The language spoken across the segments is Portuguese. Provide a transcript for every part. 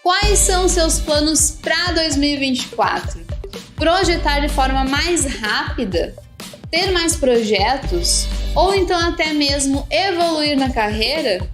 Quais são seus planos para 2024? Projetar de forma mais rápida? Ter mais projetos? Ou então até mesmo evoluir na carreira?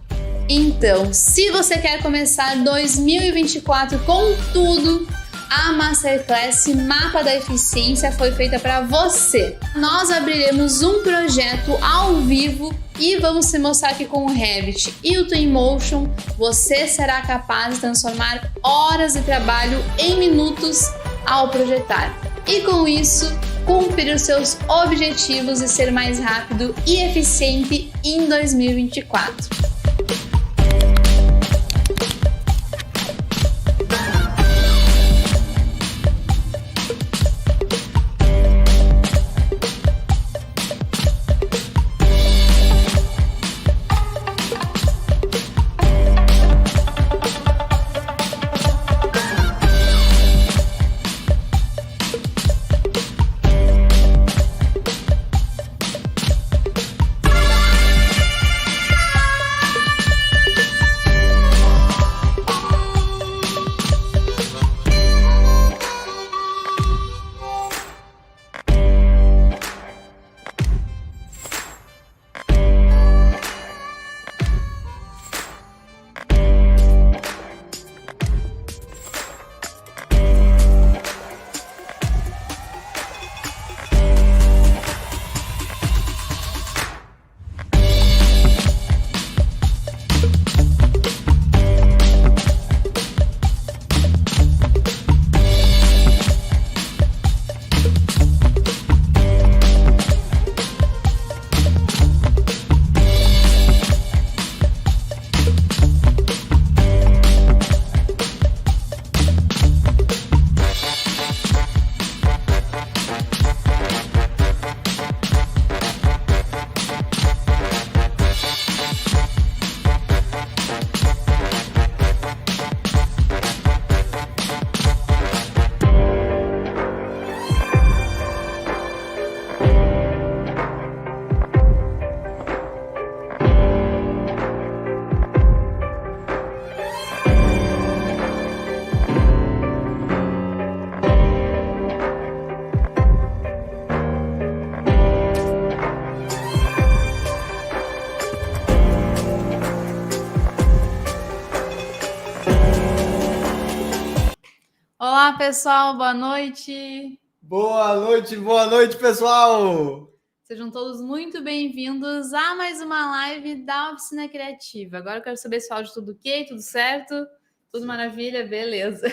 Então, se você quer começar 2024 com tudo, a Masterclass Mapa da Eficiência foi feita para você. Nós abriremos um projeto ao vivo e vamos te mostrar que com o Revit e o Twinmotion você será capaz de transformar horas de trabalho em minutos ao projetar. E com isso, cumprir os seus objetivos e ser mais rápido e eficiente em 2024. Olá, pessoal, boa noite. Boa noite, pessoal. Sejam todos muito bem-vindos a mais uma live da Oficina Criativa. Agora eu quero saber se o áudio tudo ok, tudo certo? Tudo maravilha? Beleza.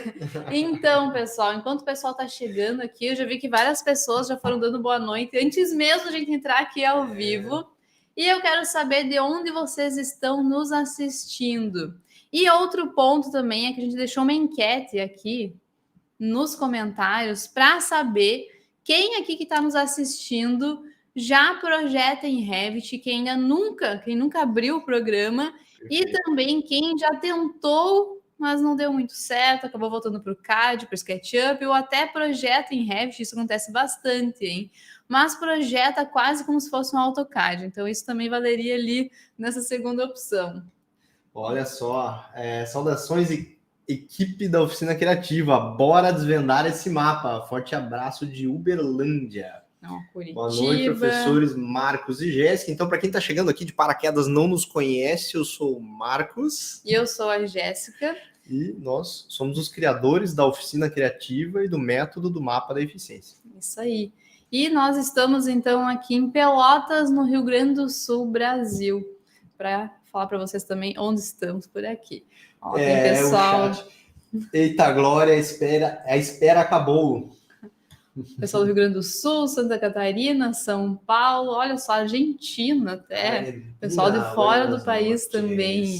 Então, pessoal, enquanto o pessoal tá chegando aqui, eu já vi que várias pessoas já foram dando boa noite antes mesmo da gente entrar aqui ao vivo. E eu quero saber de onde vocês estão nos assistindo. E outro ponto também é que a gente deixou uma enquete aqui nos comentários para saber quem aqui que está nos assistindo já projeta em Revit, quem nunca abriu o programa. Perfeito. E também quem já tentou, mas não deu muito certo, acabou voltando para o CAD, para o SketchUp, ou até projeta em Revit, isso acontece bastante, hein? Mas projeta quase como se fosse um AutoCAD, então isso também valeria ali nessa segunda opção. Olha só, saudações e equipe da Oficina Criativa, bora desvendar esse mapa. Forte abraço de Uberlândia. Boa noite, professores Marcos e Jéssica. Então, para quem está chegando aqui de paraquedas, não nos conhece, eu sou o Marcos. E eu sou a Jéssica. E nós somos os criadores da Oficina Criativa e do método do Mapa da Eficiência. Isso aí. E nós estamos, então, aqui em Pelotas, no Rio Grande do Sul, Brasil, para falar para vocês também onde estamos por aqui. Ó, tem pessoal... Eita, Glória, a espera acabou. Pessoal do Rio Grande do Sul, Santa Catarina, São Paulo, olha só, Argentina até. Pessoal de fora do país também.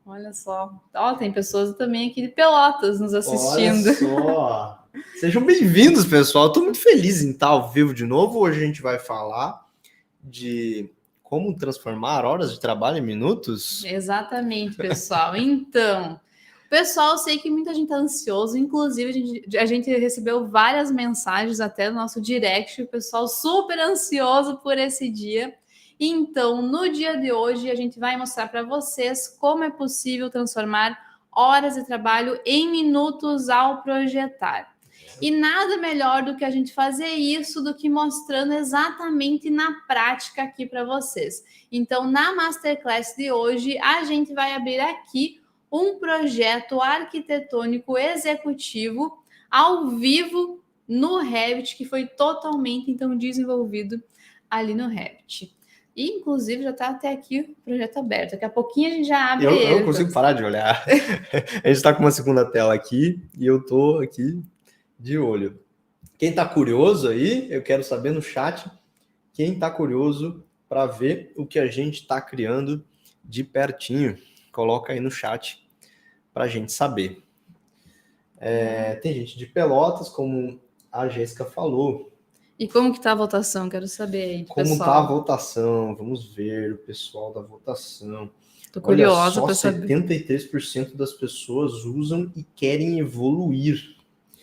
Olha só. Ó, tem pessoas também aqui de Pelotas nos assistindo. Olha só. Sejam bem-vindos, pessoal. Estou muito feliz em estar ao vivo de novo. Hoje a gente vai falar de como transformar horas de trabalho em minutos. Exatamente, pessoal. Então, pessoal, eu sei que muita gente está ansioso. Inclusive, a gente recebeu várias mensagens até no nosso direct. O pessoal super ansioso por esse dia. Então, no dia de hoje, a gente vai mostrar para vocês como é possível transformar horas de trabalho em minutos ao projetar. E nada melhor do que a gente fazer isso do que mostrando exatamente na prática aqui para vocês. Então, na Masterclass de hoje, a gente vai abrir aqui um projeto arquitetônico executivo ao vivo no Revit, que foi totalmente, então, desenvolvido ali no Revit. E, inclusive, já está até aqui o projeto aberto. Daqui a pouquinho a gente já abre ele. Eu não consigo parar de olhar. A gente está com uma segunda tela aqui e eu estou aqui de olho. Quem está curioso aí, eu quero saber no chat, quem está curioso para ver o que a gente está criando de pertinho. Coloca aí no chat para a gente saber. Tem gente de Pelotas, como a Jéssica falou. E como que tá a votação? Quero saber aí, como pessoal. Tá a votação? Vamos ver o pessoal da votação. Tô curiosa para saber. 73% das pessoas usam e querem evoluir.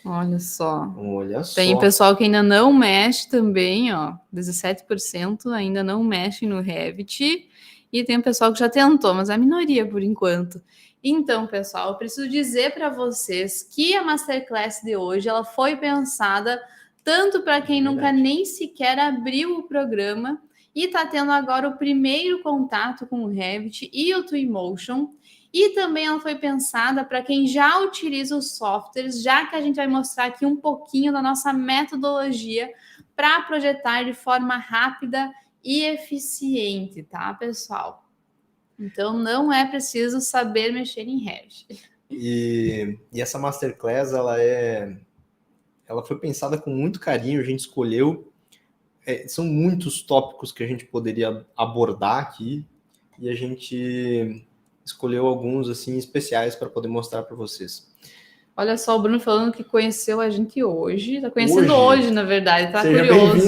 Olha só. Olha só. Tem pessoal que ainda não mexe também, ó. 17% ainda não mexe no Revit. E tem pessoal que já tentou, mas é a minoria por enquanto. Então, pessoal, eu preciso dizer para vocês que a Masterclass de hoje ela foi pensada tanto para quem nunca nem sequer abriu o programa e está tendo agora o primeiro contato com o Revit e o Twinmotion. E também ela foi pensada para quem já utiliza os softwares, já que a gente vai mostrar aqui um pouquinho da nossa metodologia para projetar de forma rápida e eficiente, tá, pessoal? Então, não é preciso saber mexer em Revit. E essa Masterclass, ela foi pensada com muito carinho, a gente escolheu, são muitos tópicos que a gente poderia abordar aqui, e a gente escolheu alguns assim especiais para poder mostrar para vocês. Olha só, o Bruno falando que conheceu a gente hoje, tá conhecendo hoje na verdade, tá Seja curioso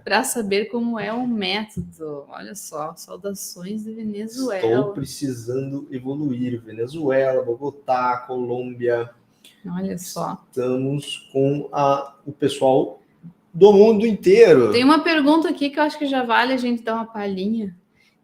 para saber como é o método. Olha só, saudações de Venezuela. Estou precisando evoluir. Venezuela, Bogotá, Colômbia. Olha só. Estamos com o pessoal do mundo inteiro. Tem uma pergunta aqui que eu acho que já vale a gente dar uma palhinha.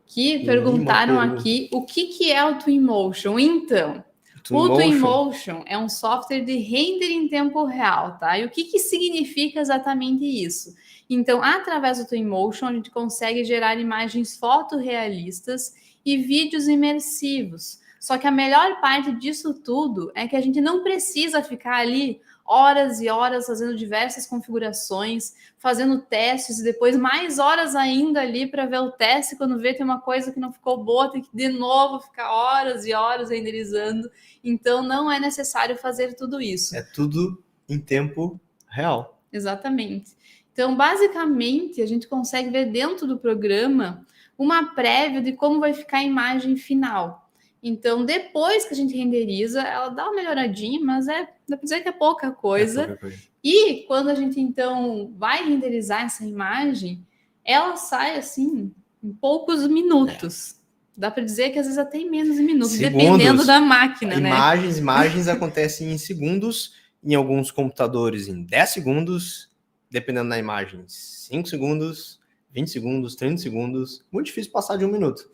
Que perguntaram aqui o que é o Twinmotion. Então, o Twinmotion é um software de render em tempo real, tá? E o que significa exatamente isso? Então, através do Twinmotion, a gente consegue gerar imagens fotorrealistas e vídeos imersivos. Só que a melhor parte disso tudo é que a gente não precisa ficar ali horas e horas fazendo diversas configurações, fazendo testes e depois mais horas ainda ali para ver o teste. Quando vê tem uma coisa que não ficou boa, tem que de novo ficar horas e horas renderizando. Então não é necessário fazer tudo isso. É tudo em tempo real. Exatamente. Então, basicamente, a gente consegue ver dentro do programa uma prévia de como vai ficar a imagem final. Então, depois que a gente renderiza, ela dá uma melhoradinha, mas dá para dizer que é pouca coisa. E quando a gente, então, vai renderizar essa imagem, ela sai, assim, em poucos minutos. Dá para dizer que, às vezes, até em menos de minutos, dependendo da máquina, né? Imagens acontecem em segundos, em alguns computadores em 10 segundos, dependendo da imagem, 5 segundos, 20 segundos, 30 segundos. Muito difícil passar de 1 minuto.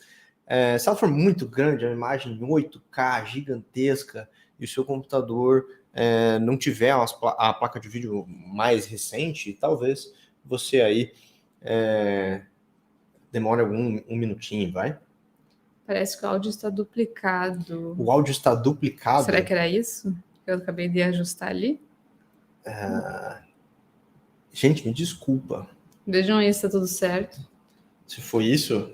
Se ela for muito grande, a imagem em 8K, gigantesca, e o seu computador não tiver a placa de vídeo mais recente, talvez você aí demore um minutinho, vai? Parece que o áudio está duplicado. O áudio está duplicado? Será que era isso? Eu acabei de ajustar ali? Gente, me desculpa. Vejam aí se está tudo certo. Se foi isso...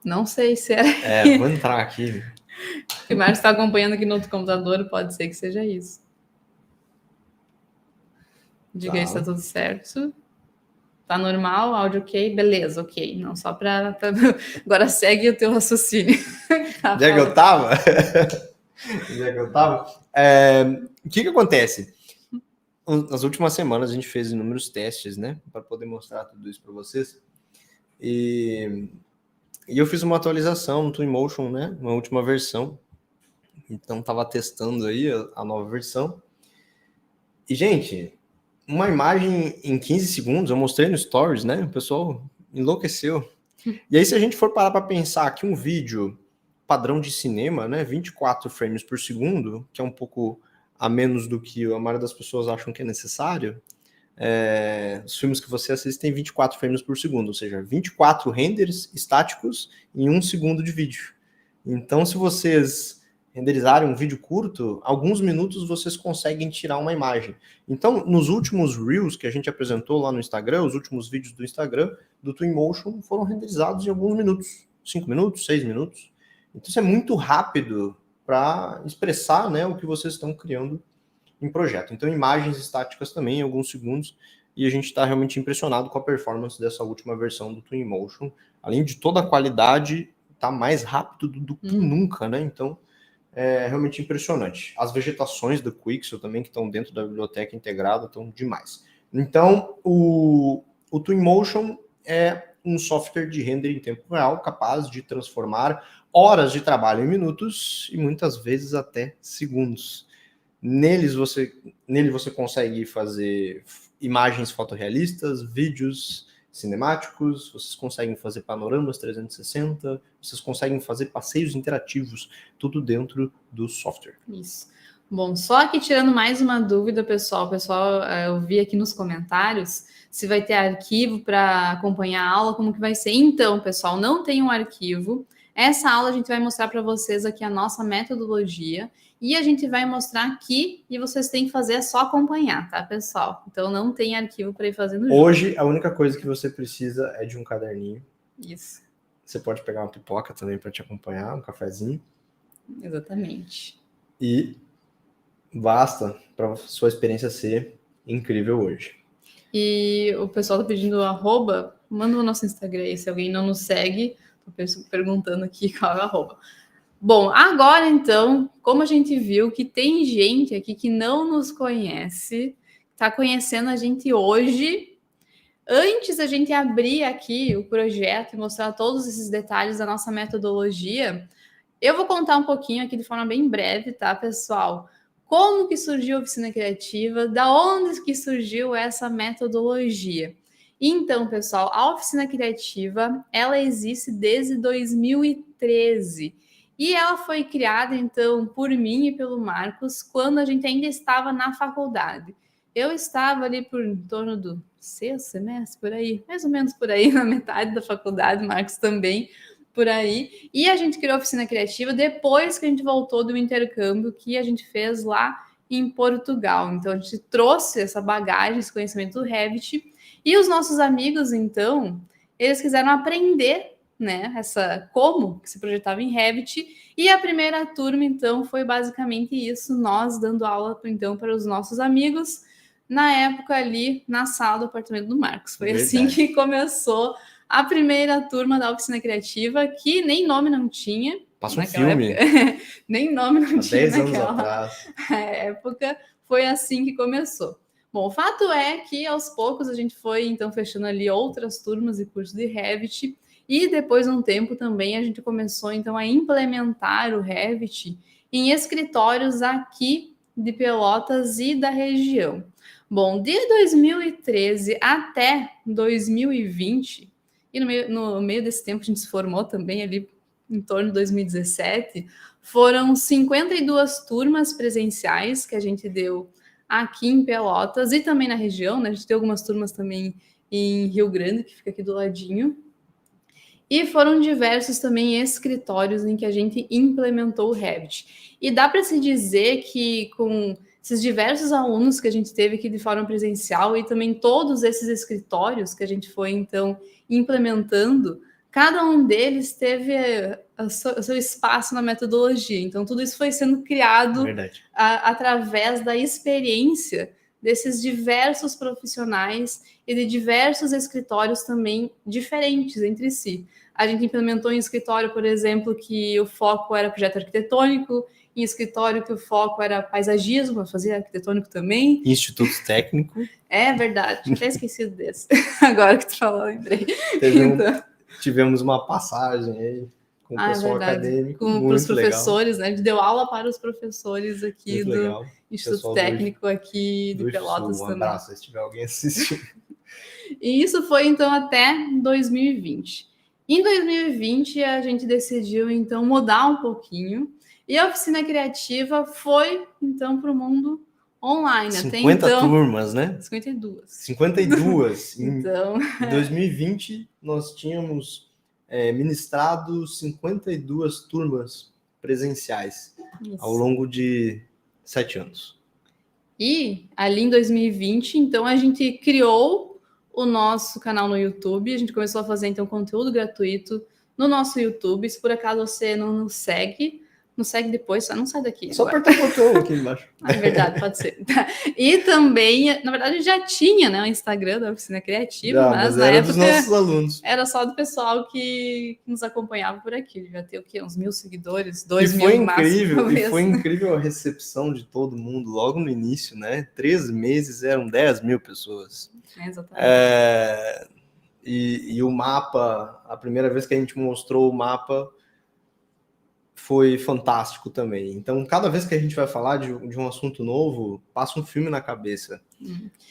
Não sei se era. Vou entrar aqui. O Marcos está acompanhando aqui no outro computador, pode ser que seja isso. Diga aí se está tudo certo. Tá normal, áudio ok, beleza, ok. Não, só para... Agora segue o teu raciocínio. Onde é que eu tava? O que acontece? Nas últimas semanas a gente fez inúmeros testes, né? Para poder mostrar tudo isso para vocês. E eu fiz uma atualização no Twinmotion, né? Uma última versão. Então, estava testando aí a nova versão. E, gente, uma imagem em 15 segundos, eu mostrei no Stories, né? O pessoal enlouqueceu. E aí, se a gente for parar para pensar que um vídeo padrão de cinema, né? 24 frames por segundo, que é um pouco a menos do que a maioria das pessoas acham que é necessário. Os filmes que você assiste têm 24 frames por segundo, ou seja, 24 renders estáticos em 1 segundo de vídeo. Então, se vocês renderizarem um vídeo curto, alguns minutos vocês conseguem tirar uma imagem. Então, nos últimos Reels que a gente apresentou lá no Instagram, os últimos vídeos do Instagram, do Twinmotion, foram renderizados em alguns minutos. 5 minutos, 6 minutos. Então, isso é muito rápido para expressar, né, o que vocês estão criando em projeto. Então, imagens estáticas também em alguns segundos, e a gente está realmente impressionado com a performance dessa última versão do Twinmotion. Além de toda a qualidade, está mais rápido do que nunca, né? Então, é realmente impressionante. As vegetações do Quixel também, que estão dentro da biblioteca integrada, estão demais. Então, o Twinmotion é um software de render em tempo real, capaz de transformar horas de trabalho em minutos e muitas vezes até segundos. Nele você consegue fazer imagens fotorrealistas, vídeos cinemáticos, vocês conseguem fazer panoramas 360, vocês conseguem fazer passeios interativos, tudo dentro do software. Isso. Bom, só que tirando mais uma dúvida, pessoal, eu vi aqui nos comentários se vai ter arquivo para acompanhar a aula, como que vai ser. Então, pessoal, não tem um arquivo. Essa aula a gente vai mostrar para vocês aqui a nossa metodologia e a gente vai mostrar aqui e vocês têm que fazer só acompanhar, tá, pessoal? Então não tem arquivo para ir fazendo junto. Hoje a única coisa que você precisa é de um caderninho. Isso. Você pode pegar uma pipoca também para te acompanhar, um cafezinho. Exatamente. E basta para sua experiência ser incrível hoje. E o pessoal tá pedindo @, manda o nosso Instagram aí, se alguém não nos segue, tô perguntando aqui qual é o @. Bom, agora então, como a gente viu que tem gente aqui que não nos conhece, está conhecendo a gente hoje, antes da gente abrir aqui o projeto e mostrar todos esses detalhes da nossa metodologia, eu vou contar um pouquinho aqui de forma bem breve, tá, pessoal? Como que surgiu a Oficina Criativa, da onde que surgiu essa metodologia. Então, pessoal, a Oficina Criativa, ela existe desde 2013. E ela foi criada, então, por mim e pelo Marcos, quando a gente ainda estava na faculdade. Eu estava ali por em torno do 6º semestre, por aí, mais ou menos por aí, na metade da faculdade, Marcos também, por aí. E a gente criou a Oficina Criativa depois que a gente voltou do intercâmbio que a gente fez lá em Portugal. Então, a gente trouxe essa bagagem, esse conhecimento do Revit. E os nossos amigos, então, eles quiseram aprender, né, como que se projetava em Revit, e a primeira turma, então, foi basicamente isso, nós dando aula, então, para os nossos amigos, na época ali, na sala do apartamento do Marcos. Foi assim que começou a primeira turma da Oficina Criativa, que nem nome não tinha. Passa um filme. Nem nome não tinha 10 anos atrás. Época, foi assim que começou. Bom, o fato é que, aos poucos, a gente foi, então, fechando ali outras turmas e cursos de Revit, e depois de um tempo também a gente começou então a implementar o Revit em escritórios aqui de Pelotas e da região. Bom, de 2013 até 2020, e no meio desse tempo a gente se formou também ali em torno de 2017, foram 52 turmas presenciais que a gente deu aqui em Pelotas e também na região, né? A gente tem algumas turmas também em Rio Grande, que fica aqui do ladinho. E foram diversos também escritórios em que a gente implementou o Revit. E dá para se dizer que com esses diversos alunos que a gente teve aqui de forma presencial e também todos esses escritórios que a gente foi, então, implementando, cada um deles teve o seu espaço na metodologia. Então, tudo isso foi sendo criado através da experiência desses diversos profissionais e de diversos escritórios também diferentes entre si. A gente implementou em escritório, por exemplo, que o foco era projeto arquitetônico, em escritório que o foco era paisagismo, eu fazia arquitetônico também. Instituto técnico. É verdade, tinha até esquecido desse. Agora que tu falou, lembrei. Tivemos uma passagem aí com o pessoal acadêmico. Com os professores, legal. Né? A gente deu aula para os professores aqui muito do legal. Instituto Técnico aqui de Pelotas também. Um abraço se tiver alguém assistindo. E isso foi, então, até 2020. Em 2020, a gente decidiu, então, mudar um pouquinho. E a oficina criativa foi, então, para o mundo online. 50 até então, turmas, né? 52. 52. Então... Em 2020, nós tínhamos ministrado 52 turmas presenciais ao longo de 7 anos. E ali em 2020, então, a gente criou o nosso canal no YouTube. A gente começou a fazer, então, conteúdo gratuito no nosso YouTube. Se por acaso você não nos segue depois, só não sai daqui. Só apertar o botão aqui embaixo. É verdade, pode ser. E também, na verdade, já tinha, né, o Instagram da Oficina Criativa, mas na era época dos nossos alunos. Era só do pessoal que nos acompanhava por aqui. Devia ter o quê? Uns 1.000 seguidores, 2 mil no máximo. E foi incrível a recepção de todo mundo logo no início, né? 3 meses eram 10 mil pessoas. Exatamente. E o mapa, a primeira vez que a gente mostrou o mapa, foi fantástico também. Então, cada vez que a gente vai falar de um assunto novo, passa um filme na cabeça.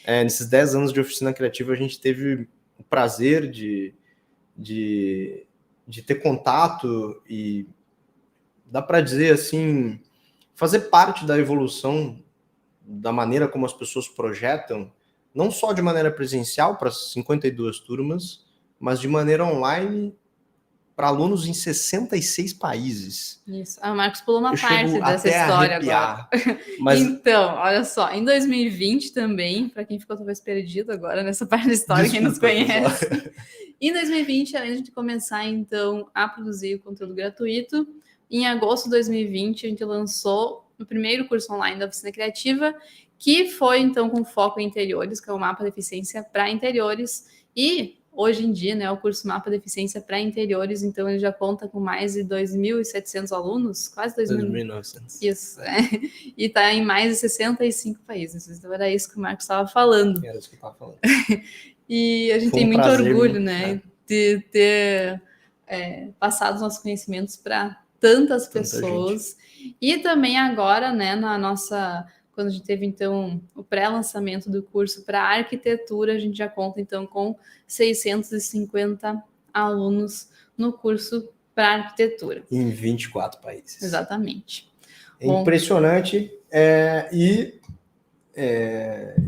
Nesses 10 anos de oficina criativa, a gente teve o prazer de ter contato e, dá para dizer assim, fazer parte da evolução da maneira como as pessoas projetam, não só de maneira presencial para 52 turmas, mas de maneira online para alunos em 66 países. Isso. O Marcos pulou uma parte dessa história agora. Mas... Então, olha só, em 2020 também, para quem ficou talvez perdido agora nessa parte da história, quem nos conhece. Em 2020, além de a gente começar, então, a produzir o conteúdo gratuito, em agosto de 2020, a gente lançou o primeiro curso online da Oficina Criativa, que foi, então, com foco em interiores, que é o mapa de eficiência para interiores, e hoje em dia, né, o curso Mapa de Eficiência para Interiores, então ele já conta com mais de 2.700 alunos, quase 2.900. Isso, e está em mais de 65 países. Então era isso que o Marcos estava falando. Era isso que eu estava falando. E a gente tem muito orgulho, né, de ter passado os nossos conhecimentos para tantas pessoas. E também agora, né, na nossa... Quando a gente teve, então, o pré-lançamento do curso para arquitetura, a gente já conta, então, com 650 alunos no curso para arquitetura. Em 24 países. Exatamente. É impressionante.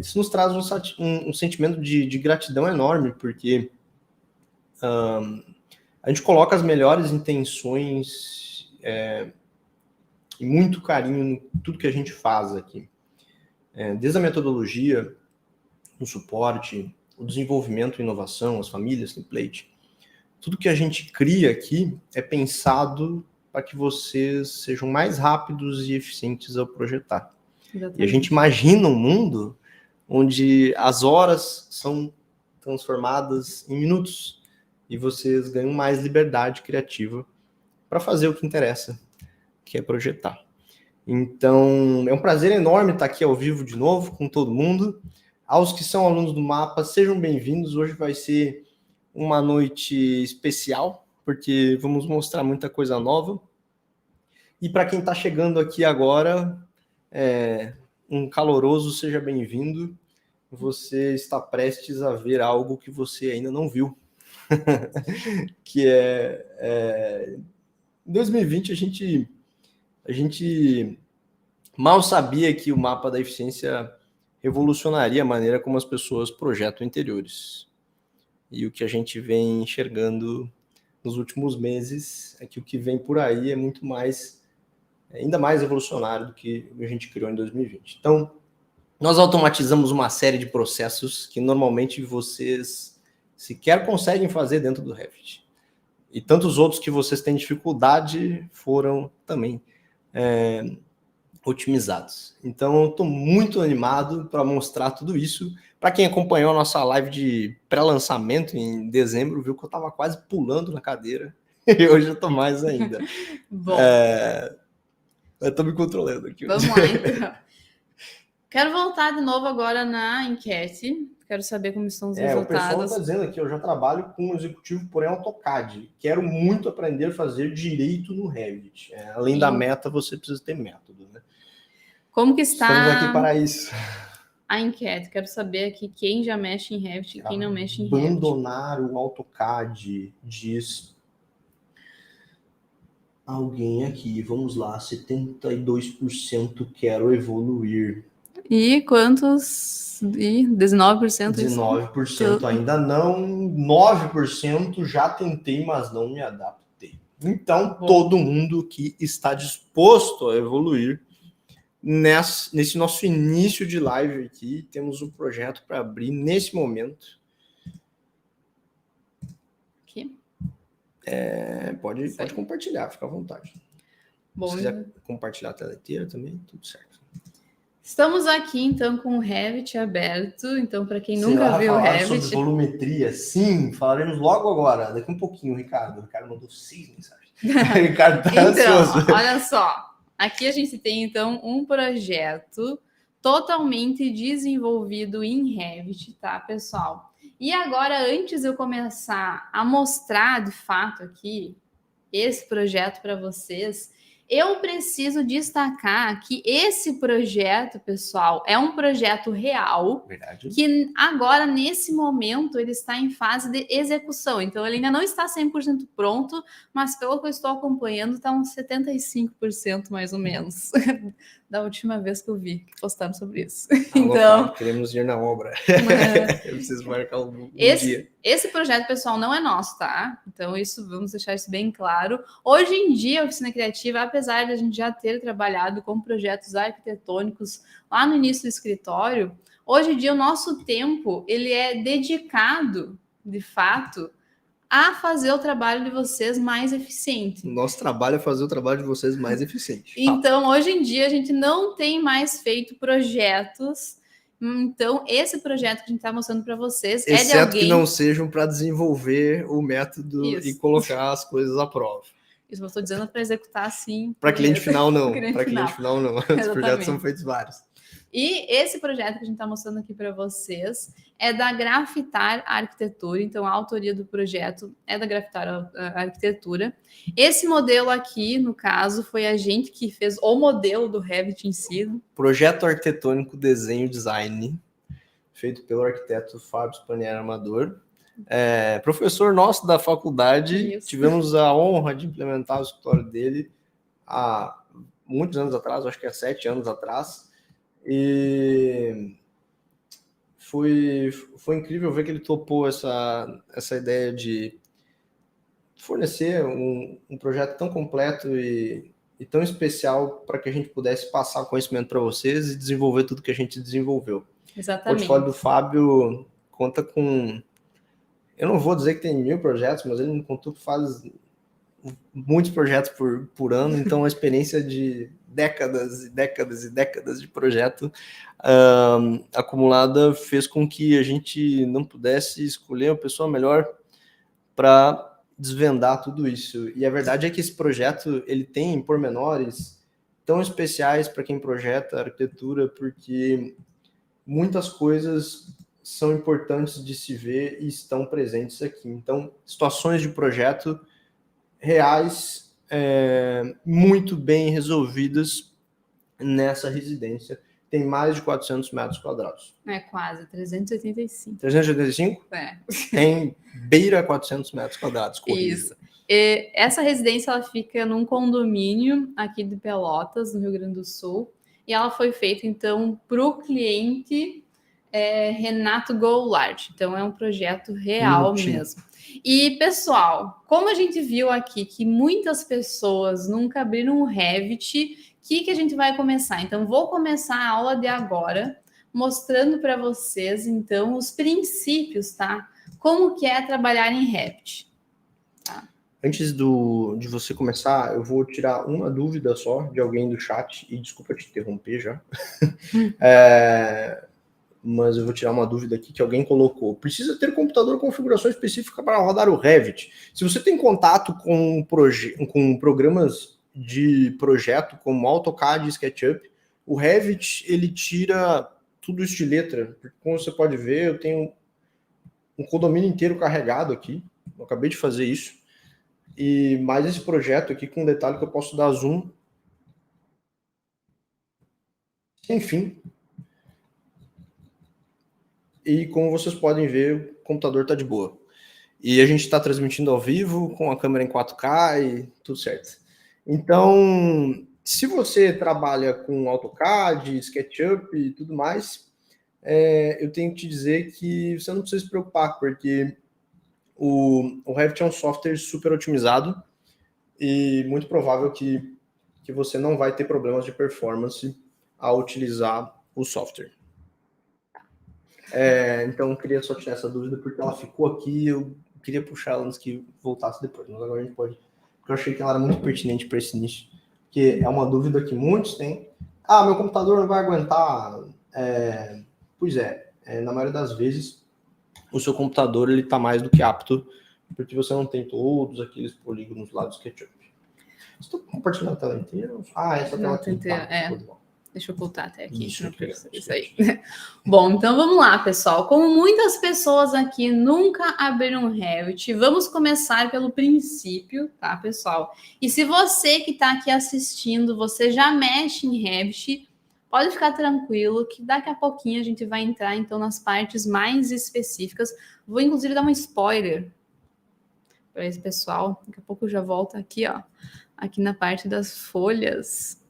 Isso nos traz um sentimento de gratidão enorme, porque a gente coloca as melhores intenções e muito carinho em tudo que a gente faz aqui. Desde a metodologia, o suporte, o desenvolvimento e inovação, as famílias, template, tudo que a gente cria aqui é pensado para que vocês sejam mais rápidos e eficientes ao projetar. Exatamente. E a gente imagina um mundo onde as horas são transformadas em minutos e vocês ganham mais liberdade criativa para fazer o que interessa, que é projetar. Então, é um prazer enorme estar aqui ao vivo de novo com todo mundo. Aos que são alunos do Mapa, sejam bem-vindos. Hoje vai ser uma noite especial, porque vamos mostrar muita coisa nova. E para quem está chegando aqui agora, um caloroso seja bem-vindo. Você está prestes a ver algo que você ainda não viu. Que em 2020 a gente mal sabia que o mapa da eficiência revolucionaria a maneira como as pessoas projetam interiores. E o que a gente vem enxergando nos últimos meses é que o que vem por aí é muito mais, ainda mais revolucionário do que a gente criou em 2020. Então, nós automatizamos uma série de processos que normalmente vocês sequer conseguem fazer dentro do Revit. E tantos outros que vocês têm dificuldade foram também otimizados. Então, eu estou muito animado para mostrar tudo isso. Para quem acompanhou a nossa live de pré-lançamento em dezembro, viu que eu estava quase pulando na cadeira. E hoje eu estou mais ainda. Bom. Eu estou me controlando aqui. Vamos lá, então. Quero voltar de novo agora na enquete. Quero saber como estão os resultados. O pessoal está dizendo aqui, eu já trabalho com o executivo, porém AutoCAD. Quero muito aprender a fazer direito no Revit. Além da meta, você precisa ter método, né? Como que está... Estamos aqui para isso. A enquete. Quero saber aqui quem já mexe em Revit e quem não mexe em Revit. Abandonar o AutoCAD, diz alguém aqui. Vamos lá, 72% quero evoluir. E quantos? E 19%? 19% ainda não. 9% já tentei, mas não me adaptei. Então, todo mundo que está disposto a evoluir, nesse nosso início de live aqui, temos um projeto para abrir nesse momento. Aqui? Pode compartilhar, fica à vontade. Bom, se quiser compartilhar a tela inteira também, tudo certo. Estamos aqui, então, com o Revit aberto. Então, para quem nunca viu o Revit... sobre volumetria, sim, falaremos logo agora, daqui um pouquinho, Ricardo. O Ricardo mandou 6 mensagens. Ricardo tá ansioso. Olha só. Aqui a gente tem, então, um projeto totalmente desenvolvido em Revit, tá, pessoal? E agora, antes de eu começar a mostrar, de fato, aqui, esse projeto para vocês... Eu preciso destacar que esse projeto, pessoal, é um projeto real. Verdade. Que agora, nesse momento, ele está em fase de execução. Então, ele ainda não está 100% pronto, mas pelo que eu estou acompanhando, está uns 75% mais ou menos. Da última vez que eu vi que postaram sobre isso. Então, queremos ir na obra. Eu preciso marcar um dia. Esse projeto, pessoal, não é nosso, tá? Então, vamos deixar isso bem claro. Hoje em dia, a Oficina Criativa, apesar de a gente já ter trabalhado com projetos arquitetônicos lá no início do escritório, hoje em dia o nosso tempo ele é dedicado, de fato, a fazer o trabalho de vocês mais eficiente. Nosso trabalho é fazer o trabalho de vocês mais eficiente. Então, hoje em dia, a gente não tem mais feito projetos. Então, esse projeto que a gente está mostrando para vocês é de alguém... Exceto que não sejam para desenvolver o método e colocar as coisas à prova. Isso eu estou dizendo para executar assim. Para cliente final, não. Para cliente final, não. Os projetos são feitos vários. E esse projeto que a gente está mostrando aqui para vocês é da Grafitar Arquitetura. Então, a autoria do projeto é da Grafitar Arquitetura. Esse modelo aqui, no caso, foi a gente que fez o modelo do Revit em si. Projeto arquitetônico, desenho, design, feito pelo arquiteto Fábio Spanier Amador. Professor nosso da faculdade. Isso. Tivemos a honra de implementar o escritório dele há muitos anos atrás, acho que há 7 anos atrás. E foi incrível ver que ele topou essa ideia de fornecer um projeto tão completo e tão especial para que a gente pudesse passar o conhecimento para vocês e desenvolver tudo que a gente desenvolveu. Exatamente. O portfólio do Fábio conta com... Eu não vou dizer que tem 1000 projetos, mas ele contou que faz muitos projetos por ano, então a experiência de décadas e décadas e décadas de projeto acumulada fez com que a gente não pudesse escolher uma pessoa melhor para desvendar tudo isso. E a verdade é que esse projeto ele tem pormenores tão especiais para quem projeta arquitetura, porque muitas coisas são importantes de se ver e estão presentes aqui. Então, situações de projeto reais, muito bem resolvidas nessa residência. Tem mais de 400 metros quadrados. Quase, 385. 385? Tem beira 400 metros quadrados. Corrido. Isso. Essa residência ela fica num condomínio aqui de Pelotas, no Rio Grande do Sul. E ela foi feita, então, para o cliente Renato Goulart. Então, é um projeto real mesmo. E, pessoal, como a gente viu aqui que muitas pessoas nunca abriram o Revit, o que a gente vai começar? Então, vou começar a aula de agora, mostrando para vocês, então, os princípios, tá? Como que é trabalhar em Revit. Tá? Antes de você começar, eu vou tirar uma dúvida só de alguém do chat, e desculpa te interromper já. Mas eu vou tirar uma dúvida aqui que alguém colocou. Precisa ter computador configuração específica para rodar o Revit. Se você tem contato com programas de projeto como AutoCAD e SketchUp, o Revit ele tira tudo isso de letra. Como você pode ver, eu tenho um condomínio inteiro carregado aqui. Eu acabei de fazer isso. E mais esse projeto aqui com um detalhe que eu posso dar zoom. Enfim. E como vocês podem ver, o computador está de boa. E a gente está transmitindo ao vivo, com a câmera em 4K e tudo certo. Então, se você trabalha com AutoCAD, SketchUp e tudo mais, eu tenho que te dizer que você não precisa se preocupar, porque o Revit é um software super otimizado e muito provável que você não vai ter problemas de performance ao utilizar o software. Então, eu queria só tirar essa dúvida, porque ela ficou aqui, eu queria puxar ela antes que voltasse depois, mas agora a gente pode, porque eu achei que ela era muito pertinente para esse nicho, que é uma dúvida que muitos têm. Meu computador não vai aguentar. Pois na maioria das vezes, o seu computador está mais do que apto, porque você não tem todos aqueles polígonos lá do SketchUp. Estou compartilhando a tela inteira? Essa tela aqui. Deixa eu voltar até aqui. Isso aí. Bom, então vamos lá, pessoal. Como muitas pessoas aqui nunca abriram Revit, vamos começar pelo princípio, tá, pessoal? E se você que está aqui assistindo, você já mexe em Revit, pode ficar tranquilo que daqui a pouquinho a gente vai entrar, então, nas partes mais específicas. Vou, inclusive, dar um spoiler para esse pessoal. Daqui a pouco eu já volto aqui, ó. Aqui na parte das folhas.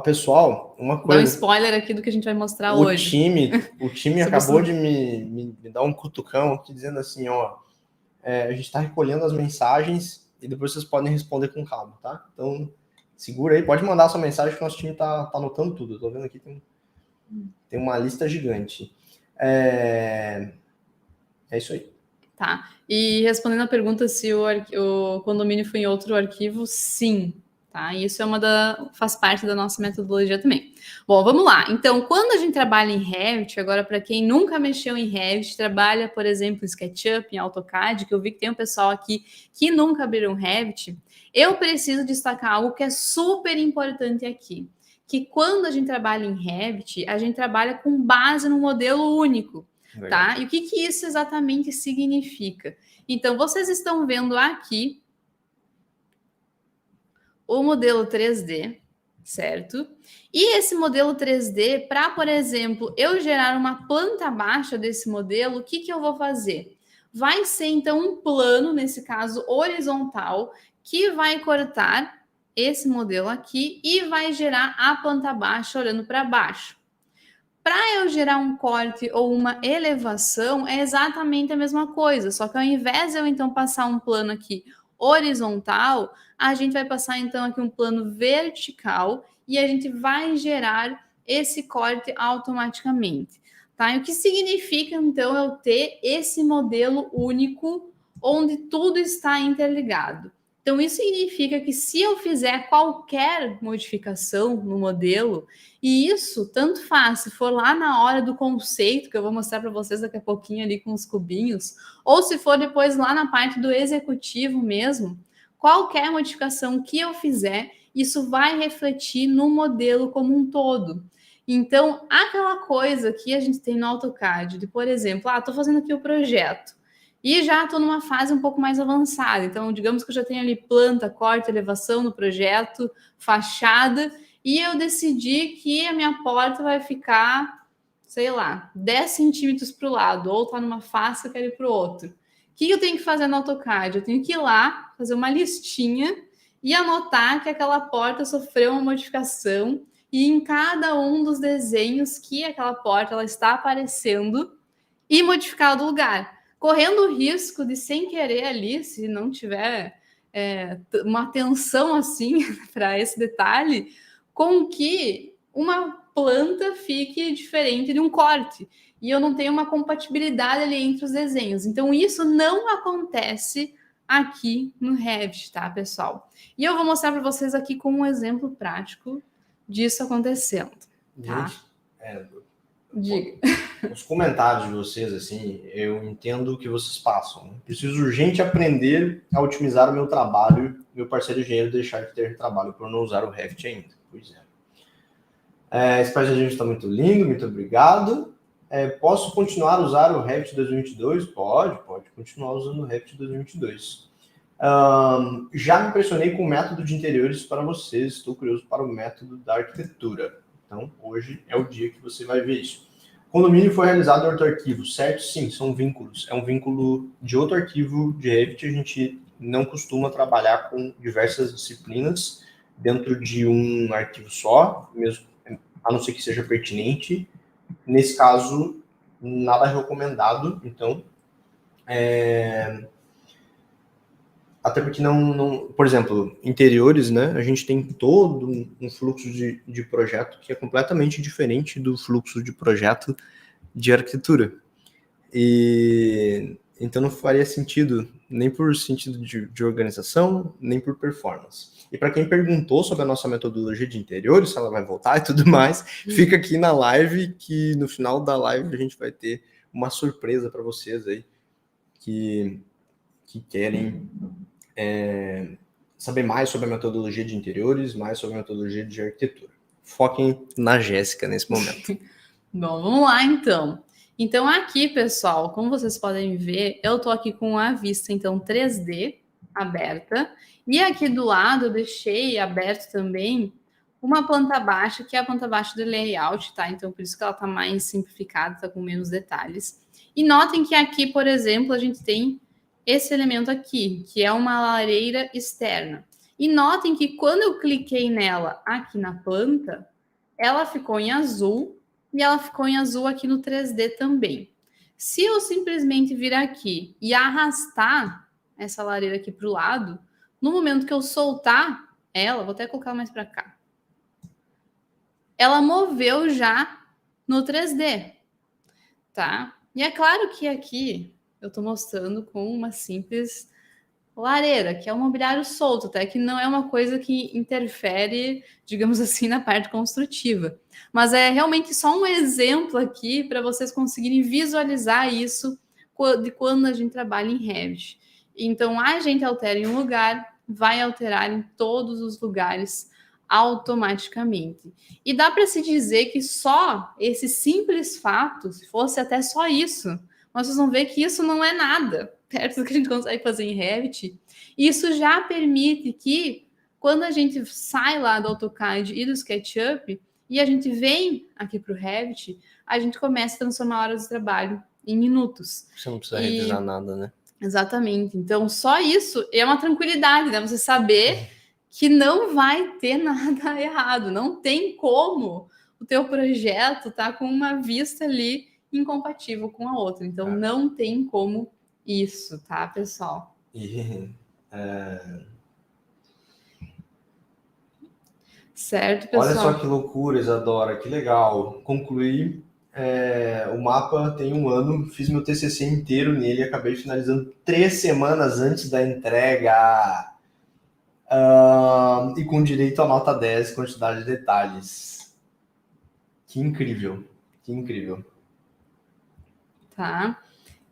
Pessoal, uma coisa... Dá um spoiler aqui do que a gente vai mostrar hoje. O time acabou de me dar um cutucão aqui, dizendo assim, a gente está recolhendo as mensagens e depois vocês podem responder com calma, tá? Então, segura aí, pode mandar sua mensagem que o nosso time tá anotando tudo. Eu tô vendo aqui, tem uma lista gigante. É isso aí. Tá. E respondendo a pergunta se o condomínio foi em outro arquivo, sim. Tá? Isso faz parte da nossa metodologia também. Bom, vamos lá. Então, quando a gente trabalha em Revit, agora para quem nunca mexeu em Revit, trabalha, por exemplo, em SketchUp, em AutoCAD, que eu vi que tem um pessoal aqui que nunca abriram Revit, eu preciso destacar algo que é super importante aqui, que quando a gente trabalha em Revit, a gente trabalha com base no modelo único. Tá? E o que isso exatamente significa? Então, vocês estão vendo aqui o modelo 3D, certo? E esse modelo 3D, para, por exemplo, eu gerar uma planta baixa desse modelo, o que eu vou fazer? Vai ser, então, um plano, nesse caso, horizontal, que vai cortar esse modelo aqui e vai gerar a planta baixa olhando para baixo. Para eu gerar um corte ou uma elevação, é exatamente a mesma coisa, só que ao invés de eu, então, passar um plano aqui horizontal, a gente vai passar, então, aqui um plano vertical e a gente vai gerar esse corte automaticamente, tá? E o que significa, então, eu ter esse modelo único onde tudo está interligado? Então, isso significa que se eu fizer qualquer modificação no modelo, e isso tanto faz se for lá na hora do conceito, que eu vou mostrar para vocês daqui a pouquinho ali com os cubinhos, ou se for depois lá na parte do executivo mesmo, qualquer modificação que eu fizer, isso vai refletir no modelo como um todo. Então, aquela coisa que a gente tem no AutoCAD, de, por exemplo, estou fazendo aqui o projeto, e já estou numa fase um pouco mais avançada. Então, digamos que eu já tenho ali planta, corte, elevação no projeto, fachada, e eu decidi que a minha porta vai ficar, sei lá, 10 centímetros para o lado, ou está numa face, eu quero ir para o outro. O que eu tenho que fazer no AutoCAD? Eu tenho que ir lá, fazer uma listinha e anotar que aquela porta sofreu uma modificação e em cada um dos desenhos que aquela porta ela está aparecendo e modificar o lugar, correndo o risco de, sem querer ali, se não tiver uma atenção assim para esse detalhe, com que uma planta fique diferente de um corte. E eu não tenho uma compatibilidade ali entre os desenhos. Então, isso não acontece aqui no Revit, tá, pessoal? E eu vou mostrar para vocês aqui com um exemplo prático disso acontecendo. Tá? Gente, diga. Os comentários de vocês, assim, eu entendo o que vocês passam. Preciso urgente aprender a otimizar o meu trabalho. Meu parceiro engenheiro deixar de ter trabalho por não usar o Revit ainda. Pois é. Esse país de está muito lindo, muito obrigado. Posso continuar a usar o Revit 2022? Pode continuar usando o Revit 2022. Já me impressionei com o método de interiores para vocês. Estou curioso para o método da arquitetura. Então, hoje é o dia que você vai ver isso. O condomínio foi realizado em outro arquivo, certo? Sim, são vínculos. É um vínculo de outro arquivo de Revit. A gente não costuma trabalhar com diversas disciplinas dentro de um arquivo só, mesmo, a não ser que seja pertinente. Nesse caso, nada recomendado, então, até porque não, por exemplo, interiores, né, a gente tem todo um fluxo de projeto que é completamente diferente do fluxo de projeto de arquitetura. E então não faria sentido, nem por sentido de organização, nem por performance. E para quem perguntou sobre a nossa metodologia de interiores, se ela vai voltar e tudo mais, fica aqui na live, que no final da live a gente vai ter uma surpresa para vocês aí, que querem saber mais sobre a metodologia de interiores, mais sobre a metodologia de arquitetura. Foquem na Jéssica nesse momento. Bom, vamos lá então. Então aqui, pessoal, como vocês podem ver, eu tô aqui com a vista, então, 3D aberta. E aqui do lado eu deixei aberto também uma planta baixa, que é a planta baixa do layout, tá? Então, por isso que ela tá mais simplificada, tá com menos detalhes. E notem que aqui, por exemplo, a gente tem esse elemento aqui, que é uma lareira externa. E notem que quando eu cliquei nela aqui na planta, ela ficou em azul e ela ficou em azul aqui no 3D também. Se eu simplesmente vir aqui e arrastar essa lareira aqui para o lado, no momento que eu soltar ela, vou até colocar mais para cá, ela moveu já no 3D, tá? E é claro que aqui eu estou mostrando com uma simples lareira, que é um mobiliário solto, até que não é uma coisa que interfere, digamos assim, na parte construtiva. Mas é realmente só um exemplo aqui para vocês conseguirem visualizar isso de quando a gente trabalha em Revit. Então, a gente altera em um lugar, vai alterar em todos os lugares automaticamente. E dá para se dizer que só esse simples fato, se fosse até só isso, mas vocês vão ver que isso não é nada perto do que a gente consegue fazer em Revit. Isso já permite que, quando a gente sai lá do AutoCAD e do SketchUp, e a gente vem aqui para o Revit, a gente começa a transformar horas de trabalho em minutos. Você não precisa revisar nada, né? Exatamente. Então, só isso é uma tranquilidade, né? Você saber que não vai ter nada errado. Não tem como o teu projeto tá com uma vista ali incompatível com a outra. Então, não tem como isso, tá, pessoal? Certo, pessoal? Olha só que loucura, Isadora, que legal. Concluí o mapa tem 1 ano, fiz meu TCC inteiro nele, acabei finalizando 3 semanas antes da entrega. E com direito a nota 10, quantidade de detalhes. Que incrível, que incrível. Tá,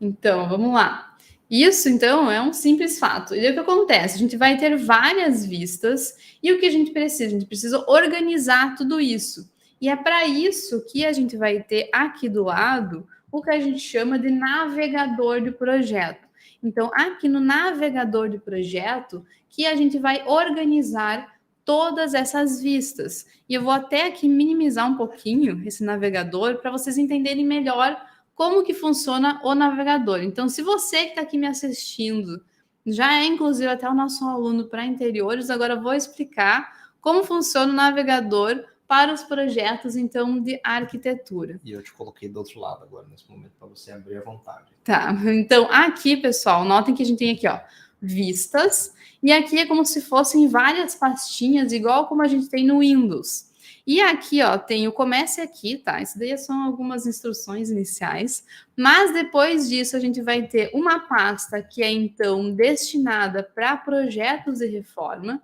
então, vamos lá. Isso, então, é um simples fato. E o que acontece? A gente vai ter várias vistas e o que a gente precisa? A gente precisa organizar tudo isso. E é para isso que a gente vai ter aqui do lado o que a gente chama de navegador de projeto. Então, aqui no navegador de projeto, que a gente vai organizar todas essas vistas. E eu vou até aqui minimizar um pouquinho esse navegador para vocês entenderem melhor como que funciona o navegador. Então, se você que está aqui me assistindo já é, inclusive, até o nosso aluno para interiores, agora eu vou explicar como funciona o navegador para os projetos, então, de arquitetura. E eu te coloquei do outro lado agora, nesse momento, para você abrir à vontade. Tá, então, aqui, pessoal, notem que a gente tem aqui, ó, vistas, e aqui é como se fossem várias pastinhas, igual como a gente tem no Windows. E aqui, ó, tem o comece aqui, tá? Isso daí são algumas instruções iniciais. Mas depois disso, a gente vai ter uma pasta que é, então, destinada para projetos de reforma.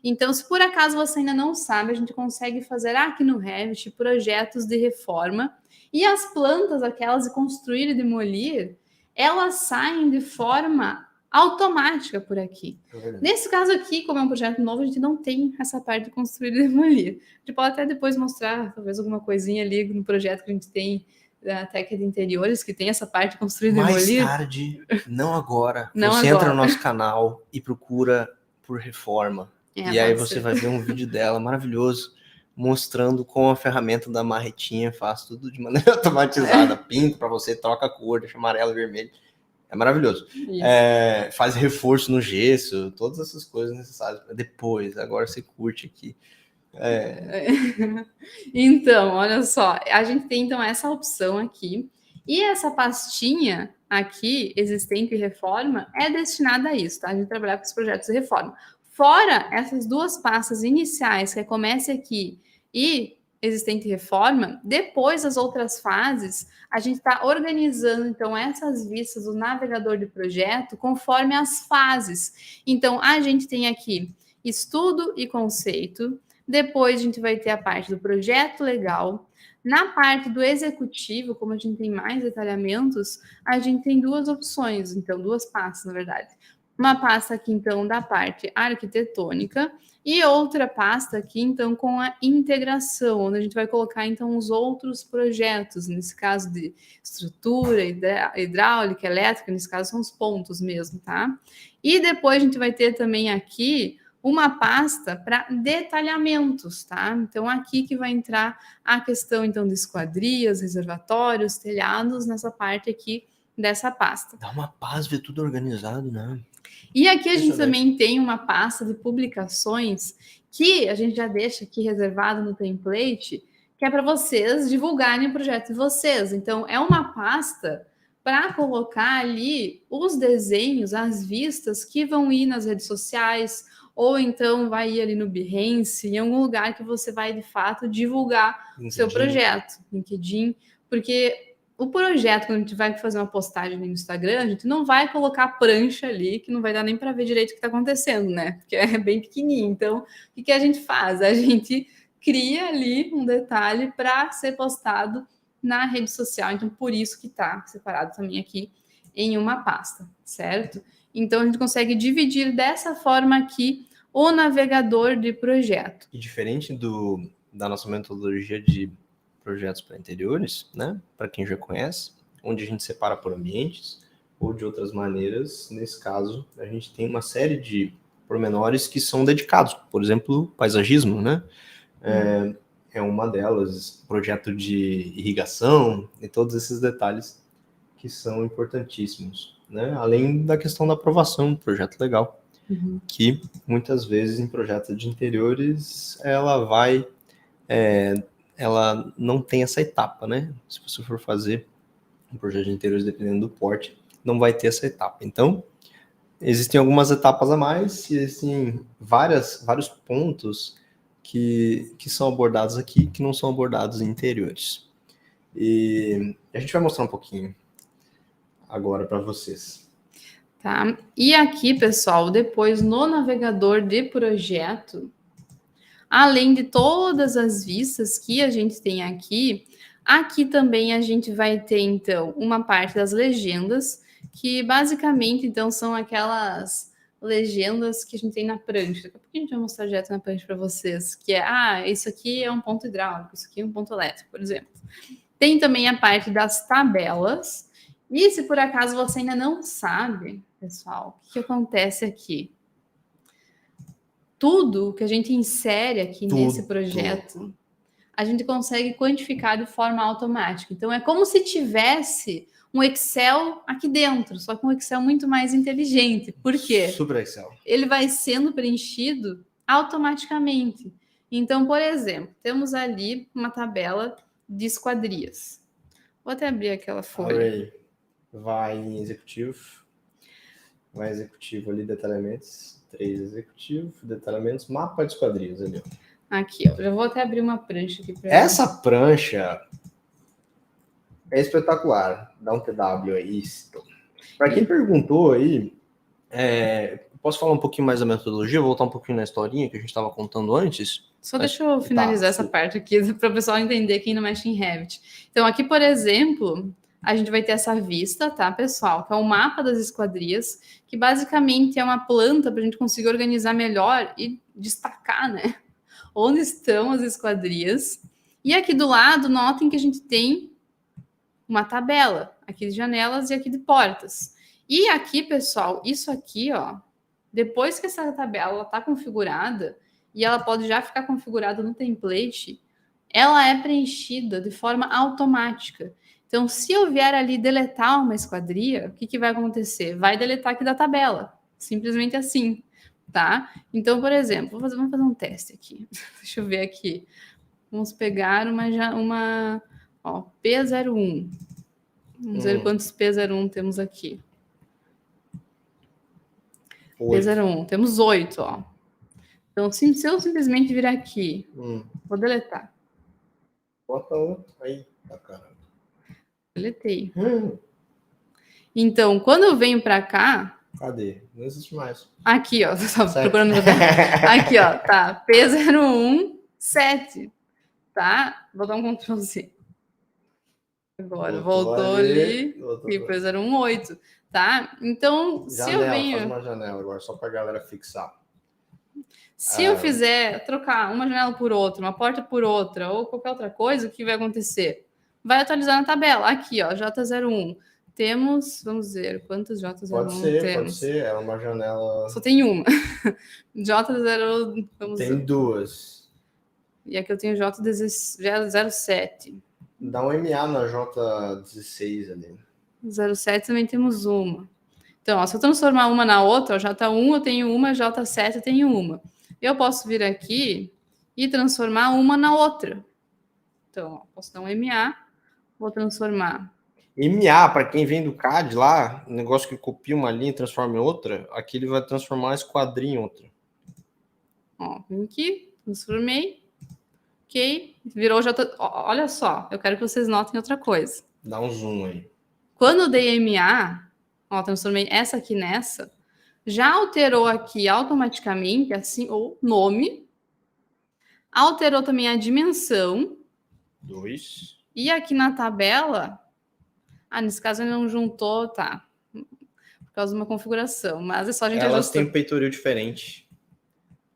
Então, se por acaso você ainda não sabe, a gente consegue fazer aqui no Revit projetos de reforma. E as plantas, aquelas de construir e demolir, elas saem de forma automática por aqui. Nesse caso aqui, como é um projeto novo, a gente não tem essa parte de construir e demolir. A gente pode até depois mostrar, talvez, alguma coisinha ali no projeto que a gente tem da técnica de interiores, que tem essa parte de construir e demolir. Mais tarde, não agora. Não você agora. Entra no nosso canal e procura por reforma. E aí você vai ver um vídeo dela maravilhoso, mostrando como a ferramenta da marretinha faz tudo de maneira automatizada. Pinta para você, troca a cor, deixa amarelo e vermelho. É maravilhoso. Faz reforço no gesso, todas essas coisas necessárias para depois. Agora você curte aqui. Então, olha só, a gente tem então essa opção aqui. E essa pastinha aqui, existente e reforma, é destinada a isso, tá? A gente trabalhar com os projetos de reforma. Fora essas duas pastas iniciais, que é Comece Aqui e Existente e Reforma, depois das outras fases, a gente está organizando, então, essas vistas do navegador de projeto conforme as fases. Então, a gente tem aqui estudo e conceito, depois a gente vai ter a parte do projeto legal. Na parte do executivo, como a gente tem mais detalhamentos, a gente tem duas opções, então, duas pastas, na verdade. Uma pasta aqui, então, da parte arquitetônica e outra pasta aqui, então, com a integração, onde a gente vai colocar, então, os outros projetos, nesse caso de estrutura, hidráulica, elétrica, nesse caso são os pontos mesmo, tá? E depois a gente vai ter também aqui uma pasta para detalhamentos, tá? Então, aqui que vai entrar a questão, então, de esquadrias, reservatórios, telhados, nessa parte aqui dessa pasta. Dá uma paz ver tudo organizado, né? E aqui a gente também tem uma pasta de publicações que a gente já deixa aqui reservado no template, que é para vocês divulgarem o projeto de vocês. Então, é uma pasta para colocar ali os desenhos, as vistas que vão ir nas redes sociais, ou então vai ir ali no Behance, em algum lugar que você vai, de fato, divulgar o seu projeto. LinkedIn, porque o projeto, quando a gente vai fazer uma postagem no Instagram, a gente não vai colocar a prancha ali, que não vai dar nem para ver direito o que está acontecendo, né? Porque é bem pequenininho. Então, o que a gente faz? A gente cria ali um detalhe para ser postado na rede social. Então, por isso que está separado também aqui em uma pasta, certo? Então, a gente consegue dividir dessa forma aqui o navegador de projeto. E diferente da nossa metodologia de projetos para interiores, né? Para quem já conhece, onde a gente separa por ambientes ou de outras maneiras. Nesse caso, a gente tem uma série de pormenores que são dedicados, por exemplo, paisagismo, né? É uma delas, projeto de irrigação e todos esses detalhes que são importantíssimos, né? Além da questão da aprovação do projeto legal, que muitas vezes em projetos de interiores ela não tem essa etapa, né? Se você for fazer um projeto de interiores, dependendo do porte, não vai ter essa etapa. Então, existem algumas etapas a mais e existem vários pontos que são abordados aqui, que não são abordados em interiores. E a gente vai mostrar um pouquinho agora para vocês. Tá? E aqui, pessoal, depois no navegador de projeto, além de todas as vistas que a gente tem aqui, aqui também a gente vai ter, então, uma parte das legendas, que basicamente, então, são aquelas legendas que a gente tem na prancha. Daqui a pouco a gente vai mostrar direto na prancha para vocês, que é, isso aqui é um ponto hidráulico, isso aqui é um ponto elétrico, por exemplo. Tem também a parte das tabelas, e se por acaso você ainda não sabe, pessoal, o que acontece aqui? Tudo que a gente insere aqui nesse projeto, a gente consegue quantificar de forma automática. Então, é como se tivesse um Excel aqui dentro, só que um Excel muito mais inteligente. Por quê? Super Excel. Ele vai sendo preenchido automaticamente. Então, por exemplo, temos ali uma tabela de esquadrias. Vou até abrir aquela folha. Vai em executivo. Vai executivo ali, detalhamentos. 3 executivo, detalhamentos, mapa de esquadrias ali. Aqui, ó. Já vou até abrir uma prancha aqui para essa prancha é espetacular. Dá um TW aí. Para quem perguntou aí, posso falar um pouquinho mais da metodologia? Voltar um pouquinho na historinha que a gente estava contando antes? Só deixa eu finalizar essa parte aqui para o pessoal entender quem não mexe em Revit. Então, aqui, por exemplo, a gente vai ter essa vista, tá, pessoal? Que é o mapa das esquadrias, que basicamente é uma planta para a gente conseguir organizar melhor e destacar, né? Onde estão as esquadrias. E aqui do lado, notem que a gente tem uma tabela, aqui de janelas e aqui de portas. E aqui, pessoal, isso aqui, ó, depois que essa tabela está configurada, e ela pode já ficar configurada no template, ela é preenchida de forma automática. Então, se eu vier ali deletar uma esquadria, o que vai acontecer? Vai deletar aqui da tabela. Simplesmente assim, tá? Então, por exemplo, vamos fazer um teste aqui. Deixa eu ver aqui. Vamos pegar uma P01. Vamos ver quantos P01 temos aqui. 8. P01. Temos 8, ó. Então, se eu simplesmente vir aqui, vou deletar. Bota outro aí. Caramba. Deletei. Então, quando eu venho para cá... Cadê? Não existe mais. Aqui, ó. Tô procurando meu aqui, ó. Tá. P017. Tá? Vou dar um Ctrl Z. Agora, voltou ali. E P018. Tá? Então, janela, se eu venho... faz uma janela agora, só pra galera fixar. Se eu fizer trocar uma janela por outra, uma porta por outra, ou qualquer outra coisa, o que vai acontecer? Vai atualizar na tabela. Aqui, ó, J01. Temos, vamos ver, quantas J01 temos? Pode ser, é uma janela... Só tem uma. J0... Tem duas. E aqui eu tenho J07. Dá um MA na J16 ali. 07 também temos uma. Então, ó, se eu transformar uma na outra, ó, J1 eu tenho uma, J7 eu tenho uma. Eu posso vir aqui e transformar uma na outra. Então, ó, posso dar um MA, vou transformar. MA, para quem vem do CAD lá, o negócio que copia uma linha e transforma em outra, aqui ele vai transformar esse quadrinho em outra. Ó, vim aqui, transformei. Ok, virou J... Olha só, eu quero que vocês notem outra coisa. Dá um zoom aí. Quando eu dei MA, ó, transformei essa aqui nessa, já alterou aqui automaticamente assim, o nome, alterou também a dimensão. 2. E aqui na tabela, nesse caso ele não juntou, tá, por causa de uma configuração, mas é só a gente ajustar. Elas têm um peitoril diferente.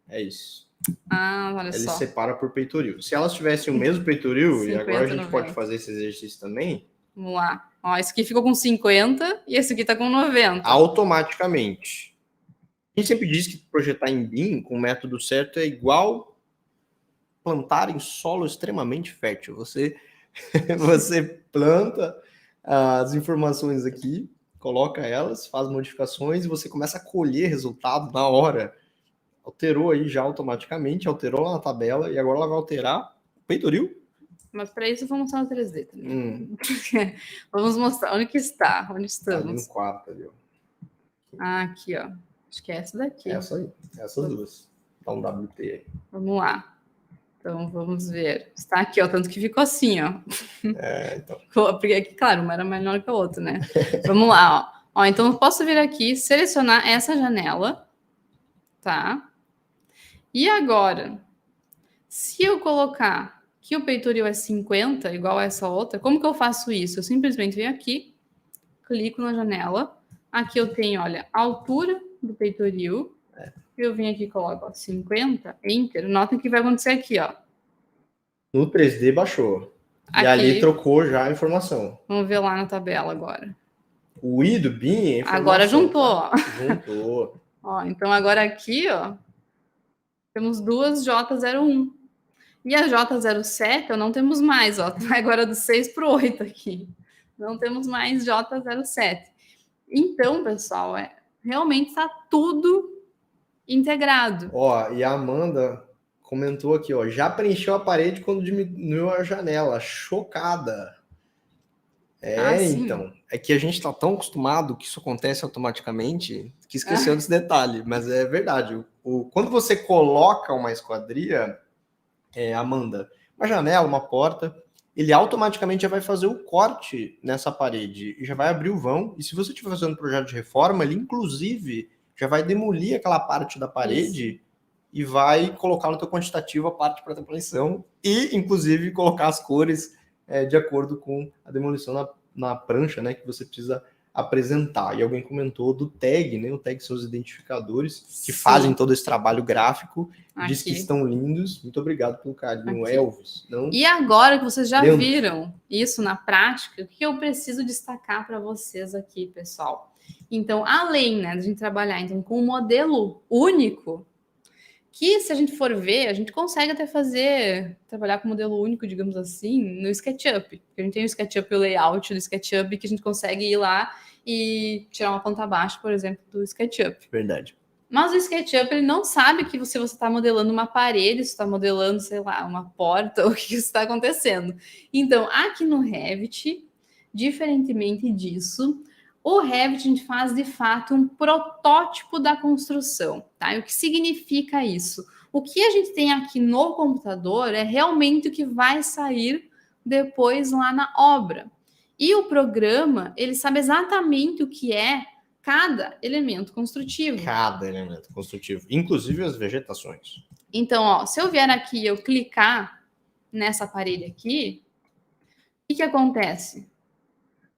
É isso. Olha Ele só. separa por peitoril. Se elas tivessem o mesmo peitoril, 50, e agora a gente 90. pode fazer esse exercício também. Vamos lá. Ó, esse aqui ficou com 50 e esse aqui tá com 90. Automaticamente. A gente sempre diz que projetar em BIM com o método certo é igual plantar em solo extremamente fértil. Você planta as informações aqui, coloca elas, faz modificações e você começa a colher resultado na hora. Alterou aí já automaticamente, alterou lá na tabela e agora ela vai alterar o peitoril. Mas para isso vamos mostrar no 3D também. Vamos mostrar onde que está, onde estamos. Ali no quarto ali, ó. Aqui, ó. Acho que é essa daqui. Essa aí, essas duas. Dá um WT aí. Vamos lá. Então, vamos ver. Está aqui, ó, tanto que ficou assim, ó. Então. Porque aqui, claro, uma era menor que a outra, né? Vamos lá, ó. Então, eu posso vir aqui, selecionar essa janela, tá? E agora, se eu colocar que o peitoril é 50, igual a essa outra, como que eu faço isso? Eu simplesmente venho aqui, clico na janela. Aqui eu tenho, olha, a altura do peitoril. Eu vim aqui e coloco, ó, 50, Enter. Notem que vai acontecer aqui, ó. No 3D baixou. Aqui, e ali trocou já a informação. Vamos ver lá na tabela agora. O I do BIM é informação. Agora juntou, tá? ó. Juntou. Ó, então agora aqui, ó, temos duas J01. E a J07, ó, não temos mais, ó. Agora do 6 para o 8 aqui. Não temos mais J07. Então, pessoal, realmente está tudo integrado. Ó, e a Amanda comentou aqui, ó, já preencheu a parede quando diminuiu a janela. Chocada. Então. É que a gente está tão acostumado que isso acontece automaticamente que esqueceu desse detalhe. Mas é verdade. Quando você coloca uma esquadria, Amanda, uma janela, uma porta, ele automaticamente já vai fazer o corte nessa parede e já vai abrir o vão. E se você estiver fazendo um projeto de reforma, ele inclusive já vai demolir aquela parte da parede e vai colocar no teu quantitativo a parte para demolição e, inclusive, colocar as cores de acordo com a demolição na prancha, né, que você precisa apresentar. E alguém comentou do tag, né? O tag são os identificadores que fazem todo esse trabalho gráfico. Diz que estão lindos. Muito obrigado pelo carinho, Elvis. E agora que vocês já viram isso na prática, o que eu preciso destacar para vocês aqui, pessoal? Então, além, né, de a gente trabalhar então, com um modelo único, que, se a gente for ver, a gente consegue até trabalhar com modelo único, digamos assim, no SketchUp. A gente tem o SketchUp e o layout do SketchUp, que a gente consegue ir lá e tirar uma planta baixa, por exemplo, do SketchUp. Verdade. Mas o SketchUp, ele não sabe que você está modelando uma parede, você está modelando, sei lá, uma porta, o que está acontecendo. Então, aqui no Revit, diferentemente disso, o Revit a gente faz, de fato, um protótipo da construção, tá? E o que significa isso? O que a gente tem aqui no computador é realmente o que vai sair depois lá na obra. E o programa, ele sabe exatamente o que é cada elemento construtivo. Cada elemento construtivo, inclusive as vegetações. Então, ó, se eu vier aqui e eu clicar nessa parede aqui, o que acontece?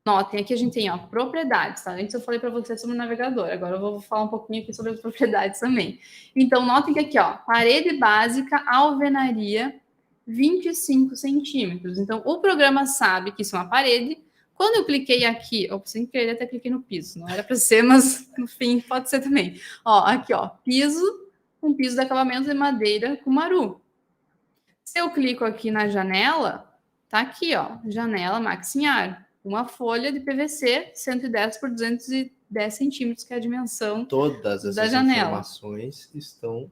Notem, aqui a gente tem, ó, propriedades, tá? Antes eu falei para vocês sobre o navegador, agora eu vou falar um pouquinho aqui sobre as propriedades também. Então, notem que aqui, ó, parede básica, alvenaria, 25 centímetros. Então, o programa sabe que isso é uma parede. Quando eu cliquei aqui, sem querer até cliquei no piso, não era para ser, mas no fim pode ser também. Ó, aqui, ó, piso, um piso de acabamento de madeira com maru. Se eu clico aqui na janela, tá aqui, ó, janela Maxinhar. Uma folha de PVC 110 por 210 centímetros, que é a dimensão Todas essas informações estão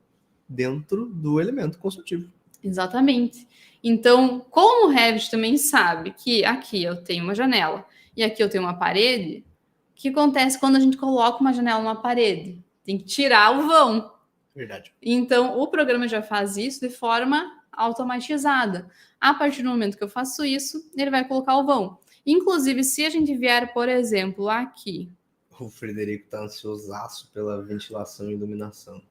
dentro do elemento construtivo. Exatamente. Então, como o Revit também sabe que aqui eu tenho uma janela e aqui eu tenho uma parede, o que acontece quando a gente coloca uma janela numa parede? Tem que tirar o vão. Verdade. Então, o programa já faz isso de forma automatizada. A partir do momento que eu faço isso, ele vai colocar o vão. Inclusive, se a gente vier, por exemplo, aqui... O Frederico está ansiosaço pela ventilação e iluminação.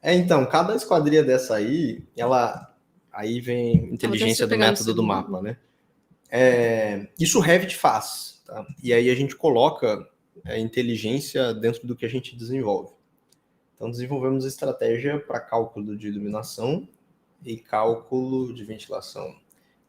Então, cada esquadria dessa aí, aí vem inteligência do método do mapa, né? Isso o Revit faz, tá? E aí a gente coloca a inteligência dentro do que a gente desenvolve. Então, desenvolvemos estratégia para cálculo de iluminação e cálculo de ventilação.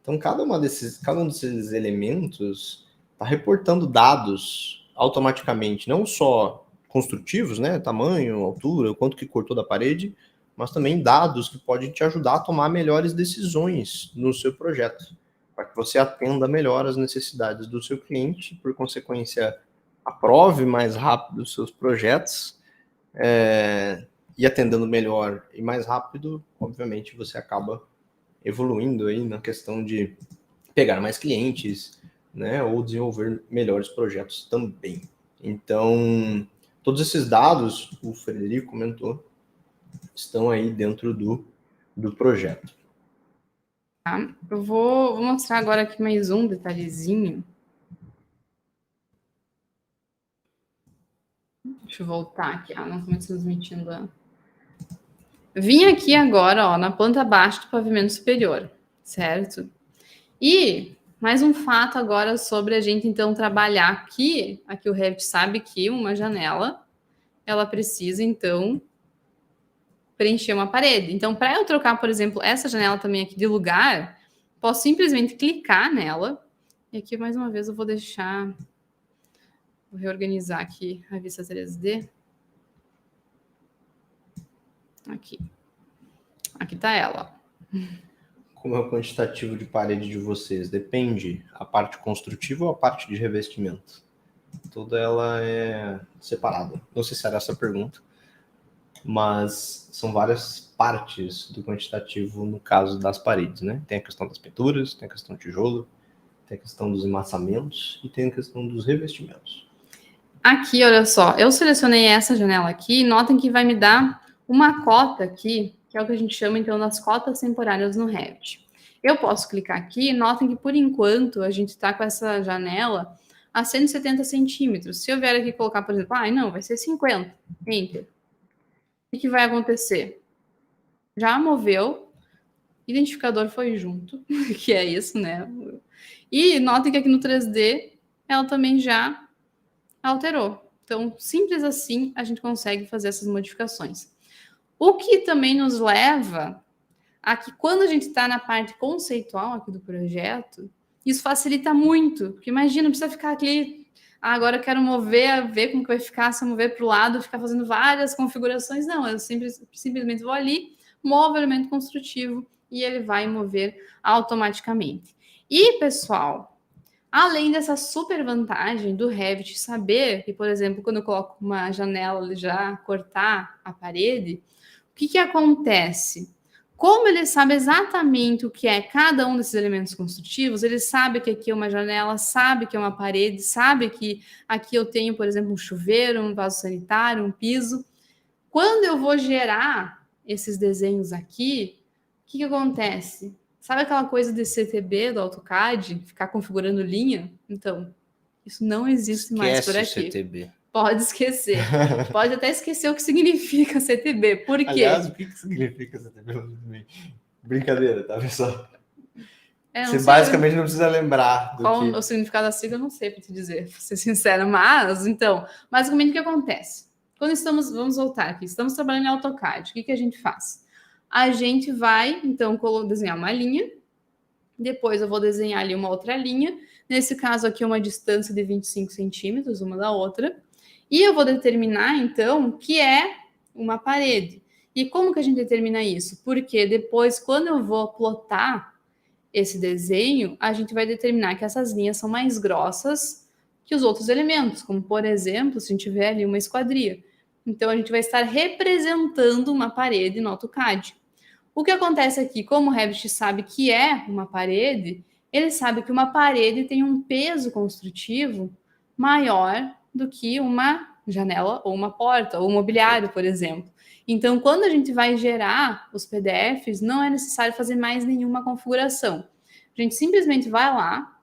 Então, cada um desses elementos está reportando dados automaticamente, não só construtivos, né, tamanho, altura, quanto que cortou da parede, mas também dados que podem te ajudar a tomar melhores decisões no seu projeto, para que você atenda melhor as necessidades do seu cliente, por consequência, aprove mais rápido os seus projetos, e atendendo melhor e mais rápido, obviamente, você acaba evoluindo aí na questão de pegar mais clientes, né, ou desenvolver melhores projetos também. Então, todos esses dados, o Frederico comentou, estão aí dentro do projeto. Tá? Eu vou mostrar agora aqui mais um detalhezinho. Deixa eu voltar aqui. Não estou me transmitindo. Vim aqui agora, ó, na planta baixa do pavimento superior, certo? E mais um fato agora sobre a gente, então, trabalhar aqui. Aqui o Revit sabe que uma janela, ela precisa, então, preencher uma parede. Então, para eu trocar, por exemplo, essa janela também aqui de lugar, posso simplesmente clicar nela. E aqui, mais uma vez, eu vou deixar... Vou reorganizar aqui a vista 3D. Aqui. Aqui tá ela. Como é o quantitativo de parede de vocês? Depende a parte construtiva ou a parte de revestimento? Toda ela é separada. Não sei se era essa a pergunta, mas são várias partes do quantitativo no caso das paredes, né? Tem a questão das pinturas, tem a questão do tijolo, tem a questão dos emassamentos e tem a questão dos revestimentos. Aqui, olha só, eu selecionei essa janela aqui e notem que vai me dar uma cota aqui, que é o que a gente chama, então, das cotas temporárias no Revit. Eu posso clicar aqui e notem que, por enquanto, a gente está com essa janela a 170 centímetros. Se eu vier aqui colocar, por exemplo, não, vai ser 50, Enter. O que vai acontecer? Já moveu, identificador foi junto, que é isso, né? E notem que aqui no 3D, ela também já alterou. Então, simples assim, a gente consegue fazer essas modificações. O que também nos leva a que, quando a gente está na parte conceitual aqui do projeto, isso facilita muito. Porque imagina, não precisa ficar aqui, agora eu quero mover, ver como que vai ficar, se eu mover para o lado, ficar fazendo várias configurações. Não, eu simplesmente vou ali, move o elemento construtivo e ele vai mover automaticamente. E, pessoal, além dessa super vantagem do Revit saber que, por exemplo, quando eu coloco uma janela ele já cortar a parede, o que acontece? Como ele sabe exatamente o que é cada um desses elementos construtivos, ele sabe que aqui é uma janela, sabe que é uma parede, sabe que aqui eu tenho, por exemplo, um chuveiro, um vaso sanitário, um piso. Quando eu vou gerar esses desenhos aqui, o que acontece? Sabe aquela coisa de CTB do AutoCAD, ficar configurando linha? Então, isso não existe mais por aqui. CTB. Pode esquecer. Pode até esquecer o que significa CTB. Por quê? Aliás, o que significa CTB? Brincadeira, tá, pessoal? Você basicamente não precisa lembrar do qual o significado da sigla, eu não sei para te dizer, para ser sincera. Mas, então, basicamente o que acontece? Quando vamos voltar aqui, estamos trabalhando em AutoCAD, o que a gente faz? A gente vai, então, desenhar uma linha, depois eu vou desenhar ali uma outra linha, nesse caso aqui uma distância de 25 centímetros uma da outra, e eu vou determinar, então, que é uma parede. E como que a gente determina isso? Porque depois, quando eu vou plotar esse desenho, a gente vai determinar que essas linhas são mais grossas que os outros elementos, como, por exemplo, se a gente tiver ali uma esquadria. Então, a gente vai estar representando uma parede no AutoCAD. O que acontece aqui, como o Revit sabe que é uma parede, ele sabe que uma parede tem um peso construtivo maior do que uma janela ou uma porta, ou um mobiliário, por exemplo. Então, quando a gente vai gerar os PDFs, não é necessário fazer mais nenhuma configuração. A gente simplesmente vai lá,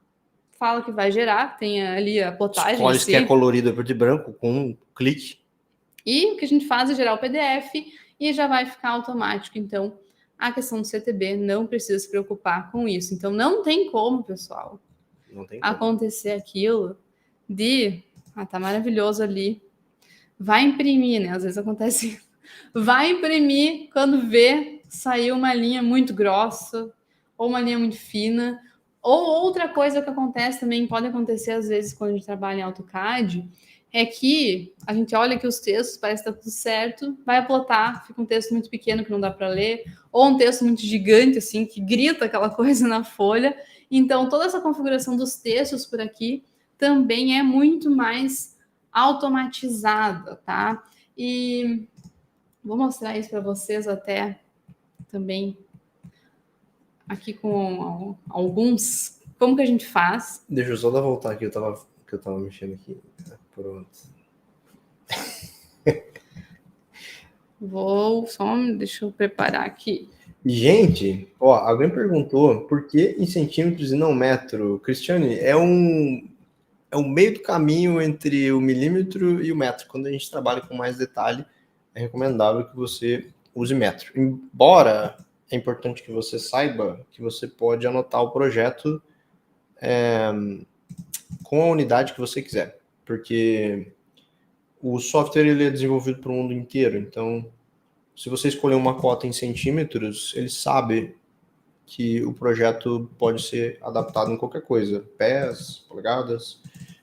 fala que vai gerar, tem ali a plotagem. Escolhe que é colorido preto e branco com um clique. E o que a gente faz é gerar o PDF e já vai ficar automático. Então, a questão do CTB não precisa se preocupar com isso. Então, não tem como, pessoal, acontecer aquilo de... tá maravilhoso ali. Vai imprimir, né? Às vezes acontece... Vai imprimir quando vê sair uma linha muito grossa ou uma linha muito fina. Ou outra coisa que acontece também, pode acontecer às vezes quando a gente trabalha em AutoCAD, é que a gente olha que os textos, parece que está tudo certo, vai plotar, fica um texto muito pequeno que não dá para ler, ou um texto muito gigante, assim, que grita aquela coisa na folha. Então, toda essa configuração dos textos por aqui também é muito mais automatizada, tá? E vou mostrar isso para vocês até também aqui com alguns, como que a gente faz. Deixa eu só dar voltar aqui, que eu tava mexendo aqui. Pronto. Deixa eu preparar aqui. Gente, alguém perguntou por que em centímetros e não metro? Cristiane, é um meio do caminho entre o milímetro e o metro. Quando a gente trabalha com mais detalhe, é recomendável que você use metro. Embora é importante que você saiba que você pode anotar o projeto com a unidade que você quiser, porque o software ele é desenvolvido para o mundo inteiro, então se você escolher uma cota em centímetros, ele sabe que o projeto pode ser adaptado em qualquer coisa, pés, polegadas.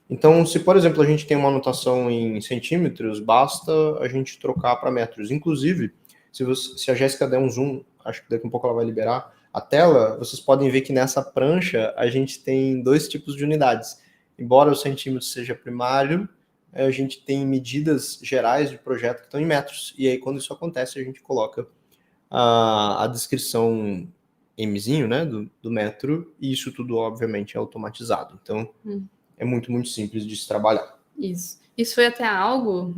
Então, se, por exemplo, a gente tem uma anotação em centímetros, basta a gente trocar para metros. Inclusive, se a Jéssica der um zoom, acho que daqui a pouco ela vai liberar a tela, vocês podem ver que nessa prancha a gente tem 2 tipos de unidades. Embora o centímetro seja primário, a gente tem medidas gerais de projeto que estão em metros. E aí, quando isso acontece, a gente coloca a descrição Mzinho, né, do metro, e isso tudo, obviamente, é automatizado. Então, é muito, muito simples de se trabalhar. Isso foi até algo,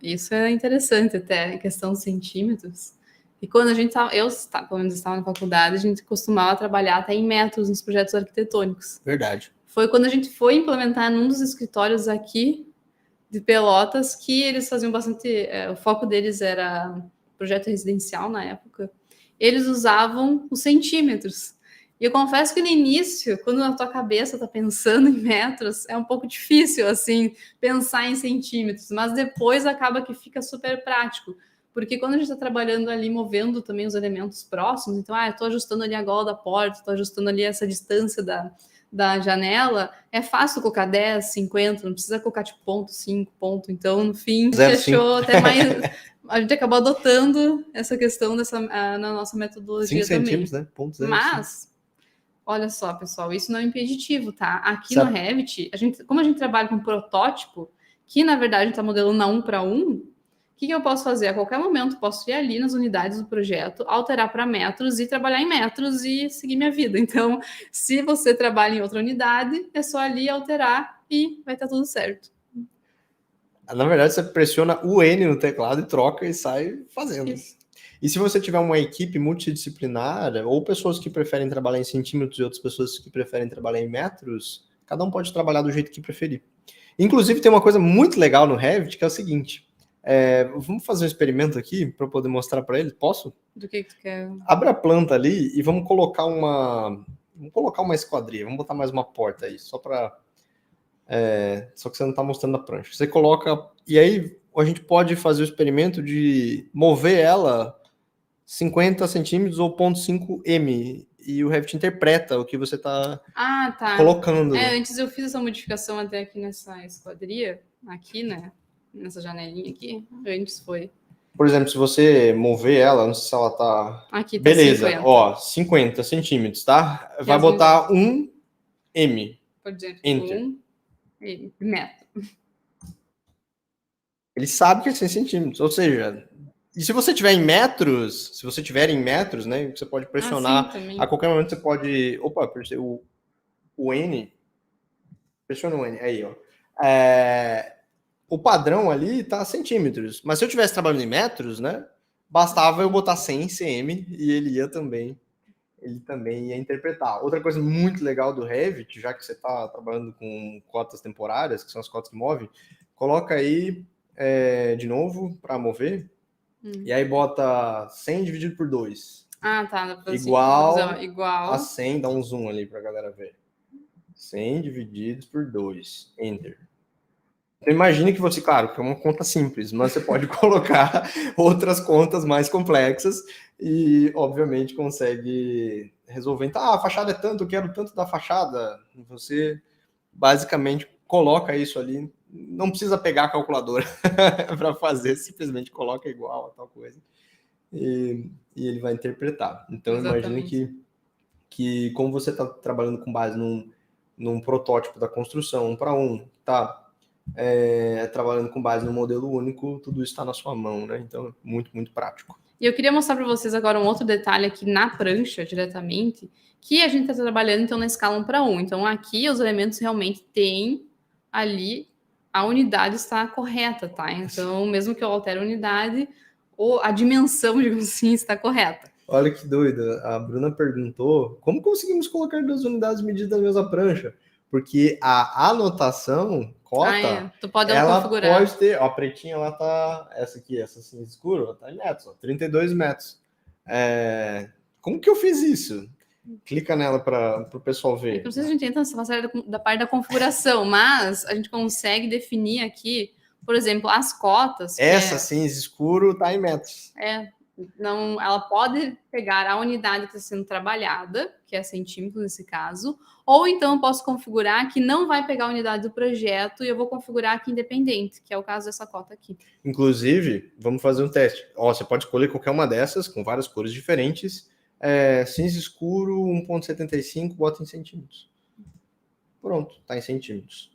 isso é interessante até, em questão dos centímetros. E quando a gente pelo menos estava na faculdade, a gente costumava trabalhar até em metros nos projetos arquitetônicos. Verdade. Foi quando a gente foi implementar num dos escritórios aqui de Pelotas, que eles faziam bastante... o foco deles era projeto residencial na época. Eles usavam os centímetros. E eu confesso que no início, quando a tua cabeça está pensando em metros, é um pouco difícil, assim, pensar em centímetros. Mas depois acaba que fica super prático. Porque quando a gente está trabalhando ali, movendo também os elementos próximos, então, eu estou ajustando ali a gola da porta, estou ajustando ali essa distância da janela, é fácil colocar 10, 50, não precisa colocar tipo ponto, 5 ponto. Então, no fim, fechou até a gente acabou adotando essa questão na nossa metodologia 5 centímetros, também. Né? Ponto 0, mas, olha só, pessoal, isso não é impeditivo, tá? Aqui no Revit, como a gente trabalha com protótipo, que na verdade a gente está modelando na 1 para 1, o que eu posso fazer? A qualquer momento, posso ir ali nas unidades do projeto, alterar para metros e trabalhar em metros e seguir minha vida. Então, se você trabalha em outra unidade, é só ali alterar e vai estar tudo certo. Na verdade, você pressiona o N no teclado e troca e sai fazendo. Isso. E se você tiver uma equipe multidisciplinar, ou pessoas que preferem trabalhar em centímetros e outras pessoas que preferem trabalhar em metros, cada um pode trabalhar do jeito que preferir. Inclusive, tem uma coisa muito legal no Revit, que é o seguinte. Vamos fazer um experimento aqui para poder mostrar para eles. Posso? Do que tu quer? Abre a planta ali e vamos colocar uma esquadria. Vamos botar mais uma porta aí, só para... só que você não está mostrando a prancha. Você coloca... E aí a gente pode fazer o experimento de mover ela 50 centímetros ou 0,5 m. E o Revit interpreta o que você está colocando. Antes eu fiz essa modificação até aqui nessa esquadria. Aqui, né? Nessa janelinha aqui. Antes foi. Por exemplo, se você mover ela, não sei se ela tá... Aqui tá beleza, 50. ó, 50 centímetros, tá? Vai botar 1 m. Pode dizer, Enter. 1 metro. Ele sabe que é 100 centímetros, ou seja... E se você tiver em metros, né, você pode pressionar. A qualquer momento você pode... Opa, o N... Pressiona o N, aí, ó. O padrão ali tá centímetros. Mas se eu estivesse trabalhando em metros, né, bastava eu botar 100 cm e ele também ia interpretar. Outra coisa muito legal do Revit, já que você está trabalhando com cotas temporárias, que são as cotas que movem, coloca aí de novo para mover. E aí bota 100 dividido por 2. Ah, tá. Igual a 100, dá um zoom ali pra galera ver. 100 divididos por 2. Enter. Então imagine que você, claro, que é uma conta simples, mas você pode colocar outras contas mais complexas e, obviamente, consegue resolver. Então, a fachada é tanto, eu quero tanto da fachada. Você, basicamente, coloca isso ali. Não precisa pegar a calculadora para fazer, simplesmente coloca igual a tal coisa e ele vai interpretar. Então, imagine que como você está trabalhando com base num protótipo da construção 1 para 1, tá trabalhando com base no modelo único, tudo isso está na sua mão, né? Então, muito, muito prático. E eu queria mostrar para vocês agora um outro detalhe aqui na prancha, diretamente, que a gente está trabalhando, então, na escala 1 para 1. Então, aqui os elementos realmente têm ali... a unidade está correta, tá? Então, mesmo que eu altere a unidade, a dimensão, digamos assim, está correta. Olha que doido. A Bruna perguntou como conseguimos colocar 2 unidades medidas na mesma prancha? Porque a anotação, cota, tu pode ela configurar. Pode ter... Ó, a pretinha, ela tá... Essa aqui, essa assim, escura, ela tá em metros, ó, 32 metros. Como que eu fiz isso? Clica nela para o pessoal ver. Não sei se a gente entra nessa da parte da configuração, mas a gente consegue definir aqui, por exemplo, as cotas. Essa cinza escuro está em metros. Não, ela pode pegar a unidade que está sendo trabalhada, que é centímetros nesse caso, ou então eu posso configurar que não vai pegar a unidade do projeto e eu vou configurar aqui independente, que é o caso dessa cota aqui. Inclusive, vamos fazer um teste. Você pode escolher qualquer uma dessas, com várias cores diferentes. Cinza escuro, 1,75, bota em centímetros. Pronto, está em centímetros.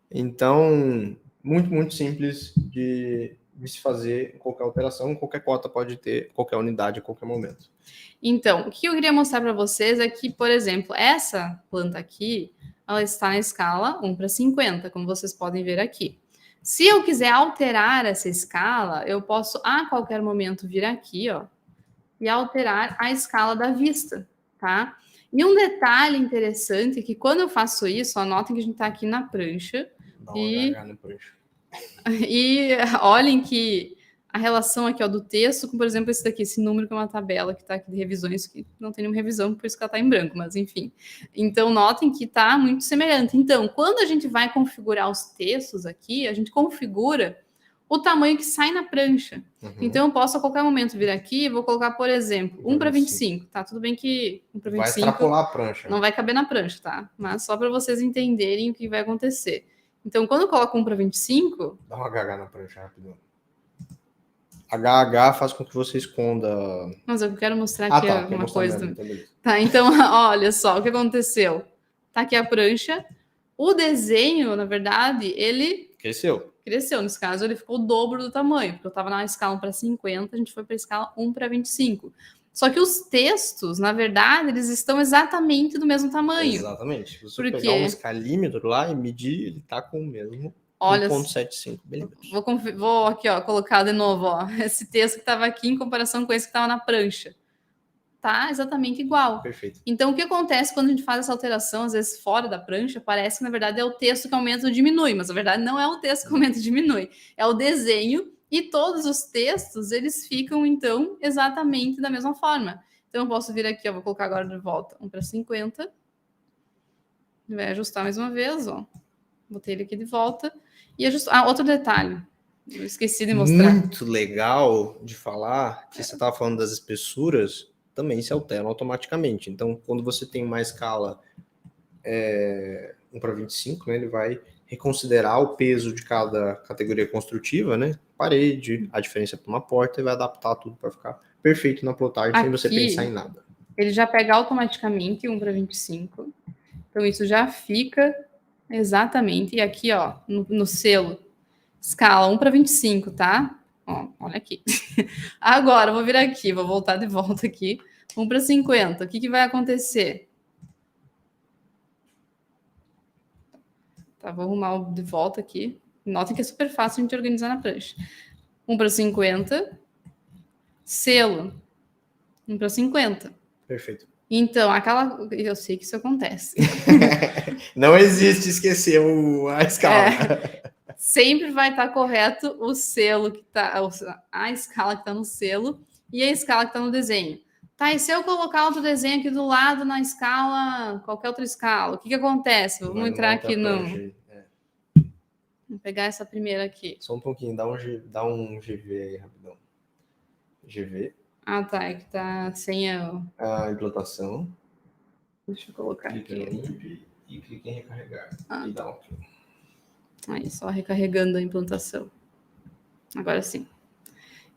Então, muito, muito simples de se fazer qualquer alteração, qualquer cota pode ter, qualquer unidade a qualquer momento. Então, o que eu queria mostrar para vocês é que, por exemplo, essa planta aqui, ela está na escala 1 para 50, como vocês podem ver aqui. Se eu quiser alterar essa escala, eu posso a qualquer momento vir aqui, ó, e alterar a escala da vista, tá? E um detalhe interessante é que quando eu faço isso, anotem que a gente está aqui na prancha. Dá uma olhada na prancha. E olhem que a relação aqui, ó, do texto com, por exemplo, esse daqui, esse número que é uma tabela que está aqui de revisões, que não tem nenhuma revisão, por isso que ela está em branco, mas enfim. Então, notem que está muito semelhante. Então, quando a gente vai configurar os textos aqui, a gente configura o tamanho que sai na prancha. Uhum. Então, eu posso a qualquer momento vir aqui e vou colocar, por exemplo, 1 para 25. Tá, tudo bem que 1 para 25... Vai extrapolar a prancha. Não vai caber na prancha, tá? Mas só para vocês entenderem o que vai acontecer. Então, quando eu coloco 1 para 25... Dá uma gaga na prancha, rapidão. HH faz com que você esconda... Mas eu quero mostrar aqui uma coisa. Mesmo, tá, então, olha só o que aconteceu. Tá aqui a prancha. O desenho, na verdade, ele... Cresceu. Nesse caso, ele ficou o dobro do tamanho, porque eu estava na escala 1:50, a gente foi para a escala 1:25. Só que os textos, na verdade, eles estão exatamente do mesmo tamanho. Exatamente. Se você pegar um escalímetro lá e medir, ele tá com o mesmo 1,75 milímetros. Vou aqui, ó, colocar de novo, ó, esse texto que estava aqui em comparação com esse que estava na prancha. Tá exatamente igual. Perfeito. Então, o que acontece quando a gente faz essa alteração, às vezes fora da prancha, parece que, na verdade, é o texto que aumenta ou diminui, mas, na verdade, não é o texto que aumenta ou diminui. É o desenho e todos os textos, eles ficam, então, exatamente da mesma forma. Então, eu posso vir aqui, ó, vou colocar agora de volta 1:50. Vai ajustar mais uma vez, ó. Botei ele aqui de volta. E ajustar. Outro detalhe. Eu esqueci de mostrar. Muito legal de falar que você estava falando das espessuras, também se alteram automaticamente. Então, quando você tem uma escala 1:25, né, ele vai reconsiderar o peso de cada categoria construtiva, né? Parede, a diferença para uma porta, e vai adaptar tudo para ficar perfeito na plotagem, sem você pensar em nada. Ele já pega automaticamente 1:25. Então, isso já fica exatamente. E aqui, ó, no selo, escala 1:25, tá? Ó, olha aqui. Agora, eu vou vir aqui, vou voltar de volta aqui. 1:50. O que vai acontecer? Tá, vou arrumar de volta aqui. Notem que é super fácil a gente organizar na prancha. 1:50. Selo. 1:50. Perfeito. Então, eu sei que isso acontece. Não existe esquecer a escala. Sempre vai estar correto o selo que tá, a escala que está no selo e a escala que está no desenho. Tá, e se eu colocar outro desenho aqui do lado na escala, qualquer outra escala, o que acontece? Vamos entrar aqui no... Vou pegar essa primeira aqui. Só um pouquinho, dá um GV aí, rapidão. GV. Ah, tá, é que tá sem a implantação. Deixa eu colocar clica aqui. No link e clica em recarregar. E dá um clique. Aí, só recarregando a implantação. Agora sim.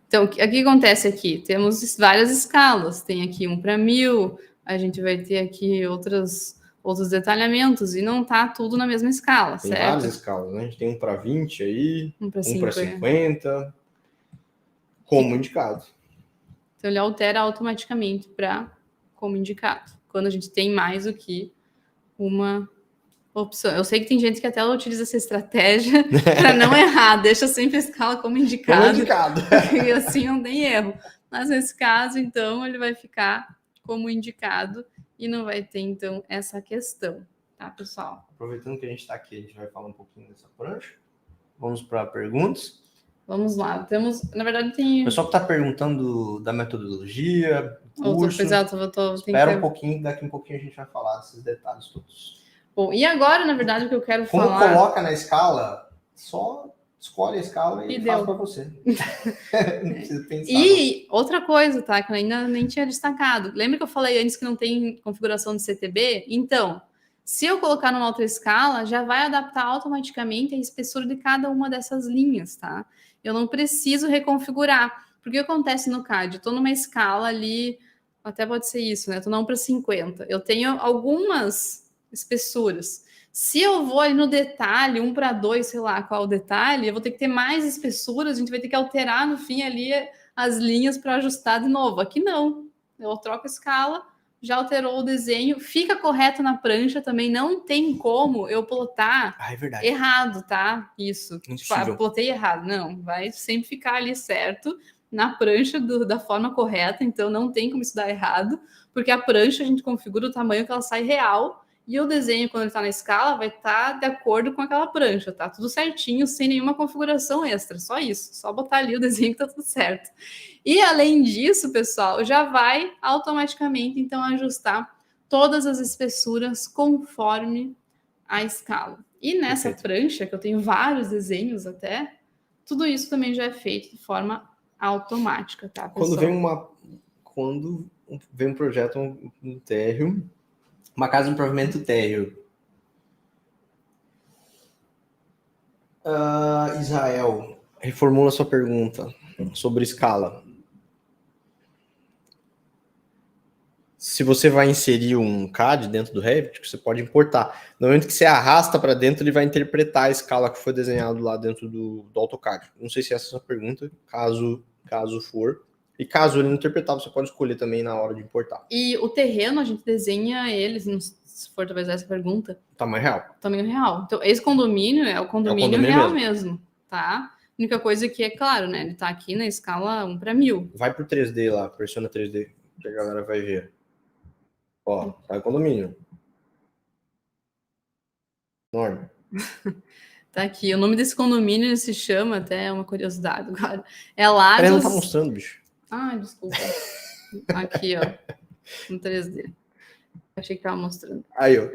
Então, o que acontece aqui? Temos várias escalas. Tem aqui 1:1000, a gente vai ter aqui outros detalhamentos, e não tá tudo na mesma escala, tem certo? Tem várias escalas, né? A gente tem 1:20 aí, 1:50, como indicado. Então, ele altera automaticamente para como indicado, quando a gente tem mais do que uma opção. Eu sei que tem gente que até utiliza essa estratégia para não errar, deixa sempre a escala como indicado. Como indicado. E assim não tem erro. Mas nesse caso, então, ele vai ficar como indicado e não vai ter, então, essa questão, tá, pessoal? Aproveitando que a gente está aqui, a gente vai falar um pouquinho dessa prancha. Vamos para perguntas. Vamos lá. Temos, na verdade, tem... O pessoal que está perguntando da metodologia, curso, espera um pouquinho, daqui um pouquinho a gente vai falar desses detalhes todos. Bom, e agora, na verdade, o que eu quero falar... Como coloca na escala, só escolhe a escala e faz para você. Não precisa pensar. E outra coisa, tá, que eu ainda nem tinha destacado. Lembra que eu falei antes que não tem configuração de CTB? Então, se eu colocar numa outra escala, já vai adaptar automaticamente a espessura de cada uma dessas linhas, tá? Eu não preciso reconfigurar. Porque o que acontece no CAD? Eu estou numa escala ali, até pode ser isso, né? Estou na 1:50. Eu tenho algumas espessuras. Se eu vou ali no detalhe, 1:2, sei lá qual o detalhe, eu vou ter que ter mais espessuras, a gente vai ter que alterar no fim ali as linhas para ajustar de novo. Aqui não. Eu troco a escala, já alterou o desenho, fica correto na prancha também, não tem como eu plotar errado, tá? Isso. Tipo, plotei errado. Não, vai sempre ficar ali certo na prancha da forma correta, então não tem como isso dar errado, porque a prancha a gente configura o tamanho que ela sai real, e o desenho, quando ele está na escala, vai estar de acordo com aquela prancha, tá? Tudo certinho, sem nenhuma configuração extra, só isso. Só botar ali o desenho que tá tudo certo. E, além disso, pessoal, já vai automaticamente, então, ajustar todas as espessuras conforme a escala. E nessa prancha, que eu tenho vários desenhos até, tudo isso também já é feito de forma automática, tá, pessoal? Quando vem um projeto, um térreo, uma casa de pavimento térreo. Israel, reformula sua pergunta. sobre escala. Se você vai inserir um CAD dentro do Revit, você pode importar. No momento que você arrasta para dentro, ele vai interpretar a escala que foi desenhado lá dentro do AutoCAD. Não sei se essa é a sua pergunta, caso for. E caso ele não interpretar, você pode escolher também na hora de importar. E o terreno, a gente desenha eles, se for talvez essa pergunta. Tamanho real. Tamanho real. Então, esse condomínio é o condomínio real mesmo, tá? A única coisa que é claro, né? Ele tá aqui na escala 1:1000. Vai pro 3D lá, pressiona 3D, que a galera vai ver. Ó, tá o condomínio. Enorme. Tá aqui. O nome desse condomínio se chama, até uma curiosidade agora, é Lagos... Peraí, não tá mostrando, bicho. Ah, desculpa. Aqui, ó, no 3D. Achei que tava mostrando. Aí, ó.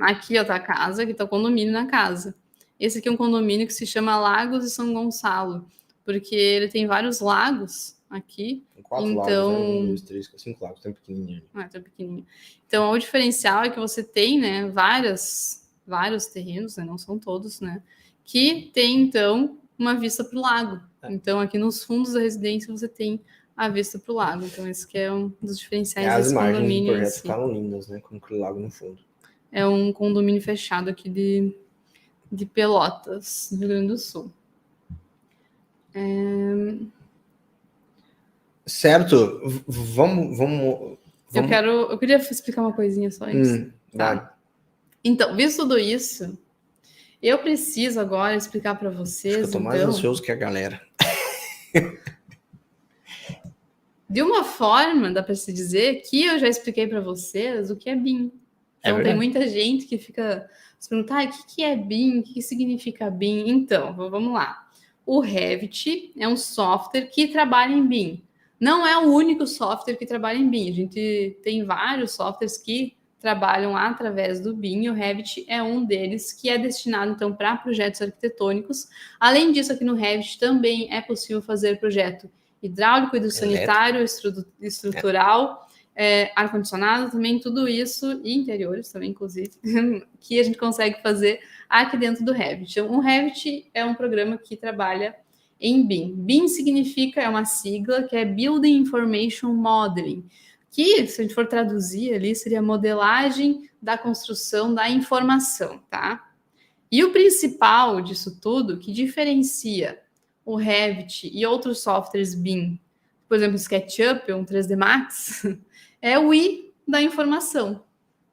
Aqui, ó, tá a casa, aqui tá o condomínio na casa. Esse aqui é um condomínio que se chama Lagos de São Gonçalo, porque ele tem vários lagos aqui. 4 então... lagos, 1, 2, 3, 5 lagos, tão pequenininho. Tão pequenininho. Então, o diferencial é que você tem, né, vários terrenos, né, não são todos, né, que tem, então, uma vista para o lago. Então, aqui nos fundos da residência, você tem a vista para o lago. Então, esse que é um dos diferenciais desse condomínio. As imagens do projeto ficaram lindas, né, com aquele lago no fundo. É um condomínio fechado aqui de Pelotas, do Rio Grande do Sul. Certo, vamos... Eu queria explicar uma coisinha só antes. Tá? Então, visto tudo isso, eu preciso agora explicar para vocês. Acho que eu tô mais ansioso que a galera. De uma forma, dá para se dizer que eu já expliquei para vocês o que é BIM. Então, tem muita gente que fica se perguntar, o que é BIM? O que significa BIM? Então, vamos lá. O Revit é um software que trabalha em BIM. Não é o único software que trabalha em BIM. A gente tem vários softwares que trabalham através do BIM. O Revit é um deles, que é destinado, então, para projetos arquitetônicos. Além disso, aqui no Revit também é possível fazer projeto hidráulico, hidrossanitário, estrutural, ar-condicionado também, tudo isso, e interiores também, inclusive, que a gente consegue fazer aqui dentro do Revit. O Revit é um programa que trabalha em BIM. BIM significa, é uma sigla, que é Building Information Modeling, que, se a gente for traduzir ali, seria modelagem da construção da informação, tá? E o principal disso tudo, que diferencia o Revit e outros softwares BIM, por exemplo, o SketchUp ou um 3D Max, é o I da informação,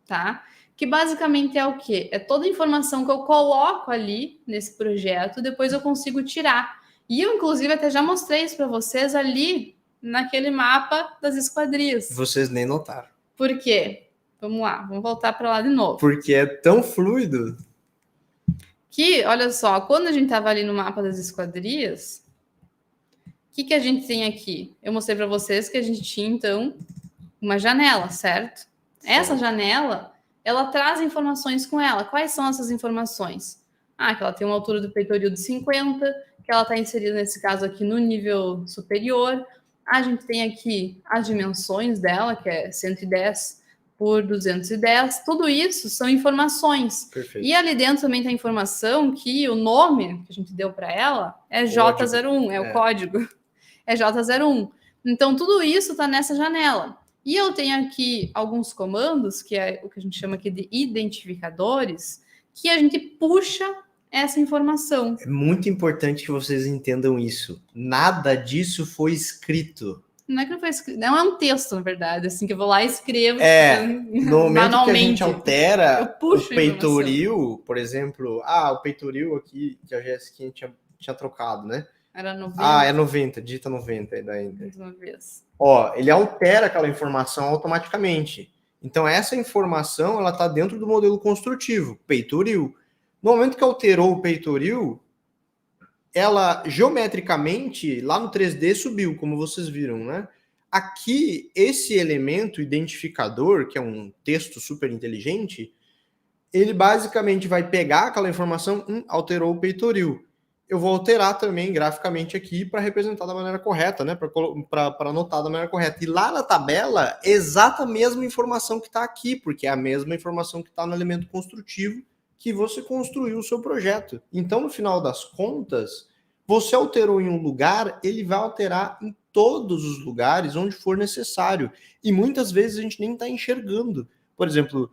tá? Que basicamente é o quê? É toda a informação que eu coloco ali nesse projeto, depois eu consigo tirar. E eu, inclusive, até já mostrei isso para vocês ali naquele mapa das esquadrias. Vocês nem notaram. Por quê? Vamos lá, vamos voltar para lá de novo. Porque é tão fluido que, olha só, quando a gente estava ali no mapa das esquadrias, o que a gente tem aqui? Eu mostrei para vocês que a gente tinha, então, uma janela, certo? Essa janela, ela traz informações com ela. Quais são essas informações? Que ela tem uma altura do peitoril de 50, que ela está inserida, nesse caso aqui, no nível superior. A gente tem aqui as dimensões dela, que é 110 por 210. Tudo isso são informações. Perfeito. E ali dentro também tem a informação que o nome que a gente deu para ela é J01, o código. É J01. Então, tudo isso está nessa janela. E eu tenho aqui alguns comandos, que é o que a gente chama aqui de identificadores, que a gente puxa essa informação. É muito importante que vocês entendam isso. Nada disso foi escrito. Não é que não foi escrito, não é um texto, na verdade, assim, que eu vou lá e escrevo. No momento que a gente altera o peitoril, por exemplo, o peitoril aqui, que a Jéssica tinha trocado, né? Era 90. É 90, digita 90 aí daí. Uma vez. Ele altera aquela informação automaticamente. Então, essa informação, ela está dentro do modelo construtivo, peitoril. No momento que alterou o peitoril, ela geometricamente, lá no 3D, subiu, como vocês viram, né? Aqui, esse elemento identificador, que é um texto super inteligente, ele basicamente vai pegar aquela informação, alterou o peitoril. Eu vou alterar também graficamente aqui para representar da maneira correta, né? Para anotar da maneira correta. E lá na tabela, exata a mesma informação que está aqui, porque é a mesma informação que está no elemento construtivo que você construiu o seu projeto. Então, no final das contas, você alterou em um lugar, ele vai alterar em todos os lugares onde for necessário. E muitas vezes a gente nem está enxergando. Por exemplo,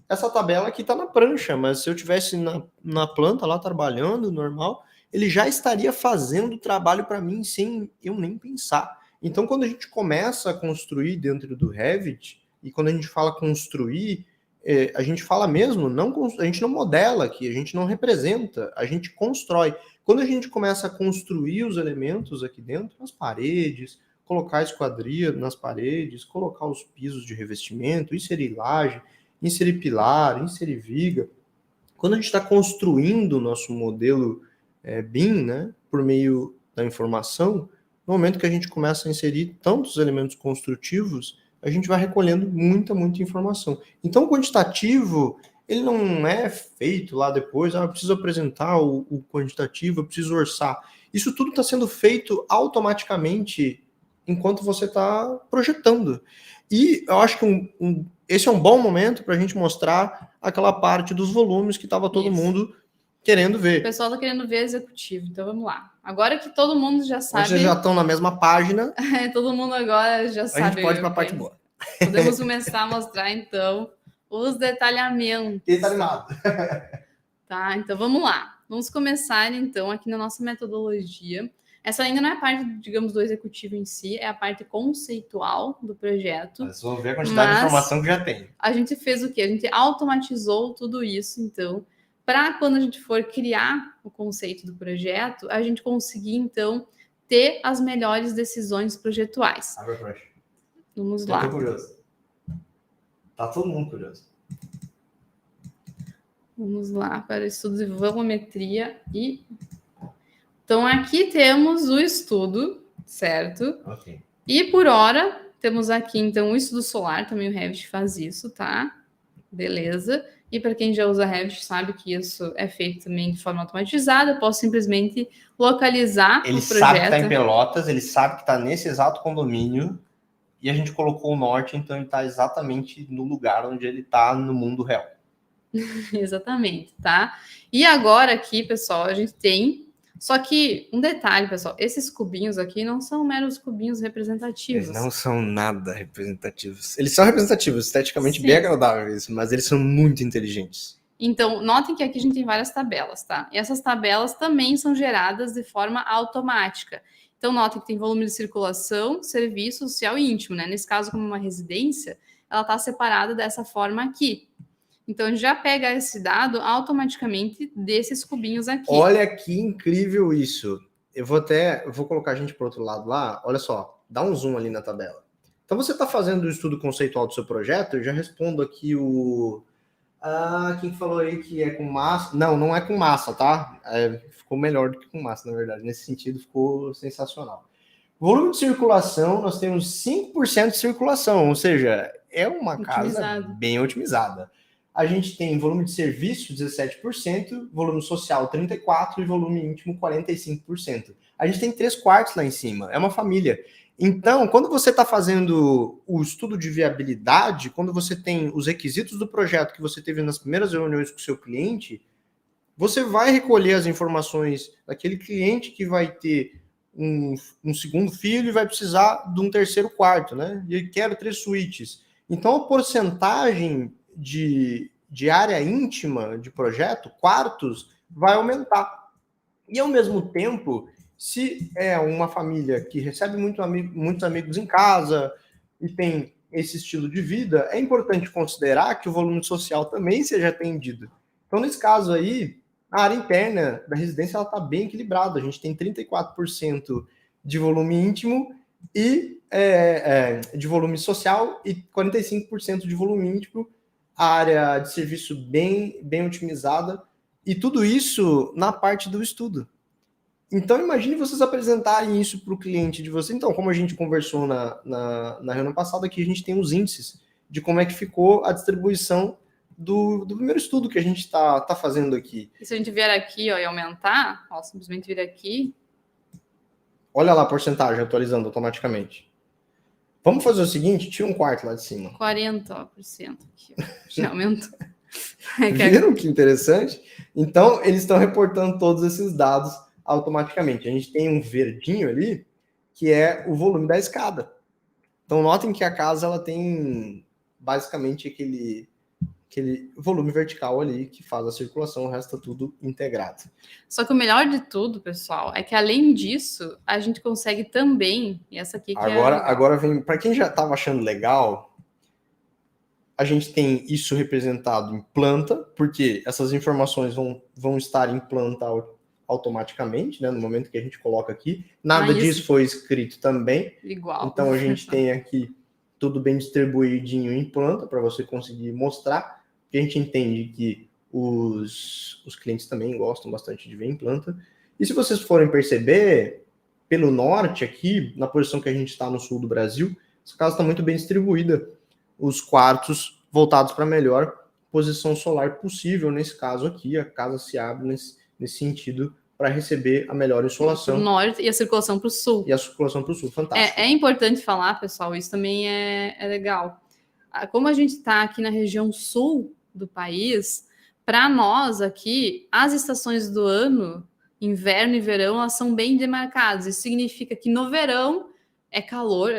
essa tabela aqui está na prancha, mas se eu tivesse na planta lá trabalhando, normal, ele já estaria fazendo o trabalho para mim sem eu nem pensar. Então, quando a gente começa a construir dentro do Revit, e quando a gente fala construir, a gente fala mesmo, a gente não modela aqui, a gente não representa, a gente constrói. Quando a gente começa a construir os elementos aqui dentro, as paredes, colocar esquadria nas paredes, colocar os pisos de revestimento, inserir laje, inserir pilar, inserir viga. Quando a gente está construindo o nosso modelo BIM, né, por meio da informação, no momento que a gente começa a inserir tantos elementos construtivos, a gente vai recolhendo muita informação. Então, o quantitativo, ele não é feito lá depois, eu preciso apresentar o quantitativo, eu preciso orçar. Isso tudo está sendo feito automaticamente enquanto você está projetando. E eu acho que esse é um bom momento para a gente mostrar aquela parte dos volumes que estava todo mundo querendo ver. O pessoal está querendo ver executivo, então vamos lá. Agora que todo mundo já sabe... Vocês já estão na mesma página. Todo mundo agora já sabe. A gente pode ir para a parte boa. Podemos começar a mostrar, então, os detalhamentos. Quem está animado? Tá, então vamos lá. Vamos começar, então, aqui na nossa metodologia. Essa ainda não é a parte, digamos, do executivo em si, é a parte conceitual do projeto. Mas vamos ver a quantidade de informação que já tem. A gente fez o quê? A gente automatizou tudo isso, então, para quando a gente for criar o conceito do projeto, a gente conseguir, então, ter as melhores decisões projetuais. Vamos lá. Eu tô curioso. Tá todo mundo curioso. Vamos lá para o estudo de volumetria e... Então, aqui temos o estudo, certo? Ok. E por hora, temos aqui, então, o estudo solar, também o Revit faz isso, tá? Beleza. E para quem já usa Revit sabe que isso é feito também de forma automatizada. Eu posso simplesmente localizar o projeto. Ele sabe que está em Pelotas, ele sabe que está nesse exato condomínio e a gente colocou o norte, então ele está exatamente no lugar onde ele está no mundo real. Exatamente, tá? E agora aqui, pessoal, a gente tem... Só que, um detalhe, pessoal, esses cubinhos aqui não são meros cubinhos representativos. Eles não são nada representativos. Eles são representativos, esteticamente Sim. Bem agradáveis, mas eles são muito inteligentes. Então, notem que aqui a gente tem várias tabelas, tá? E essas tabelas também são geradas de forma automática. Então, notem que tem volume de circulação, serviço, social e íntimo, né? Nesse caso, como uma residência, ela está separada dessa forma aqui. Então, a gente já pega esse dado automaticamente desses cubinhos aqui. Olha que incrível isso. Eu vou colocar a gente para o outro lado lá. Olha só, dá um zoom ali na tabela. Então, você está fazendo o estudo conceitual do seu projeto. Eu já respondo aqui quem falou aí que é com massa? Não é com massa, tá? Ficou melhor do que com massa, na verdade. Nesse sentido, ficou sensacional. Volume de circulação, nós temos 5% de circulação, ou seja, é uma casa bem otimizada. A gente tem volume de serviço, 17%, volume social, 34% e volume íntimo, 45%. A gente tem 3/4 lá em cima, é uma família. Então, quando você está fazendo o estudo de viabilidade, quando você tem os requisitos do projeto que você teve nas primeiras reuniões com o seu cliente, você vai recolher as informações daquele cliente que vai ter um segundo filho e vai precisar de um terceiro quarto, né? E ele quer 3 suítes. Então, a porcentagem de área íntima de projeto, quartos, vai aumentar. E, ao mesmo tempo, se é uma família que recebe muitos amigos em casa e tem esse estilo de vida, é importante considerar que o volume social também seja atendido. Então, nesse caso aí, a área interna da residência está bem equilibrada. A gente tem 34% de volume íntimo e de volume social e 45% de volume íntimo, a área de serviço bem otimizada, e tudo isso na parte do estudo. Então, imagine vocês apresentarem isso para o cliente de vocês. Então, como a gente conversou na reunião passada, aqui a gente tem os índices de como é que ficou a distribuição do primeiro estudo que a gente está fazendo aqui. E se a gente vier aqui, ó, e aumentar, ó, simplesmente vir aqui... Olha lá a porcentagem atualizando automaticamente. Vamos fazer o seguinte, tira 1/4 lá de cima. 40% aqui, ó. Já aumentou. Viram que interessante? Então, eles estão reportando todos esses dados automaticamente. A gente tem um verdinho ali, que é o volume da escada. Então, notem que a casa ela tem basicamente aquele volume vertical ali que faz a circulação, o resto é tudo integrado. Só que o melhor de tudo, pessoal, é que além disso, a gente consegue também, e essa aqui que agora vem, para quem já estava achando legal, a gente tem isso representado em planta, porque essas informações vão estar em planta automaticamente, né, no momento que a gente coloca aqui. Nada disso foi escrito também. Igual. Então a gente tem aqui tudo bem distribuidinho em planta para você conseguir mostrar, porque a gente entende que os clientes também gostam bastante de ver em planta. E se vocês forem perceber, pelo norte aqui, na posição que a gente está no sul do Brasil, essa casa está muito bem distribuída. Os quartos voltados para a melhor posição solar possível, nesse caso aqui, a casa se abre nesse sentido para receber a melhor insolação. Para o norte e a circulação para o sul. E a circulação para o sul, fantástico. É importante falar, pessoal, isso também é legal. Como a gente está aqui na região sul do país, para nós aqui, as estações do ano, inverno e verão, elas são bem demarcadas. Isso significa que no verão é calor,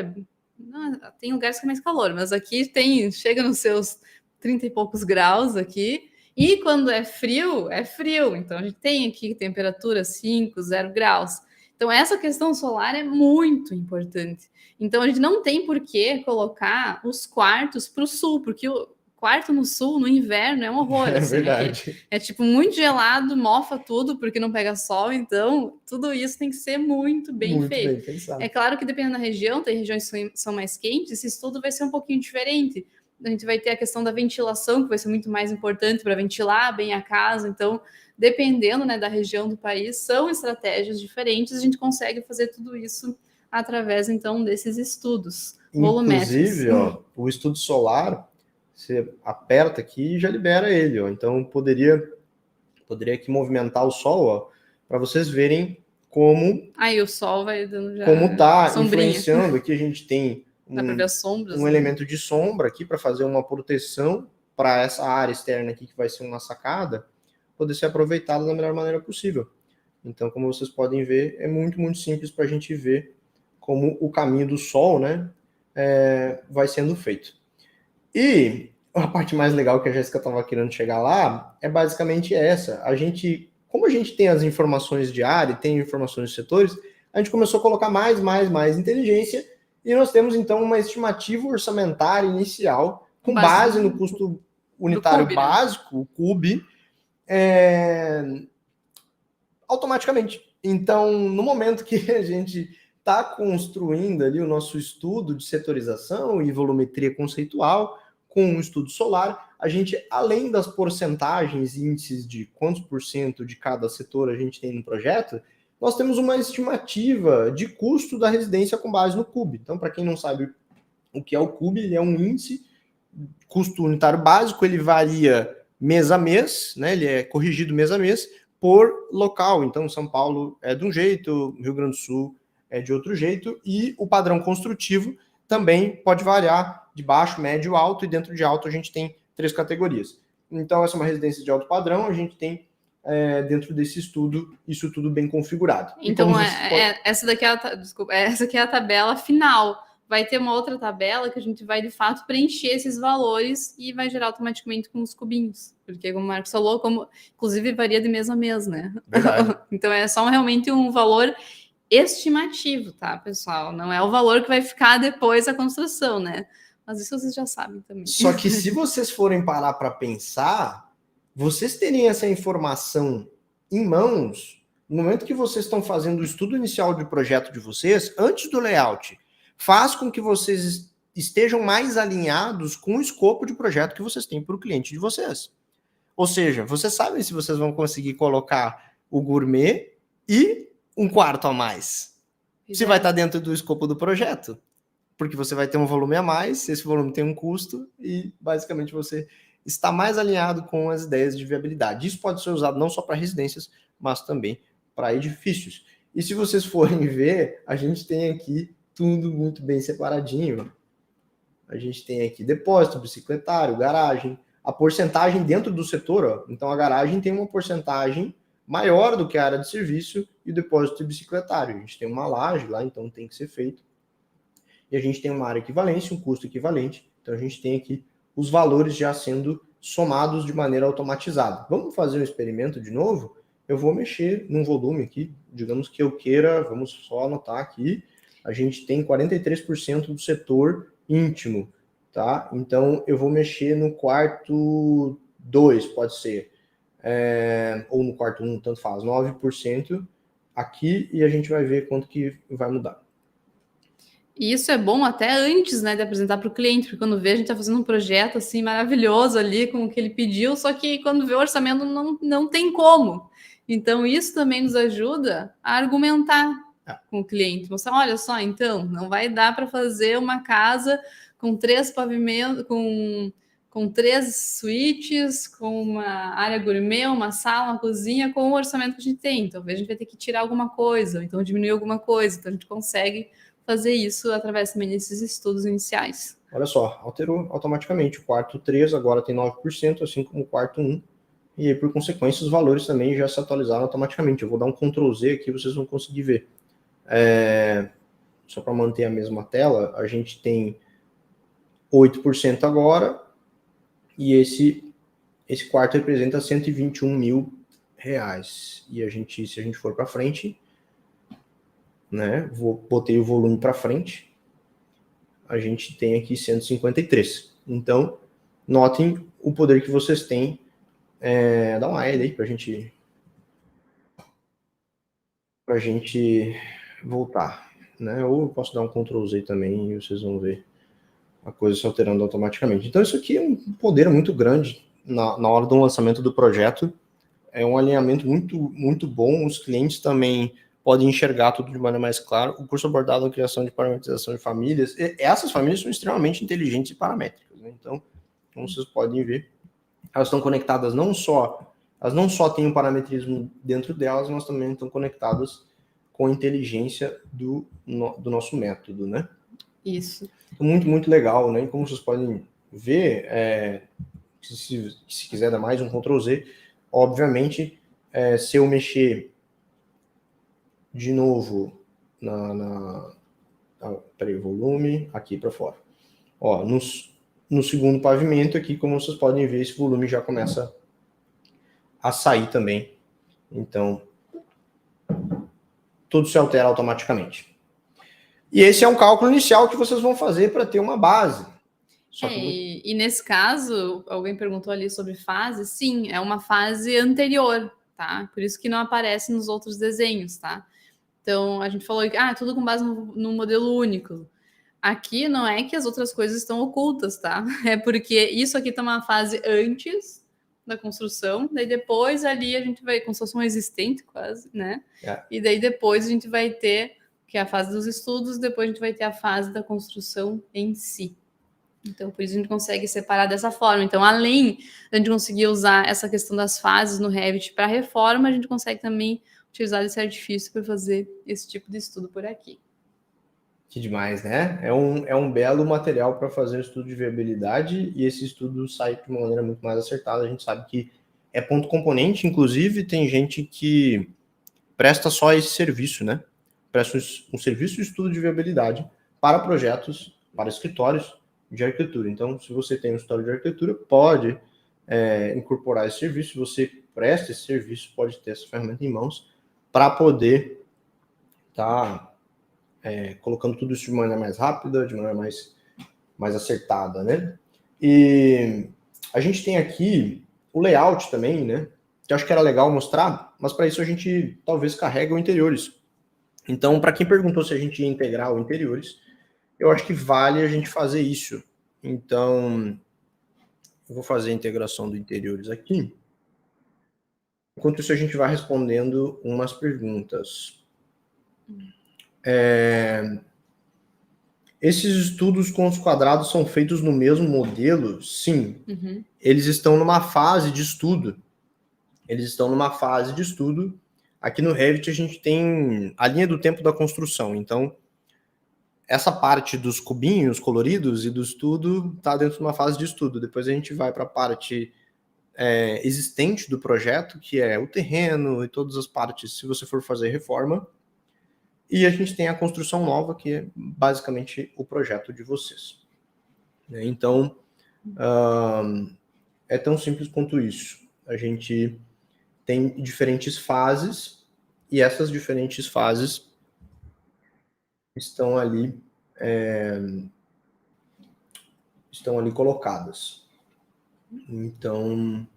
tem lugares que é mais calor, mas aqui chega nos seus 30 e poucos graus aqui, e quando é frio, é frio. Então a gente tem aqui temperatura 5, 0 graus. Então essa questão solar é muito importante. Então a gente não tem por que colocar os quartos para o sul, porque o quarto no sul, no inverno, é um horror. É verdade. É tipo muito gelado, mofa tudo, porque não pega sol. Então, tudo isso tem que ser muito bem feito. Bem pensado. É claro que dependendo da região, tem regiões que são mais quentes, esse estudo vai ser um pouquinho diferente. A gente vai ter a questão da ventilação, que vai ser muito mais importante para ventilar bem a casa. Então, dependendo, né, da região do país, são estratégias diferentes. A gente consegue fazer tudo isso através, então, desses estudos volumétricos. Inclusive, o estudo solar, você aperta aqui e já libera ele. Então, poderia aqui movimentar o sol, para vocês verem como... Aí o sol vai dando já como está sombrinha. Influenciando. Aqui a gente tem dá para ver as sombras, um elemento de sombra aqui para fazer uma proteção para essa área externa aqui, que vai ser uma sacada, poder ser aproveitada da melhor maneira possível. Então, como vocês podem ver, é muito, muito simples para a gente ver como o caminho do sol, né, vai sendo feito. E a parte mais legal que a Jéssica estava querendo chegar lá é basicamente essa. Como a gente tem as informações de área, tem informações de setores, a gente começou a colocar mais inteligência, e nós temos, então, uma estimativa orçamentária inicial, com base no custo unitário CUB, básico, né? O CUB, automaticamente. Então, no momento que a gente está construindo ali o nosso estudo de setorização e volumetria conceitual, com um estudo solar, a gente, além das porcentagens, índices de quantos por cento de cada setor a gente tem no projeto, nós temos uma estimativa de custo da residência com base no CUB. Então, para quem não sabe o que é o CUB, ele é um índice, custo unitário básico, ele varia mês a mês, né? Ele é corrigido mês a mês por local. Então, São Paulo é de um jeito, Rio Grande do Sul é de outro jeito, e o padrão construtivo também pode variar de baixo, médio, alto, e dentro de alto a gente tem 3 categorias. Então, essa é uma residência de alto padrão, a gente tem dentro desse estudo, isso tudo bem configurado. Então, essa aqui é a tabela final. Vai ter uma outra tabela que a gente vai, de fato, preencher esses valores e vai gerar automaticamente com os cubinhos. Porque, como o Marcos falou, inclusive varia de mês a mês, né? Então, é só realmente um valor estimativo, tá, pessoal? Não é o valor que vai ficar depois da construção, né? Mas isso vocês já sabem também. Só que se vocês forem parar para pensar, vocês terem essa informação em mãos, no momento que vocês estão fazendo o estudo inicial do projeto de vocês, antes do layout, faz com que vocês estejam mais alinhados com o escopo de projeto que vocês têm para o cliente de vocês. Ou seja, vocês sabem se vocês vão conseguir colocar o gourmet e um quarto a mais. Se vai estar dentro do escopo do projeto. Porque você vai ter um volume a mais, esse volume tem um custo, e basicamente você está mais alinhado com as ideias de viabilidade. Isso pode ser usado não só para residências, mas também para edifícios. E se vocês forem ver, a gente tem aqui tudo muito bem separadinho. A gente tem aqui depósito, bicicletário, garagem, a porcentagem dentro do setor. Então a garagem tem uma porcentagem maior do que a área de serviço e o depósito bicicletário. A gente tem uma laje lá, então tem que ser feito. E a gente tem uma área equivalente, um custo equivalente. Então a gente tem aqui os valores já sendo somados de maneira automatizada. Vamos fazer um experimento de novo? Eu vou mexer num volume aqui, digamos que eu queira, vamos só anotar aqui, a gente tem 43% do setor íntimo, tá? Então eu vou mexer no quarto 2, pode ser, ou no quarto 1, tanto faz, 9% aqui, e a gente vai ver quanto que vai mudar. E isso é bom até antes, né, de apresentar para o cliente, porque quando vê a gente está fazendo um projeto assim maravilhoso ali com o que ele pediu, só que quando vê o orçamento não tem como. Então isso também nos ajuda a argumentar com o cliente, mostrar, olha só, então não vai dar para fazer uma casa com 3 pavimentos, com 3 suítes, com uma área gourmet, uma sala, uma cozinha, com o orçamento que a gente tem. Talvez a gente vai ter que tirar alguma coisa, então diminuir alguma coisa, então a gente consegue fazer isso através também desses estudos iniciais. Olha só, alterou automaticamente. O quarto 3 agora tem 9%, assim como o quarto 1. E aí, por consequência, os valores também já se atualizaram automaticamente. Eu vou dar um Ctrl Z aqui, vocês vão conseguir ver. Só para manter a mesma tela, a gente tem 8% agora, e esse quarto representa R$121 mil. E se a gente for para frente, né, botei o volume para frente, a gente tem aqui 153. Então, notem o poder que vocês têm. Dá uma L aí para a gente voltar, né? Ou eu posso dar um Ctrl Z também e vocês vão ver a coisa se alterando automaticamente. Então, isso aqui é um poder muito grande na hora do lançamento do projeto. É um alinhamento muito, muito bom. Os clientes também podem enxergar tudo de maneira mais clara. O curso abordado na criação de parametrização de famílias. Essas famílias são extremamente inteligentes e paramétricas, né? Então, como vocês podem ver, elas estão conectadas elas não só têm o parametrismo dentro delas, mas também estão conectadas com a inteligência do nosso método, né? Isso. Muito, muito legal, né? E como vocês podem ver, se quiser dar mais um Ctrl Z, obviamente, se eu mexer de novo peraí, volume aqui para fora. Ó, no segundo pavimento aqui, como vocês podem ver, esse volume já começa a sair também. Então, tudo se altera automaticamente. E esse é um cálculo inicial que vocês vão fazer para ter uma base. E nesse caso, alguém perguntou ali sobre fase. Sim, é uma fase anterior, tá? Por isso que não aparece nos outros desenhos, tá? Então, a gente falou que tudo com base no modelo único. Aqui não é que as outras coisas estão ocultas, tá? É porque isso aqui tá uma fase antes da construção, daí depois ali a gente vai, construção existente quase, né? E daí depois a gente vai ter, que é a fase dos estudos, depois a gente vai ter a fase da construção em si. Então, por isso a gente consegue separar dessa forma. Então, além de a gente conseguir usar essa questão das fases no Revit para reforma, a gente consegue também utilizar esse artifício para fazer esse tipo de estudo por aqui. Que demais, né? É um belo material para fazer um estudo de viabilidade, e esse estudo sai de uma maneira muito mais acertada. A gente sabe que é ponto componente, inclusive tem gente que presta só esse serviço, né? Presta um serviço de estudo de viabilidade para projetos, para escritórios de arquitetura. Então, se você tem um escritório de arquitetura, pode incorporar esse serviço. Se você presta esse serviço, pode ter essa ferramenta em mãos para poder estar colocando tudo isso de maneira mais rápida, de maneira mais acertada, né? E a gente tem aqui o layout também, né? Que eu acho que era legal mostrar, mas para isso a gente talvez carregue o interiores. Então, para quem perguntou se a gente ia integrar o interiores, eu acho que vale a gente fazer isso. Então, eu vou fazer a integração do interiores aqui. Enquanto isso, a gente vai respondendo umas perguntas. Esses estudos com os quadrados são feitos no mesmo modelo? Sim. Uhum. Eles estão numa fase de estudo. Aqui no Revit a gente tem a linha do tempo da construção. Então, essa parte dos cubinhos coloridos e do estudo está dentro de uma fase de estudo. Depois a gente vai para a parte existente do projeto, que é o terreno e todas as partes, se você for fazer reforma. E a gente tem a construção nova, que é basicamente o projeto de vocês. Então, é tão simples quanto isso. A gente tem diferentes fases, e essas diferentes fases estão ali colocadas. Então...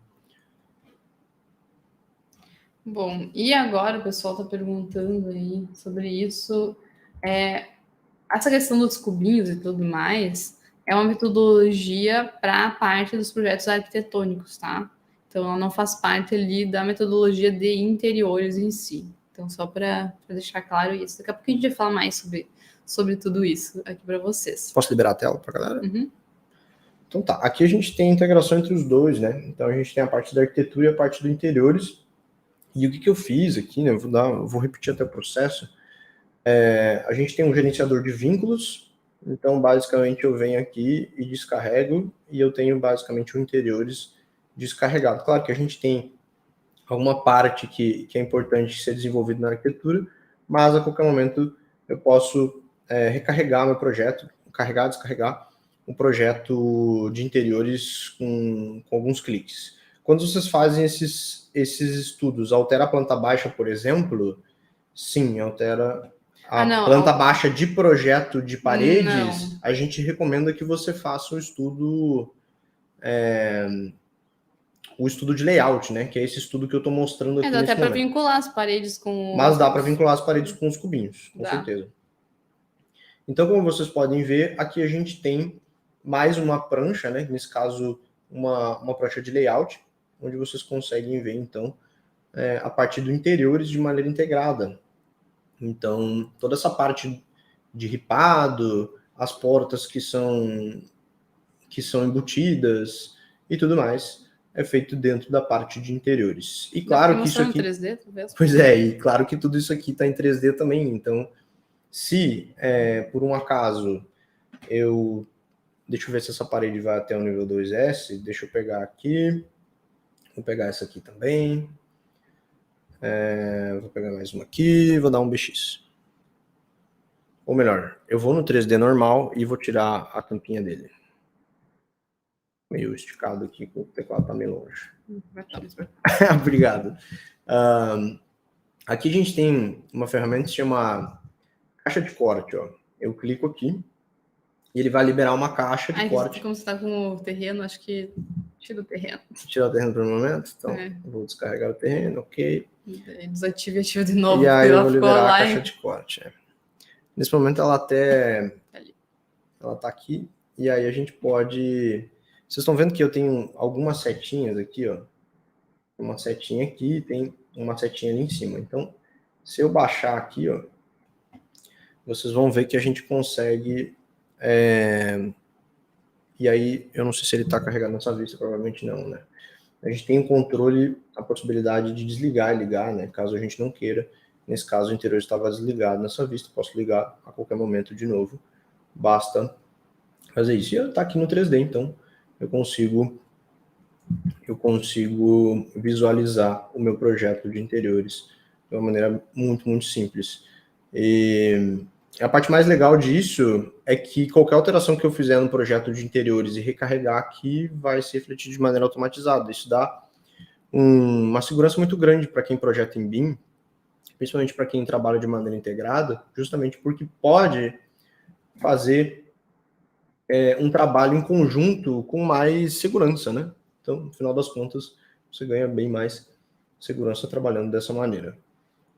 Bom, e agora o pessoal está perguntando aí sobre isso. Essa questão dos cubinhos e tudo mais é uma metodologia para a parte dos projetos arquitetônicos, tá? Então, ela não faz parte ali da metodologia de interiores em si. Então, só para deixar claro isso. Daqui a pouco a gente vai falar mais sobre tudo isso aqui para vocês. Posso liberar a tela para a galera? Uhum. Então tá, aqui a gente tem a integração entre os dois, né? Então a gente tem a parte da arquitetura e a parte do interiores. E o que eu fiz aqui, né? Eu vou repetir até o processo. A gente tem um gerenciador de vínculos. Então, basicamente, eu venho aqui e descarrego. E eu tenho, basicamente, o interiores descarregado. Claro que a gente tem alguma parte que é importante ser desenvolvida na arquitetura, mas a qualquer momento eu posso recarregar meu projeto, carregar, descarregar um projeto de interiores com alguns cliques. Quando vocês fazem esses estudos, altera a planta baixa, por exemplo? Sim, altera a planta baixa de projeto de paredes. Não. A gente recomenda que você faça um estudo, o estudo de layout, né? Que é esse estudo que eu estou mostrando aqui. Dá até para vincular as paredes com... Mas dá para vincular as paredes com os cubinhos, com certeza. Então, como vocês podem ver, aqui a gente tem mais uma prancha, né? Nesse caso, uma prancha de layout, onde vocês conseguem ver, então, a parte do interiores de maneira integrada. Então, toda essa parte de ripado, as portas que são embutidas e tudo mais, é feito dentro da parte de interiores. E claro que isso aqui... em 3D, talvez? Pois é, e claro que tudo isso aqui está em 3D também. Então, se por um acaso deixa eu ver se essa parede vai até o nível 2S, deixa eu pegar aqui, vou pegar essa aqui também, vou pegar mais uma aqui, vou dar um BX. Ou melhor, eu vou no 3D normal e vou tirar a tampinha dele. Meio esticado aqui, o teclado tá meio longe. Obrigado. Aqui a gente tem uma ferramenta que se chama caixa de corte. Ó. Eu clico aqui e ele vai liberar uma caixa de corte. Como você está com o terreno, acho que tira o terreno. Tira o terreno por um momento? Então, vou descarregar o terreno, ok. Desativa e ativa de novo. E aí eu vou liberar a caixa de corte. Nesse momento ela tá aqui. E aí a gente pode... Vocês estão vendo que eu tenho algumas setinhas aqui, ó. Uma setinha aqui, tem uma setinha ali em cima. Então, se eu baixar aqui, ó, vocês vão ver que a gente consegue... E aí, eu não sei se ele está carregado nessa vista, provavelmente não, né? A gente tem o controle, a possibilidade de desligar e ligar, né? Caso a gente não queira. Nesse caso, o interior estava desligado nessa vista, posso ligar a qualquer momento de novo. Basta fazer isso. E está aqui no 3D, então eu consigo visualizar o meu projeto de interiores de uma maneira muito, muito simples. E a parte mais legal disso é que qualquer alteração que eu fizer no projeto de interiores e recarregar aqui vai se refletir de maneira automatizada. Isso dá uma segurança muito grande para quem projeta em BIM, principalmente para quem trabalha de maneira integrada, justamente porque pode fazer um trabalho em conjunto com mais segurança, né? Então, no final das contas, você ganha bem mais segurança trabalhando dessa maneira.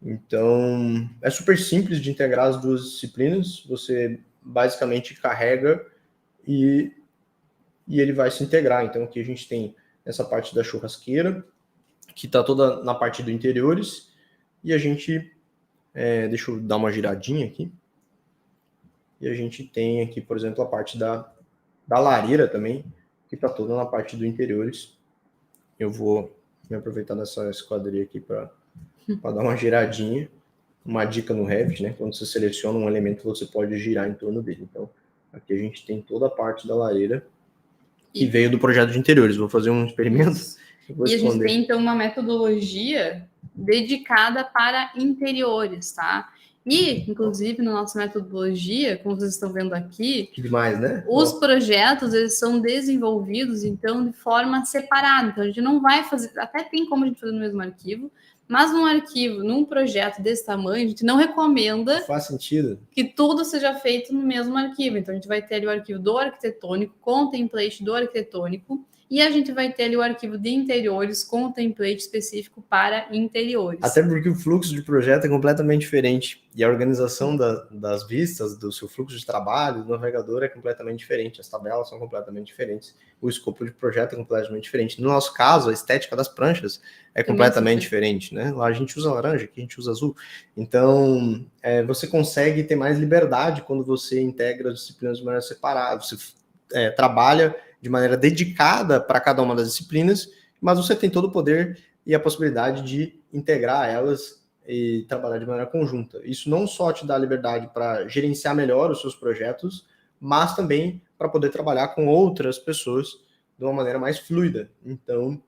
Então, é super simples de integrar as duas disciplinas. Você basicamente carrega e ele vai se integrar. Então, aqui a gente tem essa parte da churrasqueira, que está toda na parte do interiores. E a gente... deixa eu dar uma giradinha aqui. E a gente tem aqui, por exemplo, a parte da lareira também, que está toda na parte do interiores. Eu vou me aproveitar dessa esquadria aqui para dar uma giradinha. Uma dica no Revit, né? Quando você seleciona um elemento, você pode girar em torno dele. Então, aqui a gente tem toda a parte da lareira que veio do projeto de interiores. Vou fazer um experimento. E a gente tem, então, uma metodologia dedicada para interiores, tá? E, inclusive, na nossa metodologia, como vocês estão vendo aqui, que demais, né? Os projetos, eles são desenvolvidos, então, de forma separada. Então, a gente não vai fazer... Até tem como a gente fazer no mesmo arquivo, mas num arquivo, num projeto desse tamanho, a gente não recomenda... Faz sentido. Que tudo seja feito no mesmo arquivo. Então, a gente vai ter ali o arquivo do arquitetônico, com o template do arquitetônico, e a gente vai ter ali o arquivo de interiores com o template específico para interiores. Até porque o fluxo de projeto é completamente diferente. E a organização das vistas, do seu fluxo de trabalho, do navegador é completamente diferente. As tabelas são completamente diferentes. O escopo de projeto é completamente diferente. No nosso caso, a estética das pranchas é completamente diferente, né? Lá a gente usa laranja, aqui a gente usa azul. Então, você consegue ter mais liberdade quando você integra as disciplinas de maneira separada. Você trabalha de maneira dedicada para cada uma das disciplinas, mas você tem todo o poder e a possibilidade de integrar elas e trabalhar de maneira conjunta. Isso não só te dá liberdade para gerenciar melhor os seus projetos, mas também para poder trabalhar com outras pessoas de uma maneira mais fluida. Então,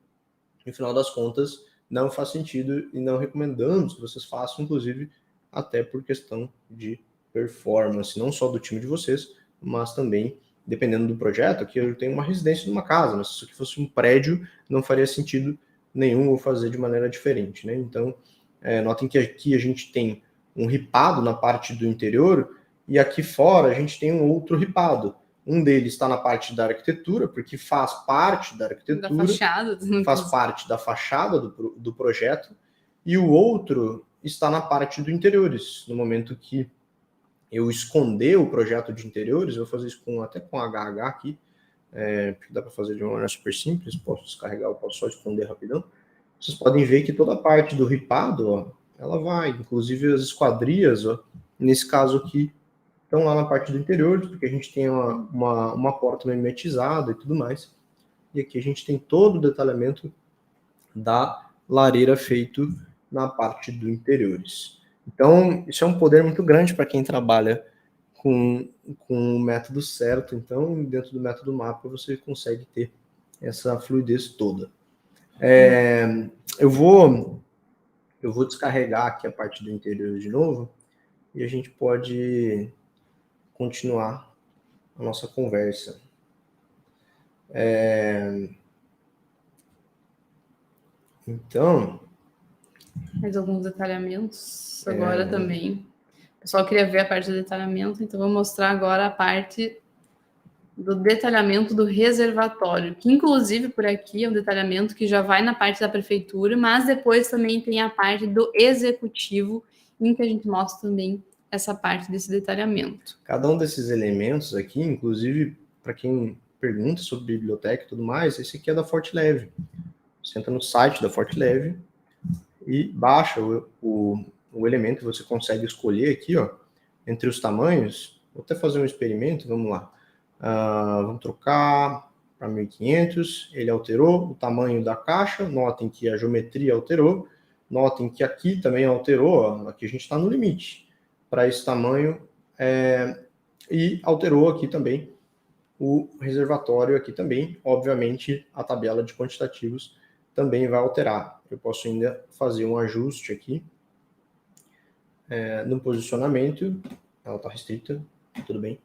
no final das contas, não faz sentido e não recomendamos que vocês façam, inclusive, até por questão de performance, não só do time de vocês, mas também dependendo do projeto. Aqui eu tenho uma residência numa casa, mas se isso aqui fosse um prédio, não faria sentido nenhum eu fazer de maneira diferente, né? Então, notem que aqui a gente tem um ripado na parte do interior e aqui fora a gente tem um outro ripado. Um deles está na parte da arquitetura, porque faz parte da arquitetura, da fachada, faz parte da fachada do projeto, e o outro está na parte do interiores. No momento que eu esconder o projeto de interiores, eu vou fazer isso até com HH aqui, porque dá para fazer de uma maneira super simples, posso descarregar, eu posso só esconder rapidão. Vocês podem ver que toda a parte do ripado, ó, ela vai, inclusive as esquadrias, ó, nesse caso aqui, estão lá na parte do interior, porque a gente tem uma porta mimetizada e tudo mais. E aqui a gente tem todo o detalhamento da lareira feito na parte do interiores. Então, isso é um poder muito grande para quem trabalha com o método certo. Então, dentro do método mapa, você consegue ter essa fluidez toda. Eu vou descarregar aqui a parte do interior de novo e a gente pode continuar a nossa conversa. Então... Mais alguns detalhamentos agora também. O pessoal queria ver a parte do detalhamento, então vou mostrar agora a parte do detalhamento do reservatório, que inclusive por aqui é um detalhamento que já vai na parte da prefeitura, mas depois também tem a parte do executivo, em que a gente mostra também essa parte desse detalhamento. Cada um desses elementos aqui, inclusive para quem pergunta sobre biblioteca e tudo mais, esse aqui é da FortLeve. Você entra no site da FortLeve e baixa o elemento que você consegue escolher aqui, ó, entre os tamanhos. Vou até fazer um experimento, vamos lá. Vamos trocar para 1500, ele alterou o tamanho da caixa, notem que a geometria alterou, notem que aqui também alterou, ó, aqui a gente está no limite para esse tamanho, e alterou aqui também o reservatório aqui também. Obviamente, a tabela de quantitativos também vai alterar. Eu posso ainda fazer um ajuste aqui no posicionamento. Ela está restrita, tudo bem.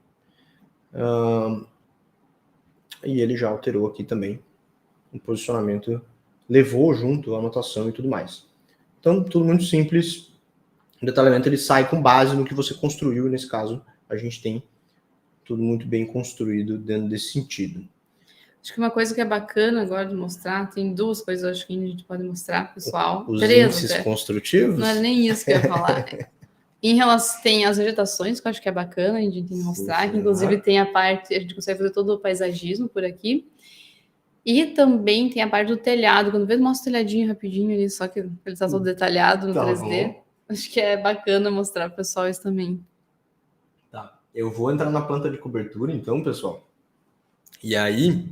E ele já alterou aqui também o posicionamento, levou junto a anotação e tudo mais. Então, tudo muito simples. O detalhamento ele sai com base no que você construiu. Nesse caso, a gente tem tudo muito bem construído dentro desse sentido. Acho que uma coisa que é bacana agora de mostrar, tem duas coisas acho que a gente pode mostrar, pessoal. Os índices construtivos? Não era nem isso que eu ia falar. Em relação, tem as vegetações, que eu acho que é bacana a gente mostrar, que inclusive tem a parte, a gente consegue fazer todo o paisagismo por aqui. E também tem a parte do telhado, quando vê, mostra o telhadinho rapidinho ali, só que ele está todo detalhado no 3D. Bom. Acho que é bacana mostrar para o pessoal isso também. Tá, eu vou entrar na planta de cobertura então, pessoal. E aí...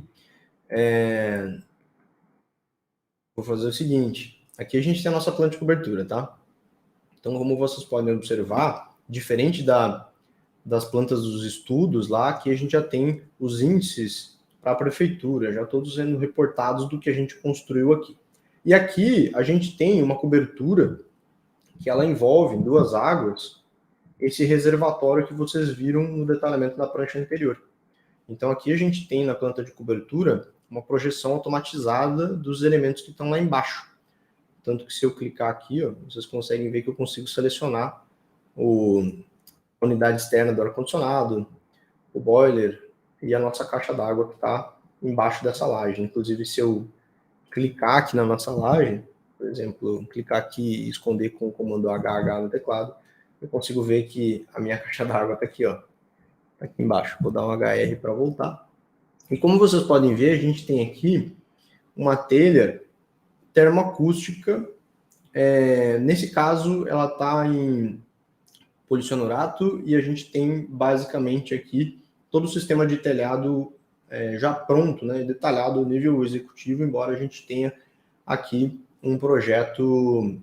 vou fazer o seguinte, aqui a gente tem a nossa planta de cobertura, tá? Então, como vocês podem observar, diferente das plantas dos estudos lá, aqui a gente já tem os índices para a prefeitura, já todos sendo reportados do que a gente construiu aqui. E aqui a gente tem uma cobertura que ela envolve em 2 águas esse reservatório que vocês viram no detalhamento da prancha anterior. Então aqui a gente tem na planta de cobertura uma projeção automatizada dos elementos que estão lá embaixo. Tanto que se eu clicar aqui, ó, vocês conseguem ver que eu consigo selecionar a unidade externa do ar-condicionado, o boiler e a nossa caixa d'água que está embaixo dessa laje. Inclusive, se eu clicar aqui na nossa laje, por exemplo, clicar aqui e esconder com o comando HH no teclado, eu consigo ver que a minha caixa d'água está aqui, ó, tá aqui embaixo. Vou dar um HR para voltar. E como vocês podem ver, a gente tem aqui uma telha termoacústica. Nesse caso, ela está em policionurato e a gente tem basicamente aqui todo o sistema de telhado já pronto, né, detalhado no nível executivo, embora a gente tenha aqui um projeto,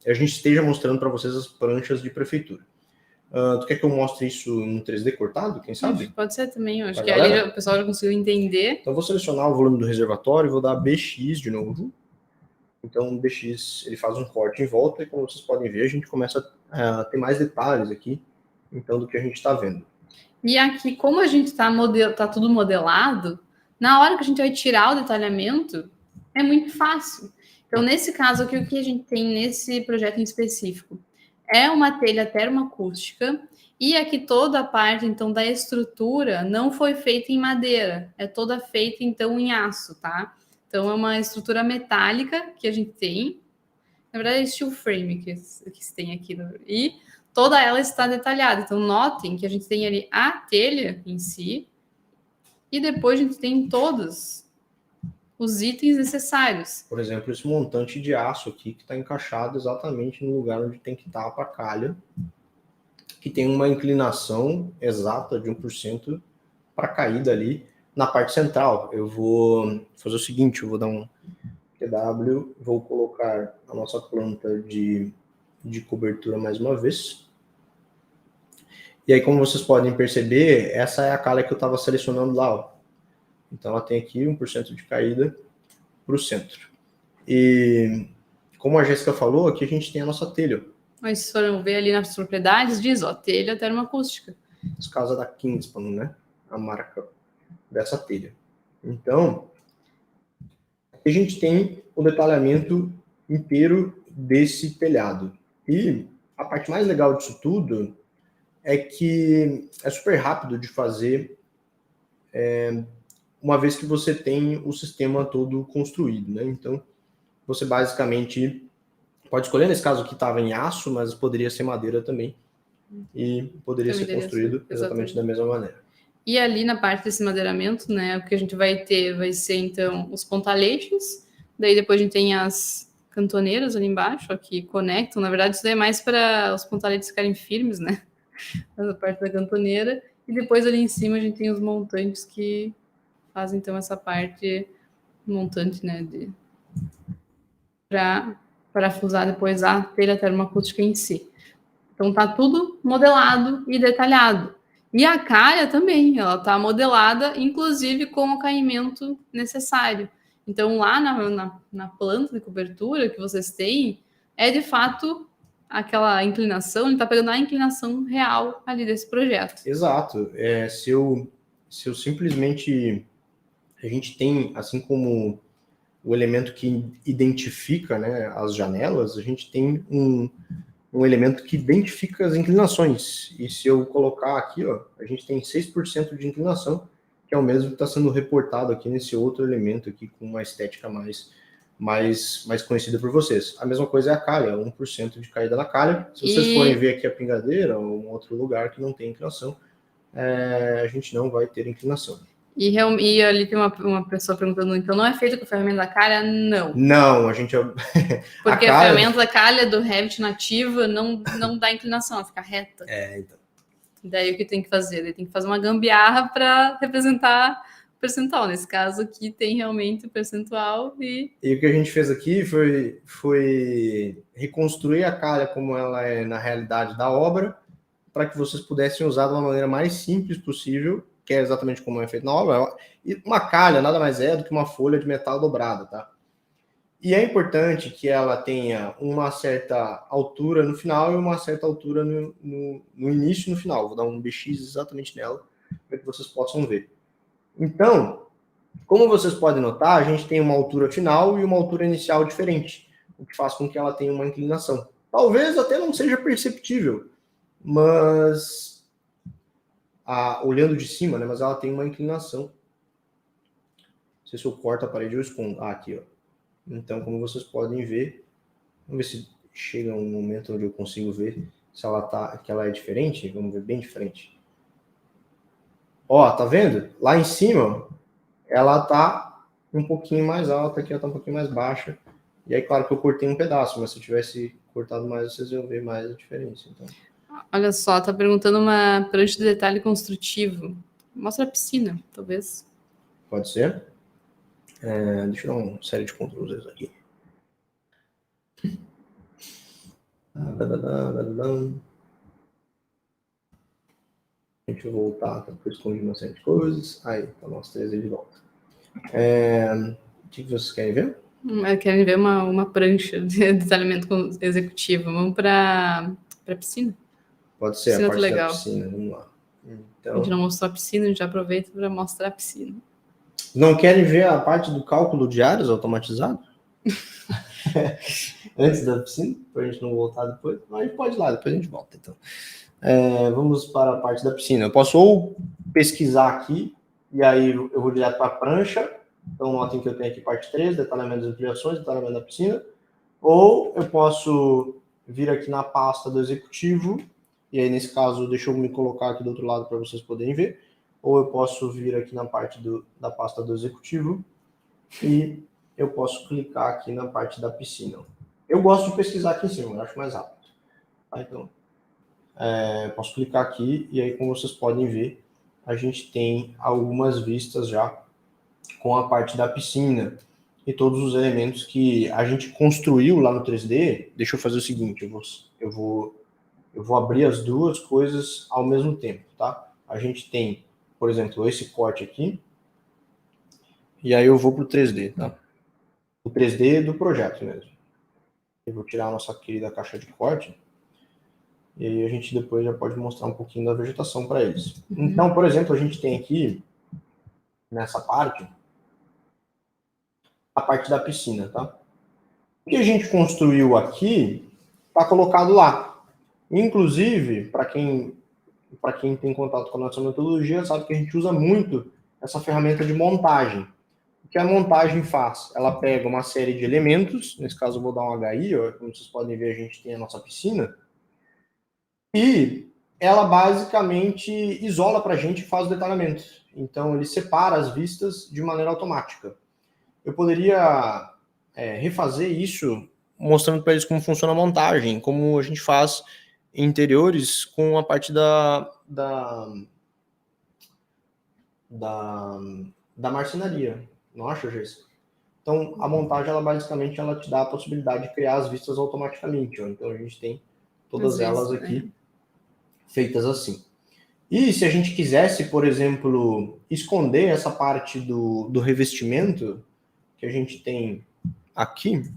a gente esteja mostrando para vocês as pranchas de prefeitura. Tu quer que eu mostre isso em 3D cortado, quem sabe? Pode ser também, eu acho que ali o pessoal já conseguiu entender. Então, eu vou selecionar o volume do reservatório, vou dar BX de novo. Então, o BX, ele faz um corte em volta e, como vocês podem ver, a gente começa a ter mais detalhes aqui, então, do que a gente está vendo. E aqui, como a gente tá tudo modelado, na hora que a gente vai tirar o detalhamento, é muito fácil. Então, nesse caso aqui, o que a gente tem nesse projeto em específico? É uma telha termoacústica e aqui toda a parte, então, da estrutura não foi feita em madeira, é toda feita, então, em aço, tá? Então, é uma estrutura metálica que a gente tem. Na verdade, é steel frame que se tem aqui. E toda ela está detalhada. Então, notem que a gente tem ali a telha em si e depois a gente tem todos os itens necessários. Por exemplo, esse montante de aço aqui que está encaixado exatamente no lugar onde tem que estar a calha, que tem uma inclinação exata de 1% para caída ali na parte central. Eu vou fazer o seguinte, eu vou dar um QW, vou colocar a nossa planta de cobertura mais uma vez. E aí, como vocês podem perceber, essa é a calha que eu estava selecionando lá, ó. Então, ela tem aqui 1% de caída para o centro. E, como a Jéssica falou, aqui a gente tem a nossa telha. Mas se foram ver ali nas propriedades, diz, ó, telha termoacústica. As casas da Kingspan, né? A marca dessa telha. Então, aqui a gente tem o detalhamento inteiro desse telhado. E a parte mais legal disso tudo é que é super rápido de fazer, uma vez que você tem o sistema todo construído, né? Então, você basicamente pode escolher, nesse caso aqui estava em aço, mas poderia ser madeira também, e poderia ser construído exatamente da mesma maneira. E ali na parte desse madeiramento, né, o que a gente vai ter vai ser, então, os pontaletes, daí depois a gente tem as cantoneiras ali embaixo, ó, que conectam, na verdade isso daí é mais para os pontaletes ficarem firmes, né, essa parte da cantoneira, e depois ali em cima a gente tem os montantes que fazem, então, essa parte montante, né, para parafusar depois a telha termoacústica em si. Então tá tudo modelado e detalhado. E a calha também, ela tá modelada, inclusive com o caimento necessário. Então lá na planta de cobertura que vocês têm, é de fato aquela inclinação, ele tá pegando a inclinação real ali desse projeto. Exato. Se eu simplesmente... A gente tem, assim como o elemento que identifica, né, as janelas, a gente tem um elemento que identifica as inclinações. E se eu colocar aqui, ó, a gente tem 6% de inclinação, que é o mesmo que está sendo reportado aqui nesse outro elemento aqui, com uma estética mais conhecida por vocês. A mesma coisa é a calha, 1% de caída na calha. Se vocês forem ver aqui a pingadeira, ou um outro lugar que não tem inclinação, a gente não vai ter inclinação. E ali tem uma pessoa perguntando, então não é feito com a ferramenta da calha? Não. Não, a gente... Porque a ferramenta da calha do Revit nativa não dá inclinação, ela fica reta. Então. Daí o que tem que fazer? Ele tem que fazer uma gambiarra para representar o percentual. Nesse caso aqui tem realmente o percentual e o que a gente fez aqui foi reconstruir a calha como ela é na realidade da obra, para que vocês pudessem usar de uma maneira mais simples possível que é exatamente como é feito na obra. E uma calha nada mais é do que uma folha de metal dobrada, tá? E é importante que ela tenha uma certa altura no final e uma certa altura no início e no final. Vou dar um BX exatamente nela para que vocês possam ver. Então, como vocês podem notar, a gente tem uma altura final e uma altura inicial diferente, o que faz com que ela tenha uma inclinação. Talvez até não seja perceptível, mas olhando de cima, né? Mas ela tem uma inclinação. Não sei se eu corto a parede ou escondo. Aqui, ó. Então, como vocês podem ver, vamos ver se chega um momento onde eu consigo ver se que ela é diferente. Vamos ver bem diferente. Ó, tá vendo? Lá em cima, ela tá um pouquinho mais alta, aqui ela tá um pouquinho mais baixa. E aí, claro que eu cortei um pedaço, mas se eu tivesse cortado mais, vocês iam ver mais a diferença. Então. Olha só, tá perguntando uma prancha de detalhe construtivo. Mostra a piscina, talvez. Pode ser. Deixa eu dar uma série de Ctrl+Z aqui. Deixa eu voltar, tá? Eu escondi uma série de coisas. Aí, tá, nós três de volta. O que vocês querem ver? Querem ver uma prancha de detalhamento executivo. Vamos para a piscina? Pode ser, piscina, a parte legal. Da piscina, vamos lá. Então, a gente não mostrou a piscina, a gente aproveita para mostrar a piscina. Não querem ver a parte do cálculo de áreas automatizado? Antes da piscina, para a gente não voltar depois? Mas a gente pode ir lá, depois a gente volta. Então, vamos para a parte da piscina. Eu posso ou pesquisar aqui, e aí eu vou direto para a prancha. Então, notem que eu tenho aqui parte 3, detalhamento das ampliações, detalhamento da piscina. Ou eu posso vir aqui na pasta do executivo, e aí, nesse caso, deixa eu me colocar aqui do outro lado para vocês poderem ver. Ou eu posso vir aqui na parte da pasta do executivo e eu posso clicar aqui na parte da piscina. Eu gosto de pesquisar aqui em cima, eu acho mais rápido. Tá? Então, posso clicar aqui e aí, como vocês podem ver, a gente tem algumas vistas já com a parte da piscina e todos os elementos que a gente construiu lá no 3D. Deixa eu fazer o seguinte, eu vou abrir as duas coisas ao mesmo tempo, tá? A gente tem, por exemplo, esse corte aqui, e aí eu vou para o 3D, tá? O 3D do projeto mesmo. Eu vou tirar a nossa querida caixa de corte, e aí a gente depois já pode mostrar um pouquinho da vegetação para eles. Então, por exemplo, a gente tem aqui, nessa parte, a parte da piscina, tá? O que a gente construiu aqui, está colocado lá. Inclusive, para quem tem contato com a nossa metodologia, sabe que a gente usa muito essa ferramenta de montagem. O que a montagem faz? Ela pega uma série de elementos, nesse caso eu vou dar um HI, ó, como vocês podem ver, a gente tem a nossa piscina, e ela basicamente isola para a gente e faz o detalhamento. Então, ele separa as vistas de maneira automática. Eu poderia refazer isso mostrando para eles como funciona a montagem, como a gente faz interiores com a parte da marcenaria. Não acha, Jéssica? Então, a montagem, ela basicamente te dá a possibilidade de criar as vistas automaticamente. Ó. Então, a gente tem todas elas aqui feitas assim. E se a gente quisesse, por exemplo, esconder essa parte do revestimento que a gente tem aqui,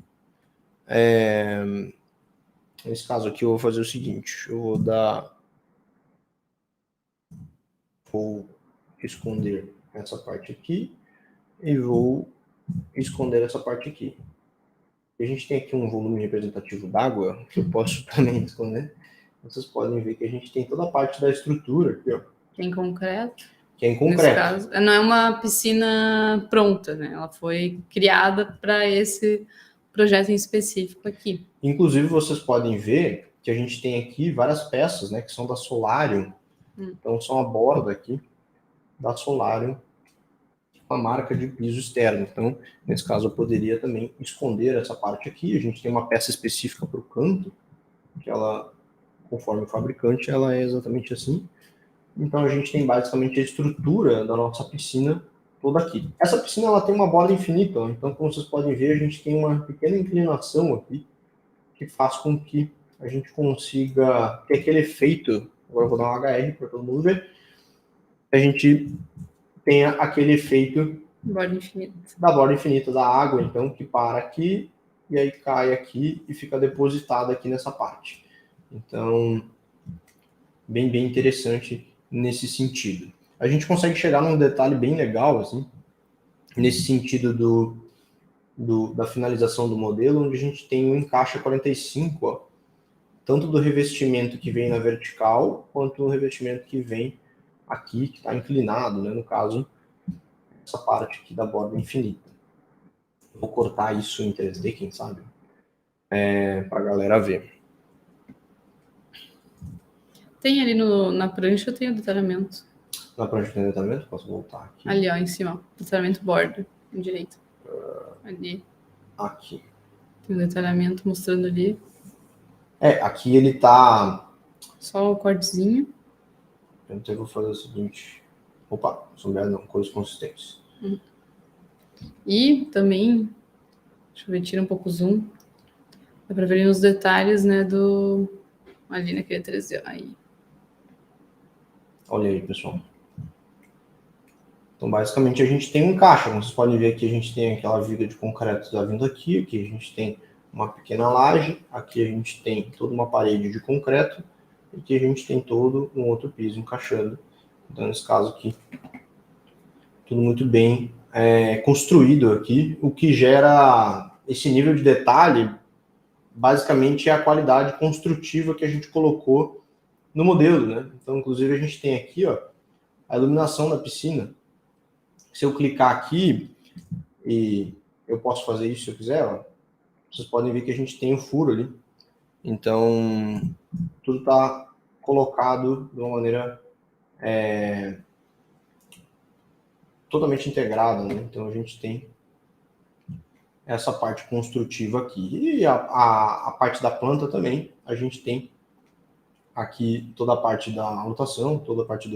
nesse caso aqui eu vou fazer o seguinte, eu vou esconder essa parte aqui e vou esconder essa parte aqui. A gente tem aqui um volume representativo d'água, que eu posso também esconder. Vocês podem ver que a gente tem toda a parte da estrutura aqui, ó. Que é em concreto. Que é em concreto. Nesse caso, não é uma piscina pronta, né? Ela foi criada para esse projeto em específico aqui. Inclusive, vocês podem ver que a gente tem aqui várias peças, né, que são da Solarium. Então, são a borda aqui da Solarium, uma marca de piso externo. Então, nesse caso, eu poderia também esconder essa parte aqui. A gente tem uma peça específica para o canto, que ela, conforme o fabricante, ela é exatamente assim. Então, a gente tem basicamente a estrutura da nossa piscina toda aqui. Essa piscina, ela tem uma borda infinita. Então, como vocês podem ver, a gente tem uma pequena inclinação aqui, que faz com que a gente consiga ter aquele efeito. Agora eu vou dar um HR para todo mundo ver. a gente tenha aquele efeito da borda infinita da água, então, que para aqui, e aí cai aqui e fica depositada aqui nessa parte. Então, bem interessante nesse sentido. A gente consegue chegar num detalhe bem legal, assim, nesse sentido da finalização do modelo, onde a gente tem um encaixe 45, ó, tanto do revestimento que vem na vertical, quanto do revestimento que vem aqui, que está inclinado, né, no caso, essa parte aqui da borda infinita. Vou cortar isso em 3D, quem sabe, para a galera ver. Tem ali na prancha, tem o detalhamento. Na prancha tem detalhamento? Posso voltar aqui? Ali, ó, em cima. Detalhamento borda, à direita. Ali. Aqui. Tem um detalhamento mostrando ali. Aqui ele tá... Só o cortezinho. Então eu vou fazer o seguinte... Opa, sombreado não, cores consistentes. E também... Deixa eu ver, tira um pouco o zoom. Dá pra ver os detalhes, né, ali naquele 3D. Aí. Olha aí, pessoal. Então, basicamente, a gente tem um encaixe. Como vocês podem ver aqui, a gente tem aquela viga de concreto já vindo aqui. Aqui a gente tem uma pequena laje. Aqui a gente tem toda uma parede de concreto. E aqui a gente tem todo um outro piso encaixando. Então, nesse caso aqui, tudo muito bem construído aqui. O que gera esse nível de detalhe, basicamente, é a qualidade construtiva que a gente colocou no modelo, né? Então, inclusive, a gente tem aqui, ó, a iluminação da piscina. Se eu clicar aqui, e eu posso fazer isso se eu quiser, ó, vocês podem ver que a gente tem um furo ali. Então, tudo está colocado de uma maneira totalmente integrada, né? Então, a gente tem essa parte construtiva aqui. E a parte da planta também, a gente tem aqui toda a parte da lotação, toda a parte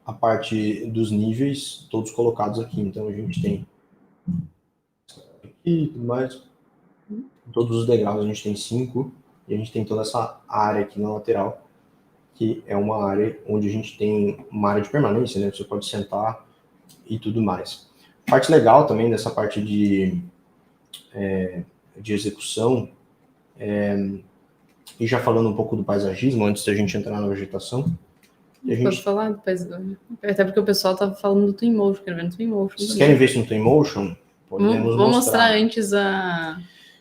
a parte dos níveis, todos colocados aqui. Então, a gente tem aqui, tudo mais. Todos os degraus a gente tem 5, e a gente tem toda essa área aqui na lateral, que é uma área onde a gente tem uma área de permanência, né? Você pode sentar e tudo mais. Parte legal também dessa parte de execução, e já falando um pouco do paisagismo, antes da gente entrar na vegetação. Pode falar do paisagismo? Até porque o pessoal tava falando do Twinmotion, quero ver no Twinmotion. Vocês querem ver isso no Twinmotion? Podemos mostrar antes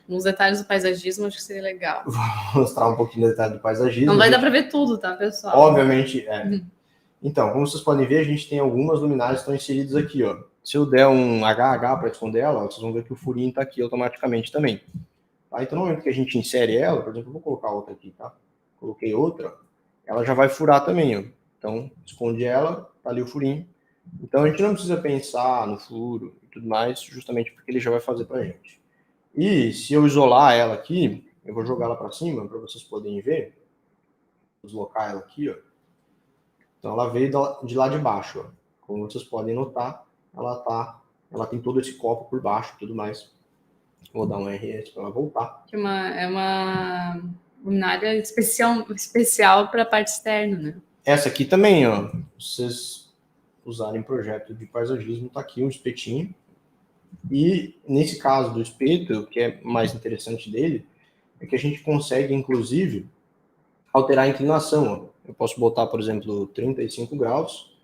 uns detalhes do paisagismo, acho que seria legal. Vou mostrar um pouquinho do detalhe do paisagismo. Não vai dar para ver tudo, tá, pessoal? Obviamente, Então, como vocês podem ver, a gente tem algumas luminárias que estão inseridas aqui, ó. Se eu der um HH para esconder ela, vocês vão ver que o furinho está aqui automaticamente também. Tá? Então, no momento que a gente insere ela, por exemplo, eu vou colocar outra aqui, tá? Coloquei outra, ela já vai furar também, ó. Então, esconde ela, tá ali o furinho. Então, a gente não precisa pensar no furo e tudo mais, justamente porque ele já vai fazer pra gente. E se eu isolar ela aqui, eu vou jogar ela para cima, para vocês poderem ver. Vou deslocar ela aqui, ó. Então, ela veio de lá de baixo, ó. Como vocês podem notar, ela tem todo esse copo por baixo e tudo mais. Vou dar um RS para ela voltar. É uma luminária especial para a parte externa, né? Essa aqui também, ó. Vocês usarem projeto de paisagismo, tá aqui um espetinho. E nesse caso do espeto, o que é mais interessante dele, é que a gente consegue, inclusive, alterar a inclinação, ó. Eu posso botar, por exemplo, 35 graus,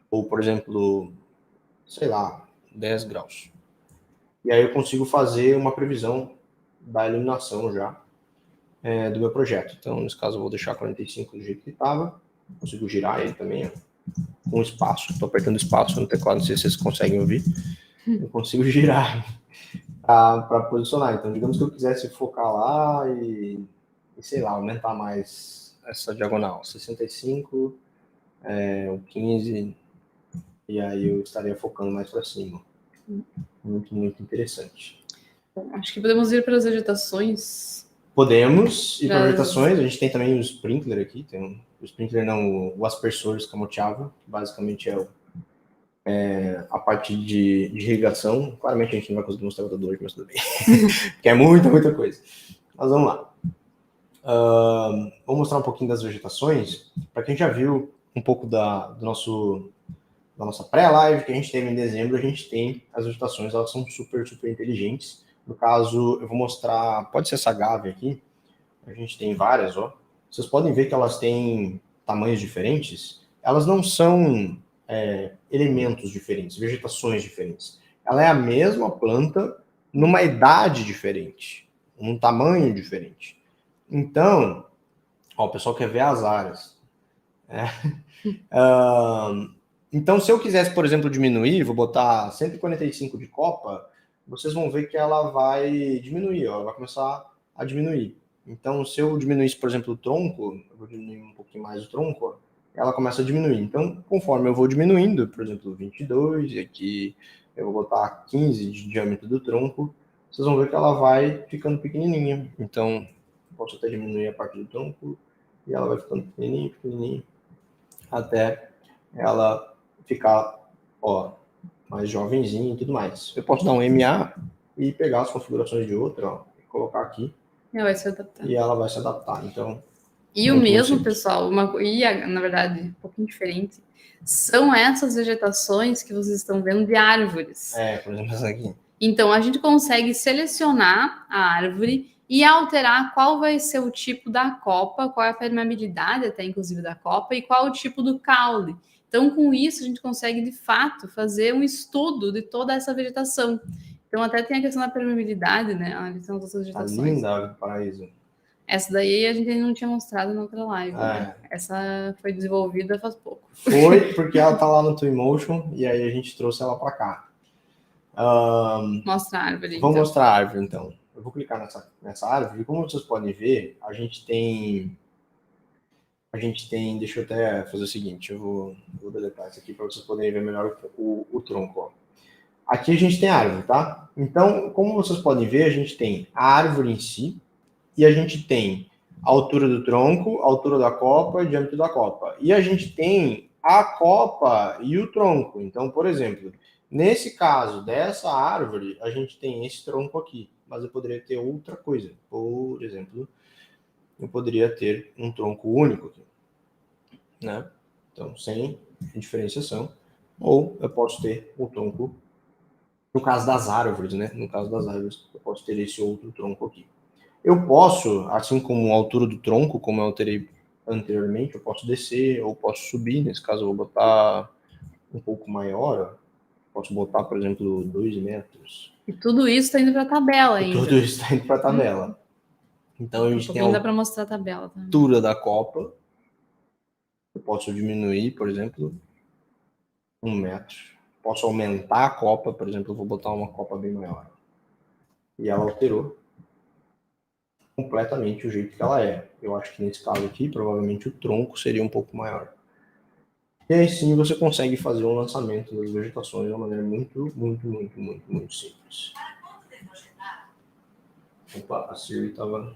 ou, por exemplo, sei lá, 10 graus. E aí eu consigo fazer uma previsão da iluminação já do meu projeto. Então, nesse caso, eu vou deixar 45 do jeito que estava. Consigo girar ele também, ó, com espaço. Estou apertando espaço no teclado, não sei se vocês conseguem ouvir. Eu consigo girar para posicionar. Então, digamos que eu quisesse focar lá e sei lá, aumentar mais essa diagonal, 65, 15, e aí eu estaria focando mais para cima. Muito, muito interessante. Acho que podemos ir para as vegetações. Podemos ir para vegetações. A gente tem também o sprinkler aqui. Tem o sprinkler, não, o aspersor escamoteável, que basicamente é a parte de irrigação. Claramente a gente não vai conseguir mostrar outra hoje, mas tudo bem. Que é muita, muita coisa. Mas vamos lá. Vou mostrar um pouquinho das vegetações. Para quem já viu um pouco da nossa pré-live que a gente teve em dezembro, a gente tem as vegetações, elas são super, super inteligentes. No caso, eu vou mostrar, pode ser essa Gávea aqui, a gente tem várias, ó. Vocês podem ver que elas têm tamanhos diferentes. Elas não são elementos diferentes, vegetações diferentes. Ela é a mesma planta numa idade diferente, um tamanho diferente. Então, ó, o pessoal quer ver as áreas. Então, se eu quisesse, por exemplo, diminuir, vou botar 145 de copa, vocês vão ver que ela vai diminuir, ó, ela vai começar a diminuir. Então, se eu diminuísse, por exemplo, o tronco, eu vou diminuir um pouquinho mais o tronco, ó, ela começa a diminuir. Então, conforme eu vou diminuindo, por exemplo, 22, e aqui eu vou botar 15 de diâmetro do tronco, vocês vão ver que ela vai ficando pequenininha. Então, posso até diminuir a parte do tronco, e ela vai ficando pequenininha, pequenininha, até ela ficar, ó, mais jovenzinha e tudo mais. Eu posso dar um MA e pegar as configurações de outra, ó, e colocar aqui. Ela vai se adaptar. E ela vai se adaptar. Então, e o mesmo, pessoal, na verdade, um pouquinho diferente, são essas vegetações que vocês estão vendo de árvores. Por exemplo, essa aqui. Então, a gente consegue selecionar a árvore e alterar qual vai ser o tipo da copa, qual é a permeabilidade até, inclusive, da copa, e qual é o tipo do caule. Então, com isso, a gente consegue, de fato, fazer um estudo de toda essa vegetação. Então, até tem a questão da permeabilidade, né? Ali são as outras vegetações. Tá linda a árvore do paraíso. Essa daí a gente ainda não tinha mostrado na outra live. Né? Essa foi desenvolvida faz pouco. Foi porque ela tá lá no Twinmotion e aí a gente trouxe ela para cá. Mostra a árvore. Vamos mostrar a árvore, então. Eu vou clicar nessa árvore e como vocês podem ver, a gente tem, deixa eu até fazer o seguinte, eu vou deletar isso aqui para vocês poderem ver melhor o tronco. Ó. Aqui a gente tem a árvore, tá? Então, como vocês podem ver, a gente tem a árvore em si e a gente tem a altura do tronco, a altura da copa e o diâmetro da copa. E a gente tem a copa e o tronco. Então, por exemplo, nesse caso dessa árvore, a gente tem esse tronco aqui, mas eu poderia ter outra coisa. Por exemplo, eu poderia ter um tronco único aqui, né? Então, sem diferenciação. Ou eu posso ter o tronco, no caso das árvores, né? No caso das árvores, eu posso ter esse outro tronco aqui. Eu posso, assim como a altura do tronco, como eu alterei anteriormente, eu posso descer ou posso subir. Nesse caso, eu vou botar um pouco maior. Posso botar, por exemplo, 2 metros. E tudo isso está indo para a tabela ainda. Tudo isso está indo para a tabela. Então, a gente tem a dá para mostrar a tabela também. Altura da copa. Eu posso diminuir, por exemplo, 1 metro. Posso aumentar a copa, por exemplo, eu vou botar uma copa bem maior. E ela alterou completamente o jeito que ela é. Eu acho que nesse caso aqui, provavelmente o tronco seria um pouco maior. E aí sim você consegue fazer o lançamento das vegetações de uma maneira muito, muito, muito, muito, muito simples. Opa, a Siri estava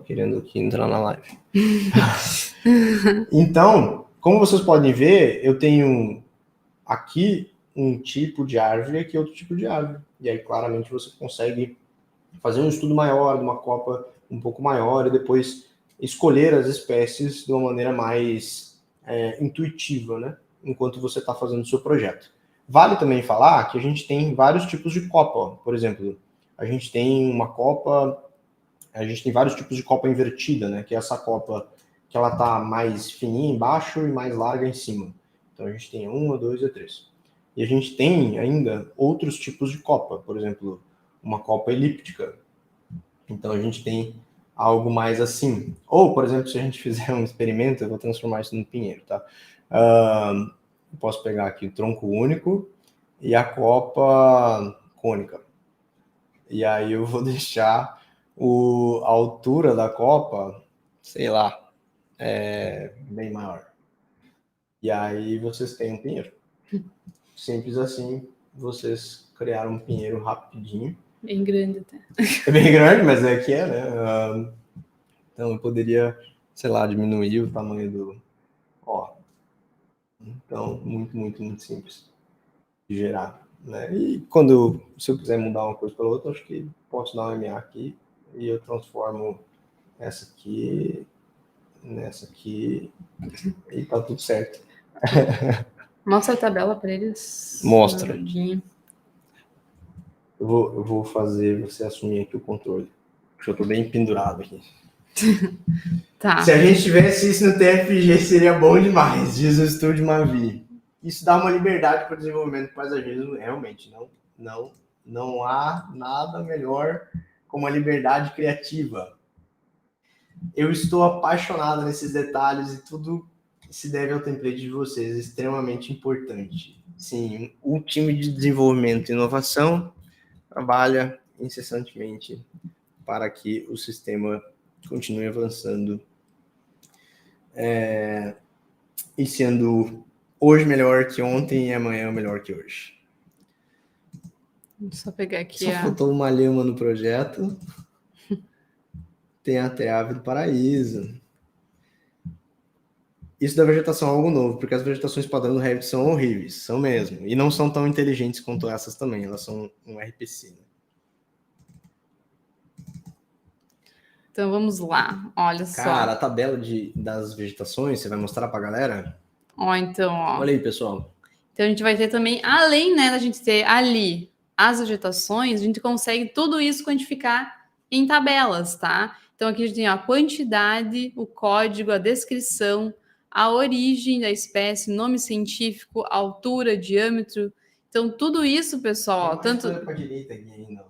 querendo aqui entrar na live. Então, como vocês podem ver, eu tenho aqui um tipo de árvore e aqui outro tipo de árvore. E aí claramente você consegue fazer um estudo maior, de uma copa um pouco maior e depois escolher as espécies de uma maneira mais intuitiva, né? Enquanto você está fazendo o seu projeto. Vale também falar que a gente tem vários tipos de copa. Ó. Por exemplo, a gente tem uma copa, a gente tem vários tipos de copa invertida, né? Que é essa copa que ela tá mais fininha embaixo e mais larga em cima. Então a gente tem 1, 2 e 3. E a gente tem ainda outros tipos de copa, por exemplo, uma copa elíptica. Então a gente tem algo mais assim. Ou, por exemplo, se a gente fizer um experimento, eu vou transformar isso num pinheiro, tá? Eu posso pegar aqui o tronco único e a copa cônica. E aí eu vou deixar a altura da copa, sei lá, bem maior. E aí vocês têm um pinheiro. Simples assim, vocês criaram um pinheiro rapidinho. Bem grande até. É bem grande, mas é que né? Então eu poderia, sei lá, diminuir o tamanho do... Ó. Então, muito, muito, muito simples de gerar. Né? E se eu quiser mudar uma coisa para outra, acho que posso dar um MA aqui e eu transformo Essa aqui, nessa aqui, e tá tudo certo. Mostra a tabela para eles. Mostra. Eu vou fazer você assumir aqui o controle, porque eu tô bem pendurado aqui. Tá. Se a gente tivesse isso no TFG, seria bom demais, diz o Estúdio Mavi. Isso dá uma liberdade para o desenvolvimento do paisagismo, realmente. Não há nada melhor como a liberdade criativa. Eu estou apaixonado nesses detalhes e tudo se deve ao template de vocês, é extremamente importante. Sim, o time de desenvolvimento e inovação trabalha incessantemente para que o sistema continue avançando e sendo hoje melhor que ontem e amanhã melhor que hoje. Vou só pegar aqui. Só faltou uma lema no projeto. Tem até a ave do paraíso. Isso da vegetação é algo novo, porque as vegetações padrão do Revit são horríveis, são mesmo. E não são tão inteligentes quanto essas também, elas são um RPC. Né? Então vamos lá, olha só. Cara, a tabela das vegetações, você vai mostrar pra galera? Então. Olha aí, pessoal. Então a gente vai ter também, além, né, da gente ter ali as vegetações, a gente consegue tudo isso quantificar em tabelas, tá? Então aqui a gente tem a quantidade, o código, a descrição, a origem da espécie, nome científico, altura, diâmetro. Então tudo isso, pessoal, tanto para a direita aqui ainda.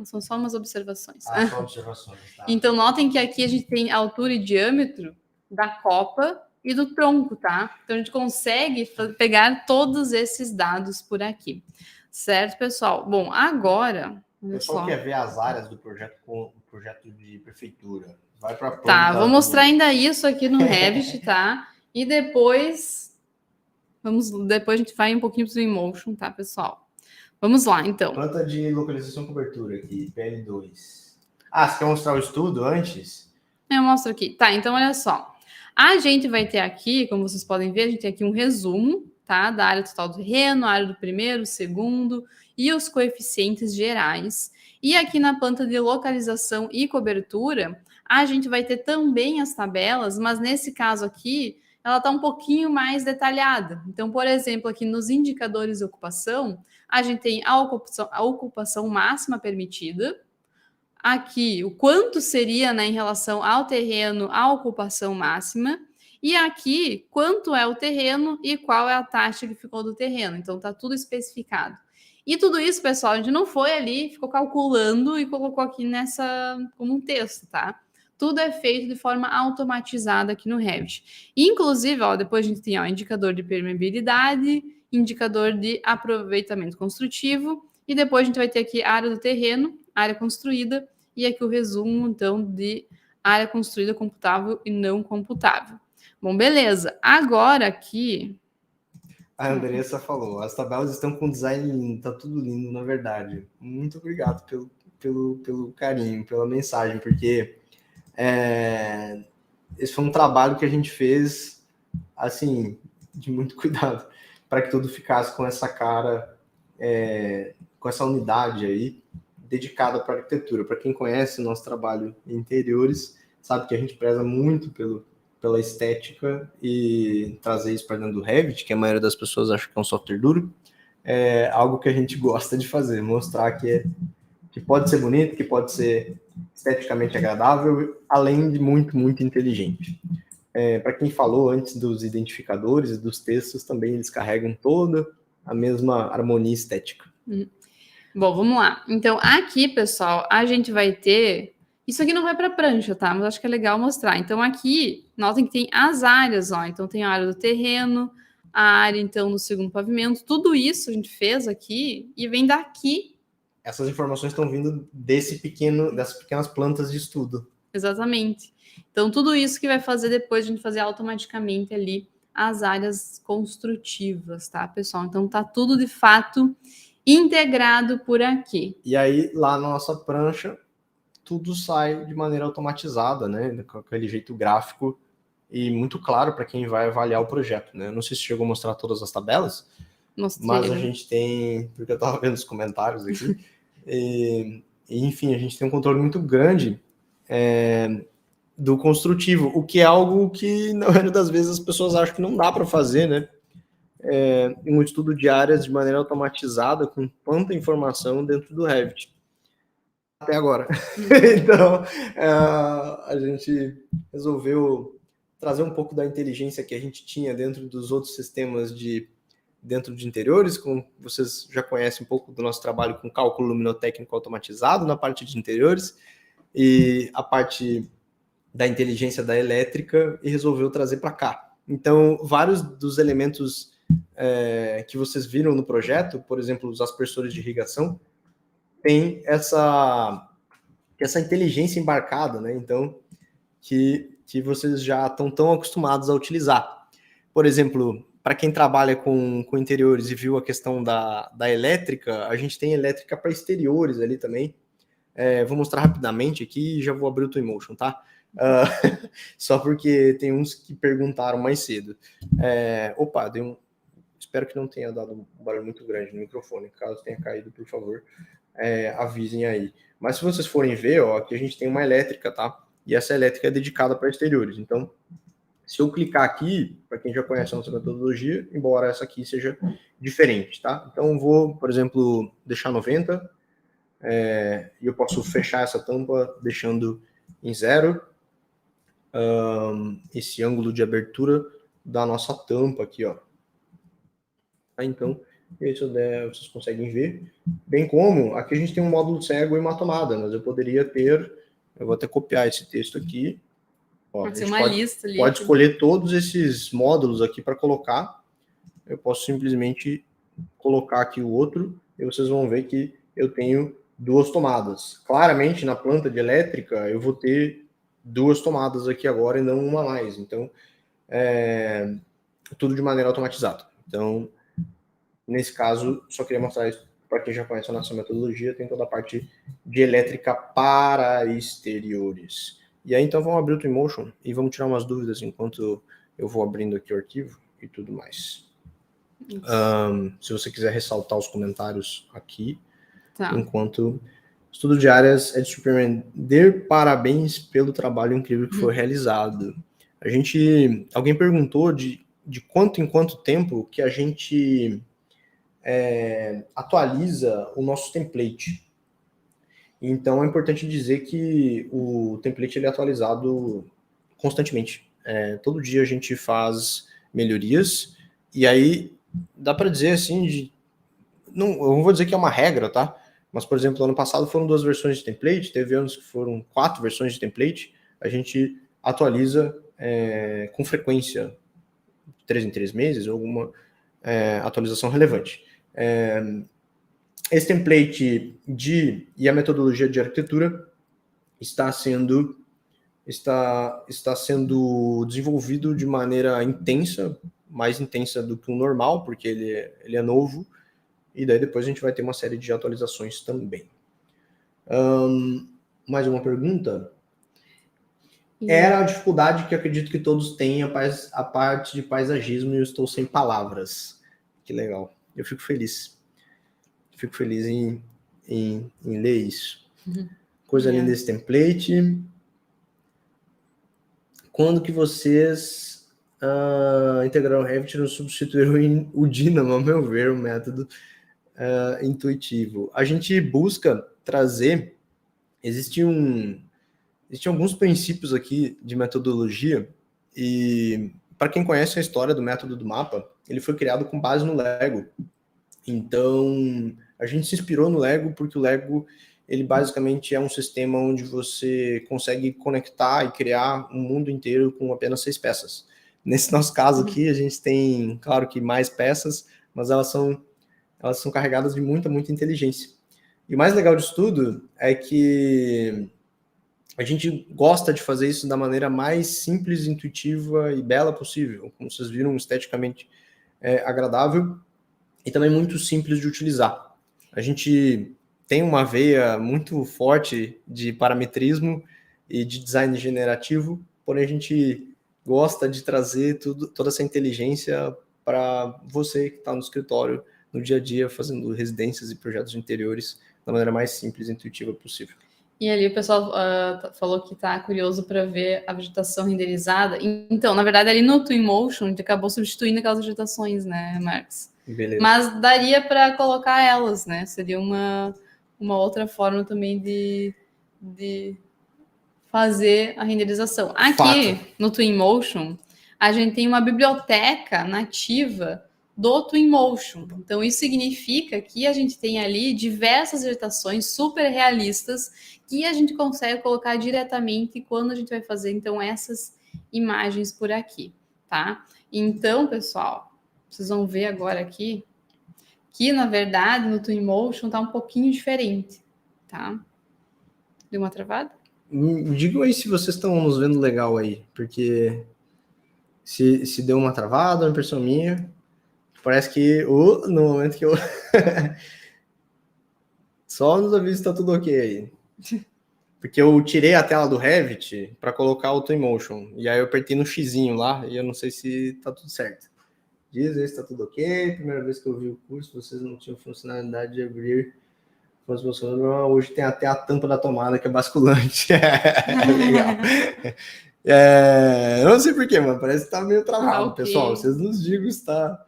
São só umas observações. Só observações, tá. Então notem que aqui a gente tem altura e diâmetro da copa e do tronco, tá? Então a gente consegue pegar todos esses dados por aqui. Certo, pessoal? Bom, agora... O pessoal quer ver as áreas do projeto com o projeto de prefeitura. Vai para Tá, vou mostrar ainda isso aqui no Revit, tá? E depois a gente vai um pouquinho pro InMotion, tá, pessoal? Vamos lá, então. Planta de localização e cobertura aqui, PL2. Você quer mostrar o estudo antes? Eu mostro aqui. Tá, então olha só. A gente vai ter aqui, como vocês podem ver, a gente tem aqui um resumo, tá? Da área total do terreno, a área do primeiro, segundo e os coeficientes gerais. E aqui na planta de localização e cobertura, a gente vai ter também as tabelas, mas nesse caso aqui, ela está um pouquinho mais detalhada. Então, por exemplo, aqui nos indicadores de ocupação, a gente tem a ocupação máxima permitida, aqui o quanto seria, né, em relação ao terreno, a ocupação máxima, e aqui quanto é o terreno e qual é a taxa que ficou do terreno. Então tá tudo especificado. E tudo isso, pessoal, a gente não foi ali, ficou calculando e colocou aqui como um texto, tá? Tudo é feito de forma automatizada aqui no Revit. Inclusive, ó, depois a gente tem indicador de permeabilidade, indicador de aproveitamento construtivo, e depois a gente vai ter aqui a área do terreno, área construída, e aqui o resumo, então, de área construída computável e não computável. Bom, beleza. Agora aqui... A Andressa falou, as tabelas estão com design lindo, tá tudo lindo, na verdade. Muito obrigado pelo carinho, pela mensagem, porque esse foi um trabalho que a gente fez, assim, de muito cuidado, para que tudo ficasse com essa cara, com essa unidade aí, dedicada para arquitetura. Para quem conhece o nosso trabalho em interiores, sabe que a gente preza muito pela estética e trazer isso para dentro do Revit, que a maioria das pessoas acha que é um software duro, é algo que a gente gosta de fazer, mostrar que pode ser bonito, que pode ser esteticamente agradável, além de muito, muito inteligente. Para quem falou antes dos identificadores e dos textos, também eles carregam toda a mesma harmonia estética. Bom, vamos lá. Então, aqui, pessoal, a gente vai ter... Isso aqui não vai para prancha, tá? Mas acho que é legal mostrar. Então, aqui, notem que tem as áreas, ó. Então, tem a área do terreno, a área, então, do segundo pavimento. Tudo isso a gente fez aqui e vem daqui. Essas informações estão vindo dessas pequenas plantas de estudo. Exatamente. Então, tudo isso que vai fazer depois a gente fazer automaticamente ali as áreas construtivas, tá, pessoal? Então, tá tudo, de fato, integrado por aqui. E aí, lá na nossa prancha, tudo sai de maneira automatizada, né? Com aquele jeito gráfico e muito claro para quem vai avaliar o projeto, né? Eu não sei se chegou a mostrar todas as tabelas, mas a gente tem, porque eu estava vendo os comentários aqui, enfim, a gente tem um controle muito grande do construtivo, o que é algo que, na maioria das vezes, as pessoas acham que não dá para fazer, né? Um estudo de áreas de maneira automatizada, com tanta informação dentro do Revit. Até agora. Então, a gente resolveu trazer um pouco da inteligência que a gente tinha dentro dos outros sistemas dentro de interiores, como vocês já conhecem um pouco do nosso trabalho com cálculo luminotécnico automatizado na parte de interiores, e a parte da inteligência da elétrica, e resolveu trazer para cá. Então, vários dos elementos que vocês viram no projeto, por exemplo, os aspersores de irrigação, tem essa inteligência embarcada, né? Então, que vocês já estão tão acostumados a utilizar. Por exemplo, para quem trabalha com interiores e viu a questão da elétrica, a gente tem elétrica para exteriores ali também. Vou mostrar rapidamente aqui e já vou abrir o Twinmotion, tá? Só porque tem uns que perguntaram mais cedo. Opa, espero que não tenha dado um barulho muito grande no microfone. Caso tenha caído, por favor, avisem aí. Mas se vocês forem ver, ó, aqui a gente tem uma elétrica, tá? E essa elétrica é dedicada para exteriores. Então, se eu clicar aqui, para quem já conhece a nossa metodologia, embora essa aqui seja diferente, tá? Então, eu vou, por exemplo, deixar 90, e eu posso fechar essa tampa deixando em 0. Esse ângulo de abertura da nossa tampa aqui, ó. Então, se eu der, vocês conseguem ver. Bem como, aqui a gente tem um módulo cego e uma tomada, mas eu poderia ter, eu vou até copiar esse texto aqui. Ó, pode ser uma lista ali. Pode escolher todos esses módulos aqui para colocar. Eu posso simplesmente colocar aqui o outro, e vocês vão ver que eu tenho 2 tomadas. Claramente, na planta de elétrica, eu vou ter 2 tomadas aqui agora e não uma mais. Então, tudo de maneira automatizada. Então, nesse caso, só queria mostrar isso para quem já conhece a nossa metodologia, tem toda a parte de elétrica para exteriores. E aí, então, vamos abrir o Twinmotion e vamos tirar umas dúvidas enquanto eu vou abrindo aqui o arquivo e tudo mais. Se você quiser ressaltar os comentários aqui, tá. Enquanto estudo de áreas é de surpreender, parabéns pelo trabalho incrível que foi realizado. Alguém perguntou de quanto em quanto tempo que a gente atualiza o nosso template. Então, é importante dizer que o template ele é atualizado constantemente. Todo dia a gente faz melhorias, e aí dá para dizer assim, eu não vou dizer que é uma regra, tá? Mas, por exemplo, ano passado foram 2 versões de template, teve anos que foram 4 versões de template, a gente atualiza com frequência, 3 em 3 meses, alguma atualização relevante. Esse template e a metodologia de arquitetura está sendo desenvolvido de maneira intensa, mais intensa do que o normal, porque ele é novo, e daí depois a gente vai ter uma série de atualizações também. Mais uma pergunta? Era a dificuldade que acredito que todos têm, a parte de paisagismo, e eu estou sem palavras. Que legal. Eu fico feliz. Fico feliz em ler isso. Coisa linda desse template. Quando que vocês integraram o Revit e não substituíram o Dynamo, a meu ver, o método intuitivo? A gente busca trazer... Existem alguns princípios aqui de metodologia, e para quem conhece a história do método do mapa, ele foi criado com base no Lego. Então, a gente se inspirou no Lego porque o Lego, ele basicamente é um sistema onde você consegue conectar e criar um mundo inteiro com apenas 6 peças. Nesse nosso caso aqui, a gente tem, claro que mais peças, mas elas são carregadas de muita, muita inteligência. E o mais legal disso tudo é que a gente gosta de fazer isso da maneira mais simples, intuitiva e bela possível. Como vocês viram, esteticamente agradável e também muito simples de utilizar. A gente tem uma veia muito forte de parametrismo e de design generativo, porém a gente gosta de trazer toda essa inteligência para você que está no escritório, no dia a dia, fazendo residências e projetos interiores da maneira mais simples e intuitiva possível. E ali o pessoal falou que tá curioso para ver a vegetação renderizada. Então, na verdade, ali no Twinmotion, a gente acabou substituindo aquelas vegetações, né, Marcos? Beleza. Mas daria para colocar elas, né? Seria uma outra forma também de fazer a renderização. Aqui no Twinmotion, a gente tem uma biblioteca nativa do Twinmotion. Então, isso significa que a gente tem ali diversas vegetações super realistas que a gente consegue colocar diretamente quando a gente vai fazer, então, essas imagens por aqui, tá? Então, pessoal, vocês vão ver agora aqui que, na verdade, no Twinmotion tá um pouquinho diferente, tá? Deu uma travada? Me digam aí se vocês estão nos vendo legal aí, porque se deu uma travada, uma impressão minha, parece que no momento que eu... Só nos avisos tá tudo ok aí. Porque eu tirei a tela do Revit para colocar o Twinmotion, e aí eu apertei no xizinho lá, e eu não sei se tá tudo certo. Diz aí se tá tudo ok, primeira vez que eu vi o curso, vocês não tinham funcionalidade de abrir... Hoje tem até a tampa da tomada que é basculante. Legal. Eu não sei porquê, mas parece que tá meio travado, okay. Pessoal. Vocês nos digam se tá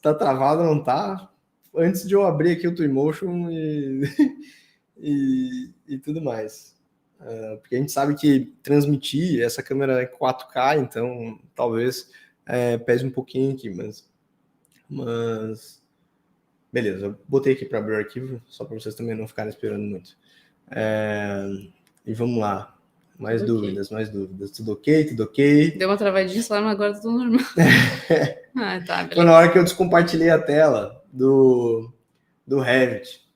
travado ou não tá. Antes de eu abrir aqui o Twinmotion e tudo mais. Porque a gente sabe que transmitir essa câmera é 4K, então talvez pese um pouquinho aqui, mas... Beleza, eu botei aqui para abrir o arquivo, só para vocês também não ficarem esperando muito. E vamos lá. Mais tudo dúvidas, okay. Mais dúvidas. Tudo ok? Tudo ok? Deu uma travadinha só, mas agora tá tudo normal. Tá, beleza. Foi na hora que eu descompartilhei a tela do Revit.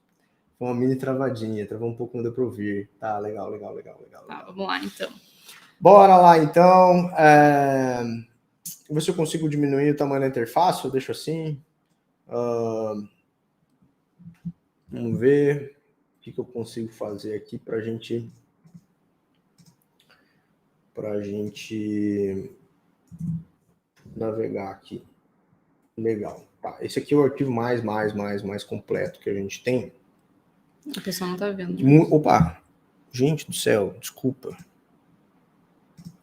Foi uma mini travadinha, travou um pouco, não deu para ouvir. Tá, legal. Tá, vamos lá então. Bora lá então. Vou ver se eu consigo diminuir o tamanho da interface, eu deixo assim. Vamos ver o que eu consigo fazer aqui para a gente navegar aqui. Legal. Tá, esse aqui é o arquivo mais completo que a gente tem. A pessoa não tá vendo. Opa! Gente do céu, desculpa.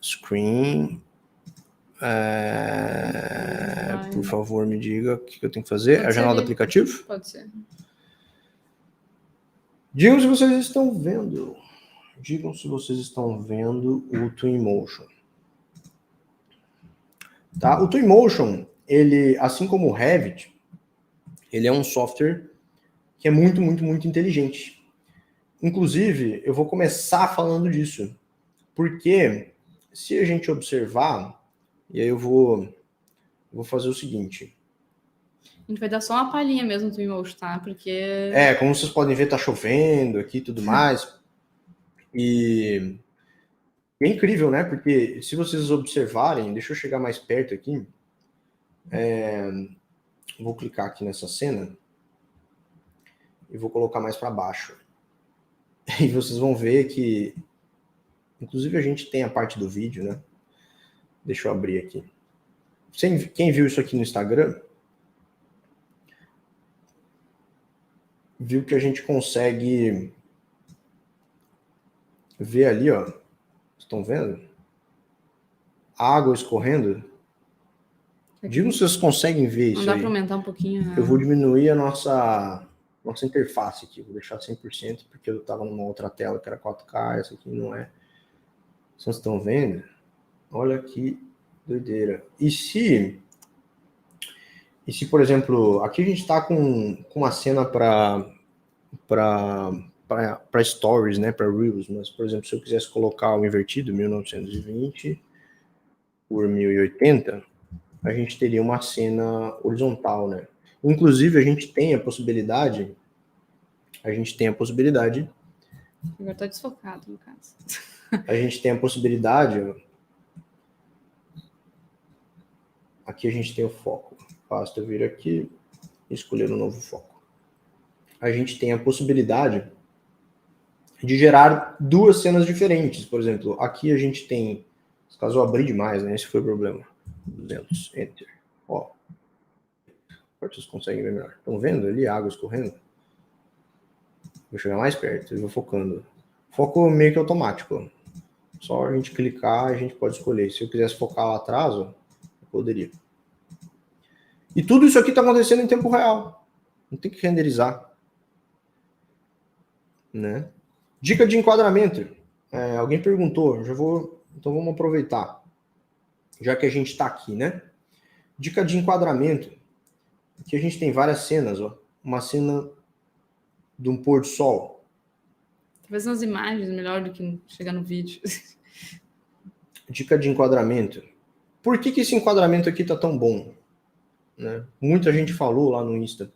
Screen. Por favor, me diga o que eu tenho que fazer. É a janela do aplicativo? Pode ser. Digam se vocês estão vendo. Digam se vocês estão vendo o Twinmotion. Tá? O Twinmotion, ele, assim como o Revit, ele é um software que é muito inteligente. Inclusive, eu vou começar falando disso. Porque se a gente observar, e aí eu vou fazer o seguinte. A gente vai dar só uma palhinha mesmo do Twinmotion, tá? Porque... como vocês podem ver, tá chovendo aqui e tudo mais. E é incrível, né? Porque se vocês observarem, deixa eu chegar mais perto aqui. Vou clicar aqui nessa cena e vou colocar mais para baixo. E vocês vão ver que, inclusive, a gente tem a parte do vídeo, né? Deixa eu abrir aqui. Quem viu isso aqui no Instagram, viu que a gente consegue ver ali, ó. Estão vendo? A água escorrendo. Digam se vocês conseguem ver isso aí. Não dá para aumentar um pouquinho, né? Eu vou diminuir a nossa interface aqui. Vou deixar 100%, porque eu estava numa outra tela que era 4K. Essa aqui não é. Vocês estão vendo? Olha que doideira. E se, por exemplo, aqui a gente está com uma cena para stories, né, para reels, mas, por exemplo, se eu quisesse colocar o invertido, 1920 por 1080, a gente teria uma cena horizontal, né? Inclusive, a gente tem a possibilidade... Agora tá desfocado, no caso. A gente tem a possibilidade... Ó, aqui a gente tem o foco. Basta eu vir aqui e escolher um novo foco. A gente tem a possibilidade de gerar duas cenas diferentes. Por exemplo, aqui a gente tem... Caso eu abrir demais, né? Esse foi o problema. 200, Enter. Ó. Vocês conseguem ver melhor. Estão vendo ali a água escorrendo? Vou chegar mais perto e vou focando. Foco meio que automático. Só a gente clicar, a gente pode escolher. Se eu quisesse focar lá atrás, eu poderia. E tudo isso aqui está acontecendo em tempo real. Não tem que renderizar. Né? Dica de enquadramento. Alguém perguntou, então vamos aproveitar. Já que a gente está aqui, né? Dica de enquadramento. Aqui a gente tem várias cenas, ó. Uma cena de um pôr do sol. Talvez nas imagens, melhor do que chegar no vídeo. Dica de enquadramento. Por que esse enquadramento aqui tá tão bom? Né? Muita gente falou lá no Insta.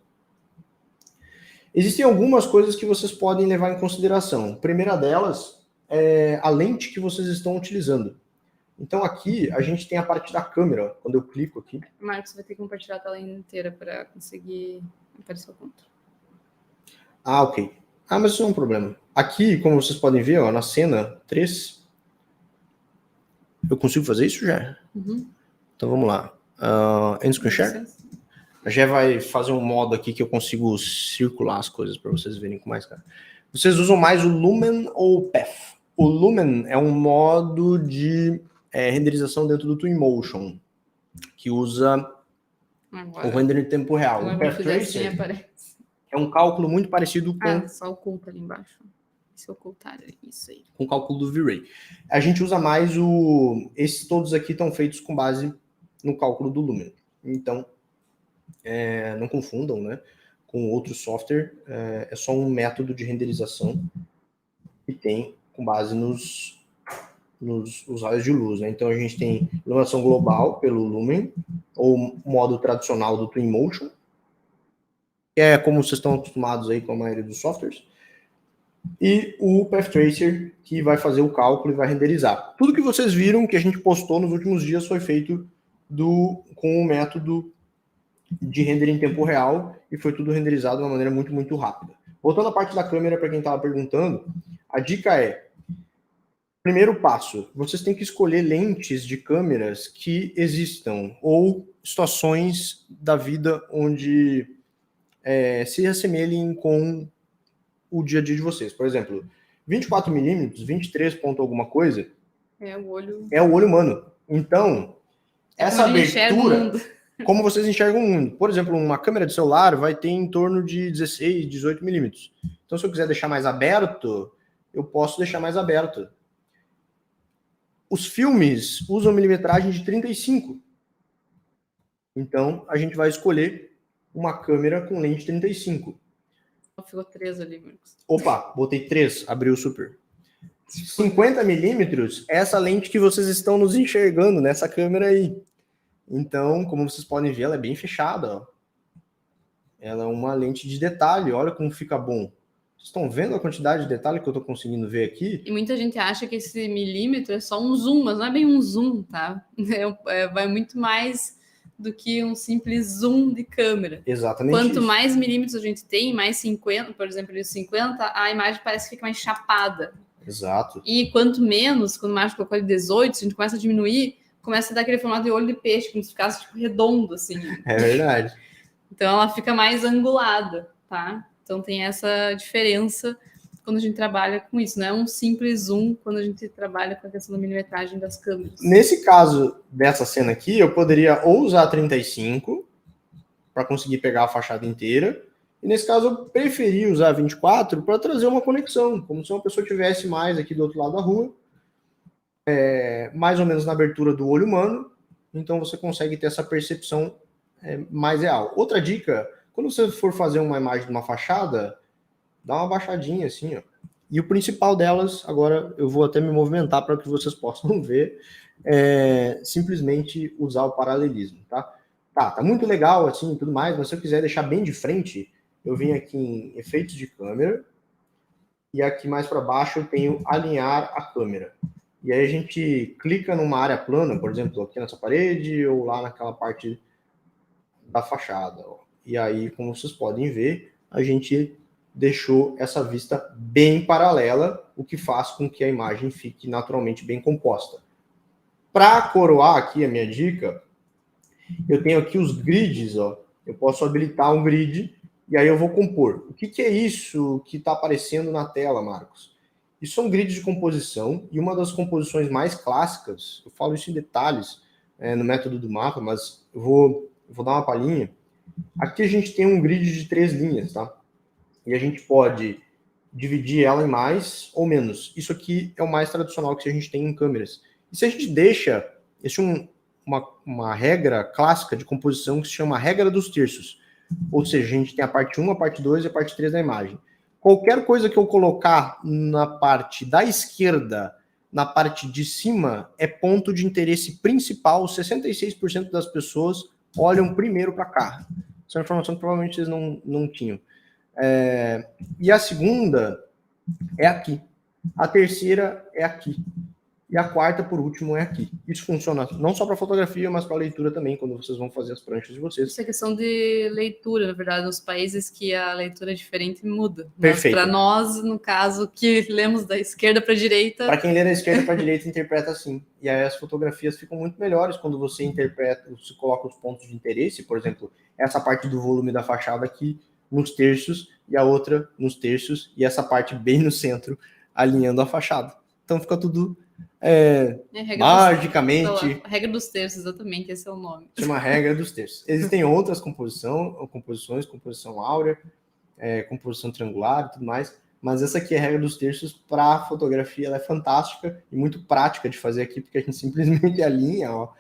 Existem algumas coisas que vocês podem levar em consideração. A primeira delas é a lente que vocês estão utilizando. Então aqui a gente tem a parte da câmera. Quando eu clico aqui... Marcos, você vai ter que compartilhar a tela inteira para conseguir aparecer o ponto. Ah, ok. Mas isso não é um problema. Aqui, como vocês podem ver, ó, na cena 3... Eu consigo fazer isso já? Uhum. Então vamos lá. End screen share? Já vai fazer um modo aqui que eu consigo circular as coisas para vocês verem com mais cara. Vocês usam mais o Lumen ou o Path? O Lumen é um modo de renderização dentro do Twinmotion, que usa o render em tempo real. O Path Tracer é um cálculo muito parecido com... só oculta ali embaixo. Se ocultar, isso aí. Com o cálculo do V-Ray. A gente usa mais esses todos aqui estão feitos com base no cálculo do Lumen. Então, não confundam, né, com outro software. É só um método de renderização que tem com base nos raios de luz. Né? Então, a gente tem iluminação global pelo Lumen, ou modo tradicional do Twinmotion, que é como vocês estão acostumados aí com a maioria dos softwares. E o Path Tracer, que vai fazer o cálculo e vai renderizar. Tudo que vocês viram que a gente postou nos últimos dias foi feito com o método de render em tempo real e foi tudo renderizado de uma maneira muito, muito rápida. Voltando à parte da câmera, para quem estava perguntando, a dica é, primeiro passo, vocês têm que escolher lentes de câmeras que existam ou situações da vida onde se assemelhem com o dia a dia de vocês. Por exemplo, 24mm, 23 ponto alguma coisa, é o olho humano. Então, essa abertura, como vocês enxergam o mundo. Por exemplo, uma câmera de celular vai ter em torno de 16, 18mm. Então, se eu quiser deixar mais aberto, eu posso deixar mais aberto. Os filmes usam milimetragem de 35. Então, a gente vai escolher uma câmera com lente 35. Ficou 3 ali, Marcos. Opa, botei 3, abriu super. 50mm, essa lente que vocês estão nos enxergando nessa câmera aí. Então, como vocês podem ver, ela é bem fechada. Ó. Ela é uma lente de detalhe, olha como fica bom. Vocês estão vendo a quantidade de detalhe que eu estou conseguindo ver aqui? E muita gente acha que esse milímetro é só um zoom, mas não é bem um zoom, tá? Vai muito mais do que um simples zoom de câmera. Exatamente. Quanto mais milímetros a gente tem, mais 50, por exemplo, 50, a imagem parece que fica mais chapada. Exato. E quanto menos, quando a imagem colocou 18, se a gente começa a diminuir, começa a dar aquele formato de olho de peixe, como se ficasse tipo redondo, assim. É verdade. Então ela fica mais angulada, tá? Então tem essa diferença quando a gente trabalha com isso, não é um simples zoom quando a gente trabalha com a questão da milimetragem das câmeras. Nesse caso dessa cena aqui, eu poderia ou usar 35 para conseguir pegar a fachada inteira, e nesse caso eu preferi usar 24 para trazer uma conexão, como se uma pessoa estivesse mais aqui do outro lado da rua, mais ou menos na abertura do olho humano, então você consegue ter essa percepção mais real. Outra dica, quando você for fazer uma imagem de uma fachada, dá uma baixadinha assim, ó. E o principal delas, agora eu vou até me movimentar para que vocês possam ver, simplesmente usar o paralelismo, tá? Tá muito legal assim e tudo mais, mas se eu quiser deixar bem de frente, eu vim aqui em efeitos de câmera, e aqui mais para baixo eu tenho alinhar a câmera. E aí a gente clica numa área plana, por exemplo, aqui nessa parede, ou lá naquela parte da fachada, ó. E aí, como vocês podem ver, a gente deixou essa vista bem paralela, o que faz com que a imagem fique naturalmente bem composta. Para coroar aqui a minha dica, eu tenho aqui os grids, ó. Eu posso habilitar um grid e aí eu vou compor. O que é isso que está aparecendo na tela, Marcos? Isso são grids de composição, e uma das composições mais clássicas, eu falo isso em detalhes no método do mapa, mas eu vou dar uma palhinha. Aqui a gente tem um grid de 3 linhas, tá? E a gente pode dividir ela em mais ou menos. Isso aqui é o mais tradicional que a gente tem em câmeras. E se a gente deixa, esse é uma regra clássica de composição que se chama regra dos terços. Ou seja, a gente tem a parte 1, a parte 2 e a parte 3 da imagem. Qualquer coisa que eu colocar na parte da esquerda, na parte de cima, é ponto de interesse principal. 66% das pessoas olham primeiro para cá. Essa é uma informação que provavelmente vocês não tinham. E a segunda é aqui. A terceira é aqui. E a quarta, por último, é aqui. Isso funciona não só para fotografia, mas para leitura também, quando vocês vão fazer as pranchas de vocês. Isso é questão de leitura, na verdade, nos países que a leitura é diferente muda. Perfeito. Mas para nós, no caso, que lemos da esquerda para a direita... Para quem lê da esquerda para a direita, interpreta assim. E aí as fotografias ficam muito melhores quando você interpreta, você coloca os pontos de interesse, por exemplo, essa parte do volume da fachada aqui nos terços, e a outra nos terços, e essa parte bem no centro, alinhando a fachada. Então fica tudo... magicamente... A regra dos terços, exatamente, esse é o nome. Chama regra dos terços. Existem outras composições, composição áurea, composição triangular e tudo mais, mas essa aqui é a regra dos terços para fotografia, ela é fantástica e muito prática de fazer aqui, porque a gente simplesmente alinha, ó.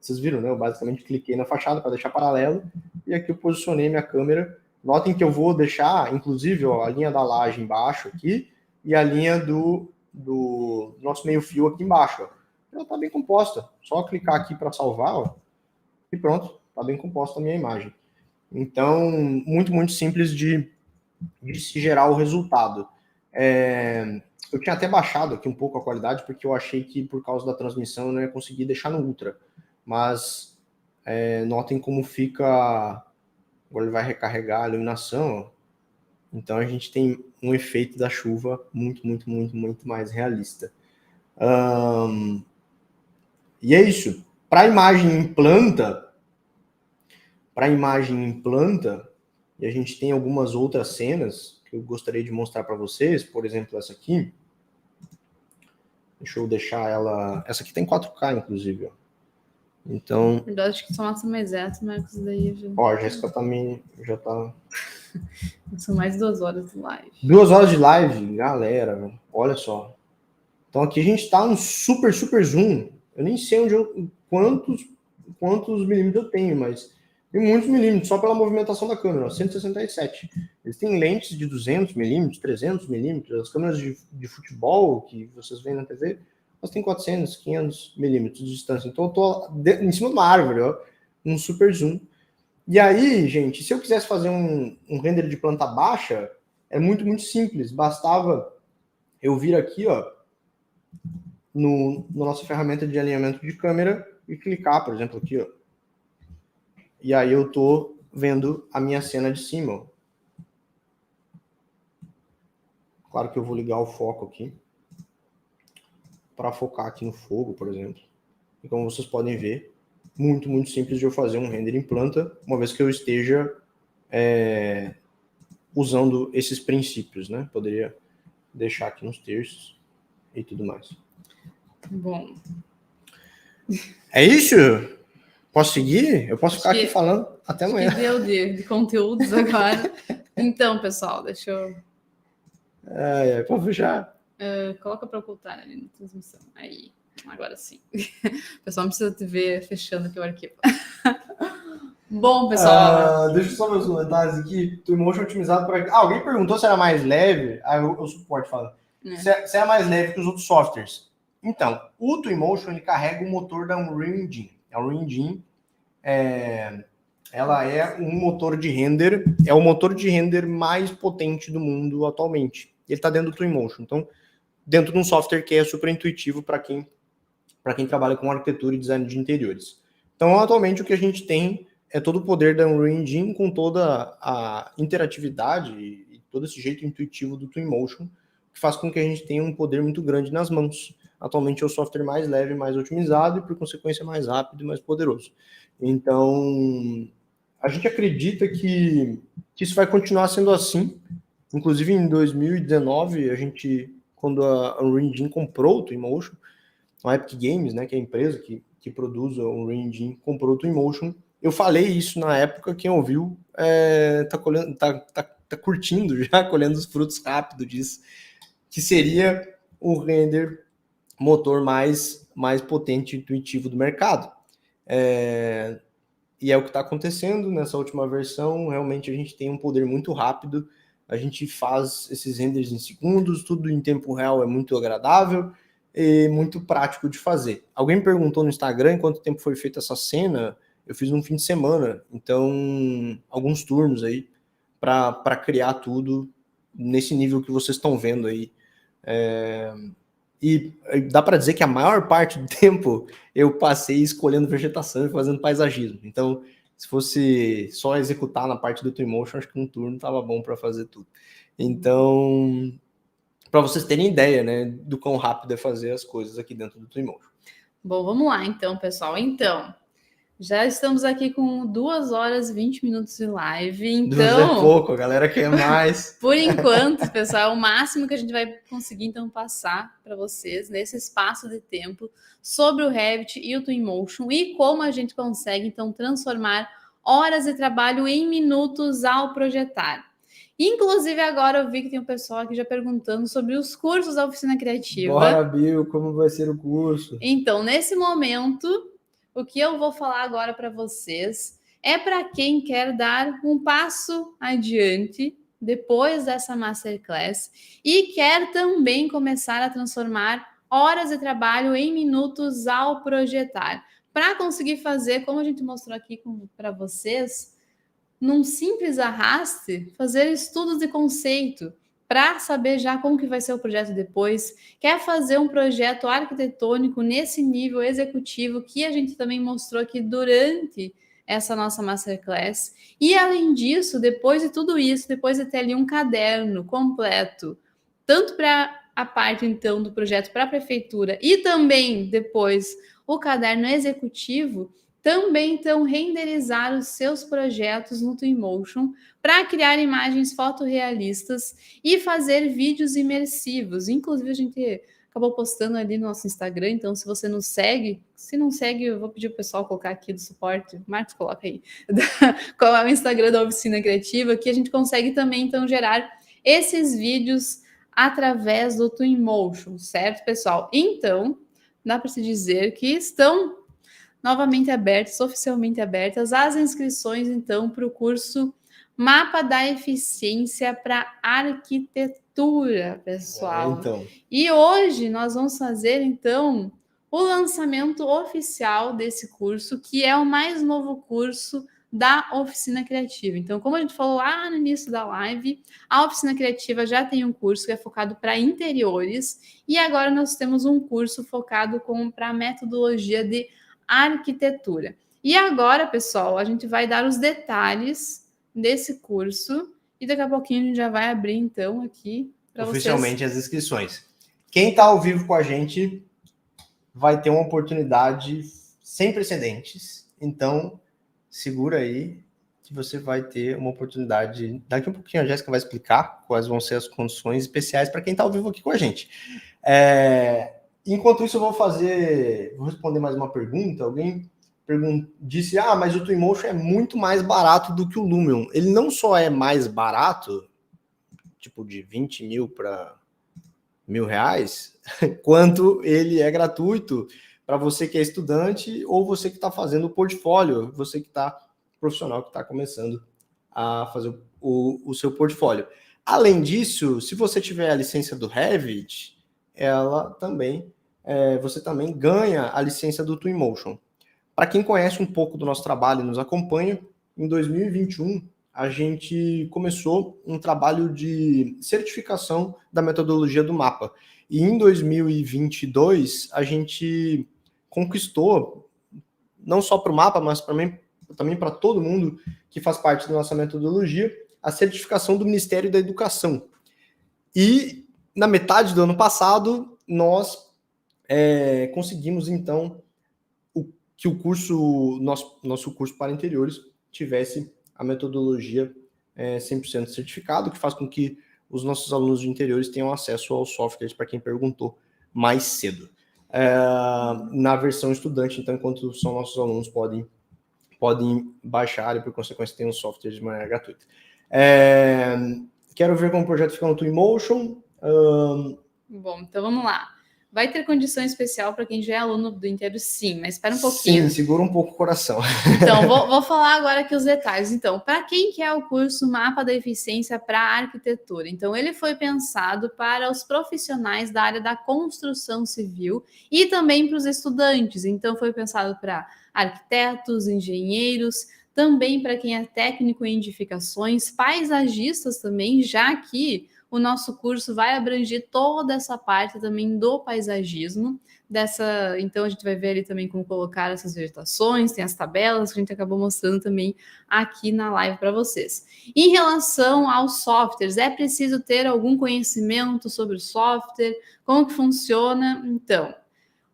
Vocês viram, né? Eu basicamente cliquei na fachada para deixar paralelo, e aqui eu posicionei minha câmera. Notem que eu vou deixar, inclusive, ó, a linha da laje embaixo aqui, e a linha do nosso meio fio aqui embaixo, ó. Ela está bem composta. Só clicar aqui para salvar, ó, e pronto, está bem composta a minha imagem. Então, muito, muito simples de se gerar o resultado. Eu tinha até baixado aqui um pouco a qualidade, porque eu achei que por causa da transmissão eu não ia conseguir deixar no ultra. Mas notem como fica... Agora ele vai recarregar a iluminação, ó. Então a gente tem um efeito da chuva muito, muito, muito, muito mais realista. E é isso. Para a imagem em planta, e a gente tem algumas outras cenas que eu gostaria de mostrar para vocês, por exemplo, essa aqui. Deixa eu deixar ela... Essa aqui tem 4K, inclusive, ó. Então... Na verdade, acho que só massa mais exato, mas isso daí... Ó, a Jéssica já tá... São mais 2 horas de live. 2 horas de live, galera, olha só. Então aqui a gente tá um super, super zoom. Eu nem sei quantos milímetros eu tenho, mas tem muitos milímetros só pela movimentação da câmera, ó, 167. Eles têm lentes de 200 milímetros, 300 milímetros. As câmeras de futebol que vocês veem na TV, elas têm 400, 500 milímetros de distância. Então eu tô em cima de uma árvore, ó, um super zoom. E aí, gente, se eu quisesse fazer um render de planta baixa, é muito, muito simples. Bastava eu vir aqui, ó, na nossa ferramenta de alinhamento de câmera e clicar, por exemplo, aqui, ó. E aí eu tô vendo a minha cena de cima, ó. Claro que eu vou ligar o foco aqui para focar aqui no fogo, por exemplo. E como vocês podem ver, muito, muito simples de eu fazer um render em planta, uma vez que eu esteja usando esses princípios, né? Poderia deixar aqui nos terços e tudo mais. Bom. É isso? Posso seguir? Eu posso ficar aqui falando até amanhã. Que deu de conteúdos agora. Então, pessoal, deixa eu... Pode fechar. Coloca para ocultar ali na transmissão. Aí. Agora sim. O pessoal não precisa te ver fechando aqui o arquivo. Bom, pessoal. Deixa eu só ver os comentários aqui. Twinmotion otimizado para... alguém perguntou se era mais leve. Eu suporte falando. Se era mais leve que os outros softwares. Então, o Twinmotion ele carrega o motor da Unreal Engine. A Unreal Engine ela é um motor de render. É o motor de render mais potente do mundo atualmente. Ele está dentro do Twinmotion. Então, dentro de um software que é super intuitivo para quem trabalha com arquitetura e design de interiores. Então, atualmente, o que a gente tem é todo o poder da Unreal Engine com toda a interatividade e todo esse jeito intuitivo do Twinmotion, que faz com que a gente tenha um poder muito grande nas mãos. Atualmente é o software mais leve, mais otimizado e, por consequência, mais rápido e mais poderoso. Então, a gente acredita que isso vai continuar sendo assim. Inclusive, em 2019, a gente quando a Unreal Engine comprou o Twinmotion, a Epic Games, né, que é a empresa que produz o Unreal Engine, comprou o Twinmotion. Eu falei isso na época, quem ouviu tá curtindo já, colhendo os frutos rápido disso, que seria o render motor mais potente e intuitivo do mercado. E é o que está acontecendo nessa última versão. Realmente a gente tem um poder muito rápido, a gente faz esses renders em segundos, tudo em tempo real, é muito agradável e muito prático de fazer. Alguém me perguntou no Instagram em quanto tempo foi feita essa cena. Eu fiz um fim de semana, então alguns turnos aí para criar tudo nesse nível que vocês estão vendo aí. E dá para dizer que a maior parte do tempo eu passei escolhendo vegetação e fazendo paisagismo. Então, se fosse só executar na parte do Twinmotion, acho que um turno estava bom para fazer tudo. Então, para vocês terem ideia, né, do quão rápido é fazer as coisas aqui dentro do Twinmotion. Bom, vamos lá então, pessoal. Então, já estamos aqui com 2 horas e 20 minutos de live, então... 2 é pouco, a galera quer mais. Por enquanto, pessoal, é o máximo que a gente vai conseguir, então, passar para vocês nesse espaço de tempo sobre o Revit e o Twinmotion e como a gente consegue, então, transformar horas de trabalho em minutos ao projetar. Inclusive, agora eu vi que tem um pessoal aqui já perguntando sobre os cursos da Oficina Criativa. Bora, Bill, como vai ser o curso? Então, nesse momento... O que eu vou falar agora para vocês é para quem quer dar um passo adiante depois dessa Masterclass e quer também começar a transformar horas de trabalho em minutos ao projetar. Para conseguir fazer, como a gente mostrou aqui para vocês, num simples arraste, fazer estudos de conceito, para saber já como que vai ser o projeto depois, quer fazer um projeto arquitetônico nesse nível executivo que a gente também mostrou aqui durante essa nossa Masterclass. E além disso, depois de tudo isso, depois de ter ali um caderno completo, tanto para a parte então do projeto para a prefeitura e também depois o caderno executivo, também então renderizar os seus projetos no Twinmotion para criar imagens fotorrealistas e fazer vídeos imersivos. Inclusive, a gente acabou postando ali no nosso Instagram, então se você nos segue, se não segue, eu vou pedir o pessoal colocar aqui do suporte, Marcos, coloca aí, qual é o Instagram da Oficina Criativa, que a gente consegue também então gerar esses vídeos através do Twinmotion, certo, pessoal? Então, dá para se dizer que estão novamente abertas, oficialmente abertas, as inscrições, então, para o curso Mapa da Eficiência para Arquitetura, pessoal. E hoje nós vamos fazer, então, o lançamento oficial desse curso, que é o mais novo curso da Oficina Criativa. Então, como a gente falou lá no início da live, a Oficina Criativa já tem um curso que é focado para interiores, e agora nós temos um curso focado para a metodologia de arquitetura. E agora, pessoal, a gente vai dar os detalhes desse curso e daqui a pouquinho a gente já vai abrir, então, aqui para vocês. Oficialmente as inscrições. Quem está ao vivo com a gente vai ter uma oportunidade sem precedentes. Então, segura aí que você vai ter uma oportunidade. Daqui a pouquinho a Jéssica vai explicar quais vão ser as condições especiais para quem está ao vivo aqui com a gente. Enquanto isso, eu vou responder mais uma pergunta. Alguém disse, mas o Twinmotion é muito mais barato do que o Lumion. Ele não só é mais barato, tipo de 20 mil para R$1.000, quanto ele é gratuito para você que é estudante ou você que está fazendo o portfólio, você que está profissional, que está começando a fazer o seu portfólio. Além disso, se você tiver a licença do Revit, você também ganha a licença do Twinmotion. Para quem conhece um pouco do nosso trabalho e nos acompanha, em 2021 a gente começou um trabalho de certificação da metodologia do mapa. E em 2022 a gente conquistou, não só para o mapa, mas também para todo mundo que faz parte da nossa metodologia, a certificação do Ministério da Educação. E na metade do ano passado nós conseguimos, então, que o curso, nosso curso para interiores, tivesse a metodologia 100% certificado, que faz com que os nossos alunos de interiores tenham acesso aos softwares, para quem perguntou mais cedo. Na versão estudante, então, enquanto são nossos alunos, podem baixar e, por consequência, tem os softwares de maneira gratuita. Quero ver como o projeto fica no Twinmotion. Bom, então vamos lá. Vai ter condição especial para quem já é aluno do Interior, sim, mas espera um pouquinho. Sim, segura um pouco o coração. Então, vou falar agora aqui os detalhes. Então, para quem quer o curso Mapa da Eficiência para Arquitetura? Então, ele foi pensado para os profissionais da área da construção civil e também para os estudantes. Então, foi pensado para arquitetos, engenheiros, também para quem é técnico em edificações, paisagistas também, já que o nosso curso vai abranger toda essa parte também do paisagismo. Então a gente vai ver ali também como colocar essas vegetações, tem as tabelas que a gente acabou mostrando também aqui na live para vocês. Em relação aos softwares, é preciso ter algum conhecimento sobre o software, como que funciona? Então,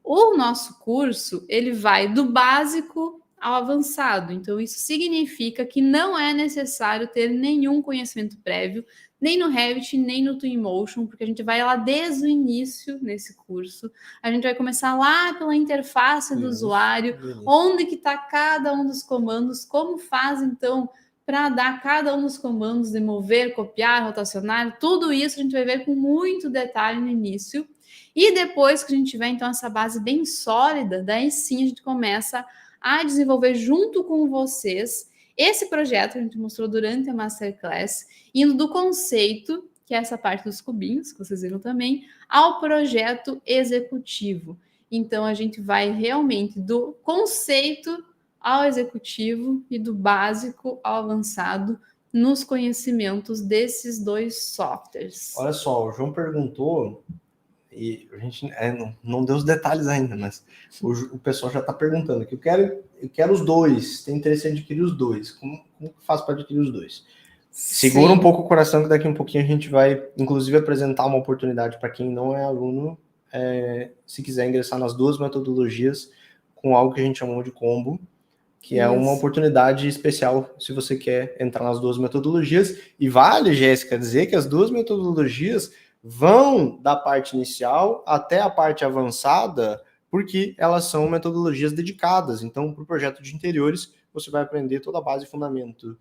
o nosso curso, ele vai do básico ao avançado. Então, isso significa que não é necessário ter nenhum conhecimento prévio, nem no Revit, nem no Twinmotion, porque a gente vai lá desde o início nesse curso. A gente vai começar lá pela interface do usuário, onde que está cada um dos comandos, como faz, então, para dar cada um dos comandos de mover, copiar, rotacionar, tudo isso a gente vai ver com muito detalhe no início. E depois que a gente tiver, então, essa base bem sólida, daí sim a gente começa a desenvolver junto com vocês esse projeto que a gente mostrou durante a Masterclass, indo do conceito, que é essa parte dos cubinhos, que vocês viram também, ao projeto executivo. Então, a gente vai realmente do conceito ao executivo e do básico ao avançado nos conhecimentos desses dois softwares. Olha só, o João perguntou, e a gente não deu os detalhes ainda, mas o pessoal já está perguntando que eu quero os dois, tem interesse em adquirir os dois. Como que faz para adquirir os dois? Segura um pouco o coração, que daqui um pouquinho a gente vai, inclusive, apresentar uma oportunidade para quem não é aluno, se quiser ingressar nas duas metodologias, com algo que a gente chamou de combo, que é uma oportunidade especial se você quer entrar nas duas metodologias. E vale, Jéssica, dizer que as duas metodologias vão da parte inicial até a parte avançada, porque elas são metodologias dedicadas. Então, para o projeto de interiores, você vai aprender toda a base e fundamento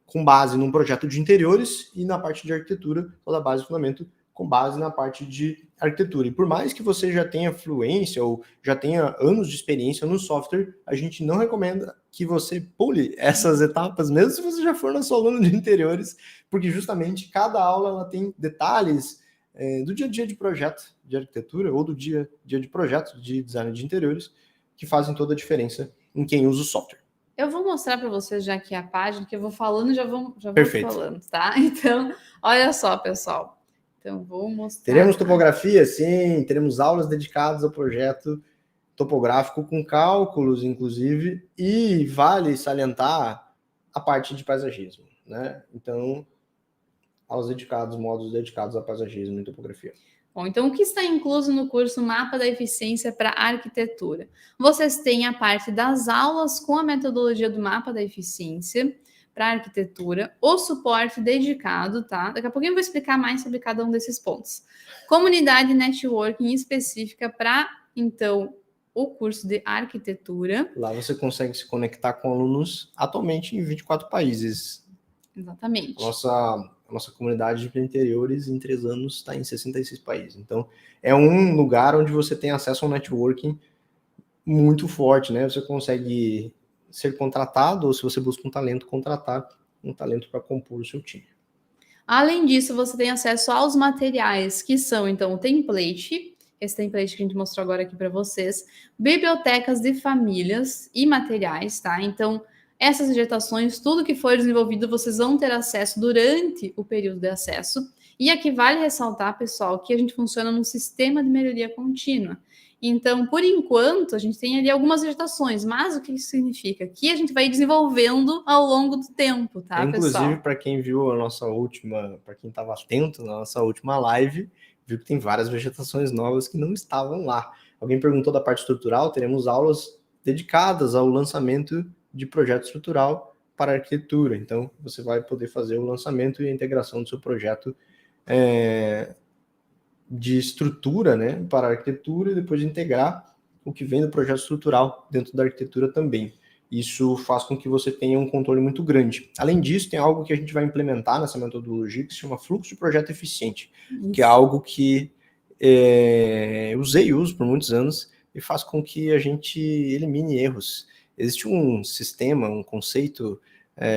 com base num projeto de interiores, e na parte de arquitetura, toda a base e fundamento com base na parte de arquitetura. E por mais que você já tenha fluência ou já tenha anos de experiência no software, a gente não recomenda que você pule essas etapas, mesmo se você já for nosso aluno de interiores, porque justamente cada aula ela tem detalhes do dia a dia de projeto de arquitetura ou do dia a dia de projeto de design de interiores que fazem toda a diferença em quem usa o software. Eu vou mostrar para vocês já aqui a página, que eu vou falando, já vou falando, tá? Então, olha só, pessoal. Então, vou mostrar. Teremos topografia, sim, teremos aulas dedicadas ao projeto topográfico com cálculos, inclusive, e vale salientar a parte de paisagismo, né? Então, aulas dedicadas, módulos dedicados a paisagismo e topografia. Bom, então o que está incluso no curso Mapa da Eficiência para Arquitetura? Vocês têm a parte das aulas com a metodologia do Mapa da Eficiência para Arquitetura, o suporte dedicado, tá? Daqui a pouquinho eu vou explicar mais sobre cada um desses pontos. Comunidade networking específica para, então, o curso de Arquitetura. Lá você consegue se conectar com alunos atualmente em 24 países. Exatamente. A nossa comunidade de interiores em 3 anos está em 66 países. Então, é um lugar onde você tem acesso a um networking muito forte, né? Você consegue ser contratado, ou se você busca um talento, contratar um talento para compor o seu time. Além disso, você tem acesso aos materiais, que são, então, o template, esse template que a gente mostrou agora aqui para vocês, bibliotecas de famílias e materiais, tá? Então, essas vegetações, tudo que for desenvolvido, vocês vão ter acesso durante o período de acesso. E aqui vale ressaltar, pessoal, que a gente funciona num sistema de melhoria contínua. Então, por enquanto, a gente tem ali algumas vegetações, mas o que isso significa? Que a gente vai desenvolvendo ao longo do tempo, tá, pessoal? Inclusive, para quem viu a nossa última, para quem estava atento na nossa última live, viu que tem várias vegetações novas que não estavam lá. Alguém perguntou da parte estrutural, teremos aulas dedicadas ao lançamento de projeto estrutural para arquitetura. Então, você vai poder fazer o lançamento e a integração do seu projeto de estrutura, né, para a arquitetura e depois de integrar o que vem do projeto estrutural dentro da arquitetura também. Isso faz com que você tenha um controle muito grande. Além disso, tem algo que a gente vai implementar nessa metodologia que se chama fluxo de projeto eficiente, que é algo que eu usei e uso por muitos anos e faz com que a gente elimine erros. Existe um sistema, um conceito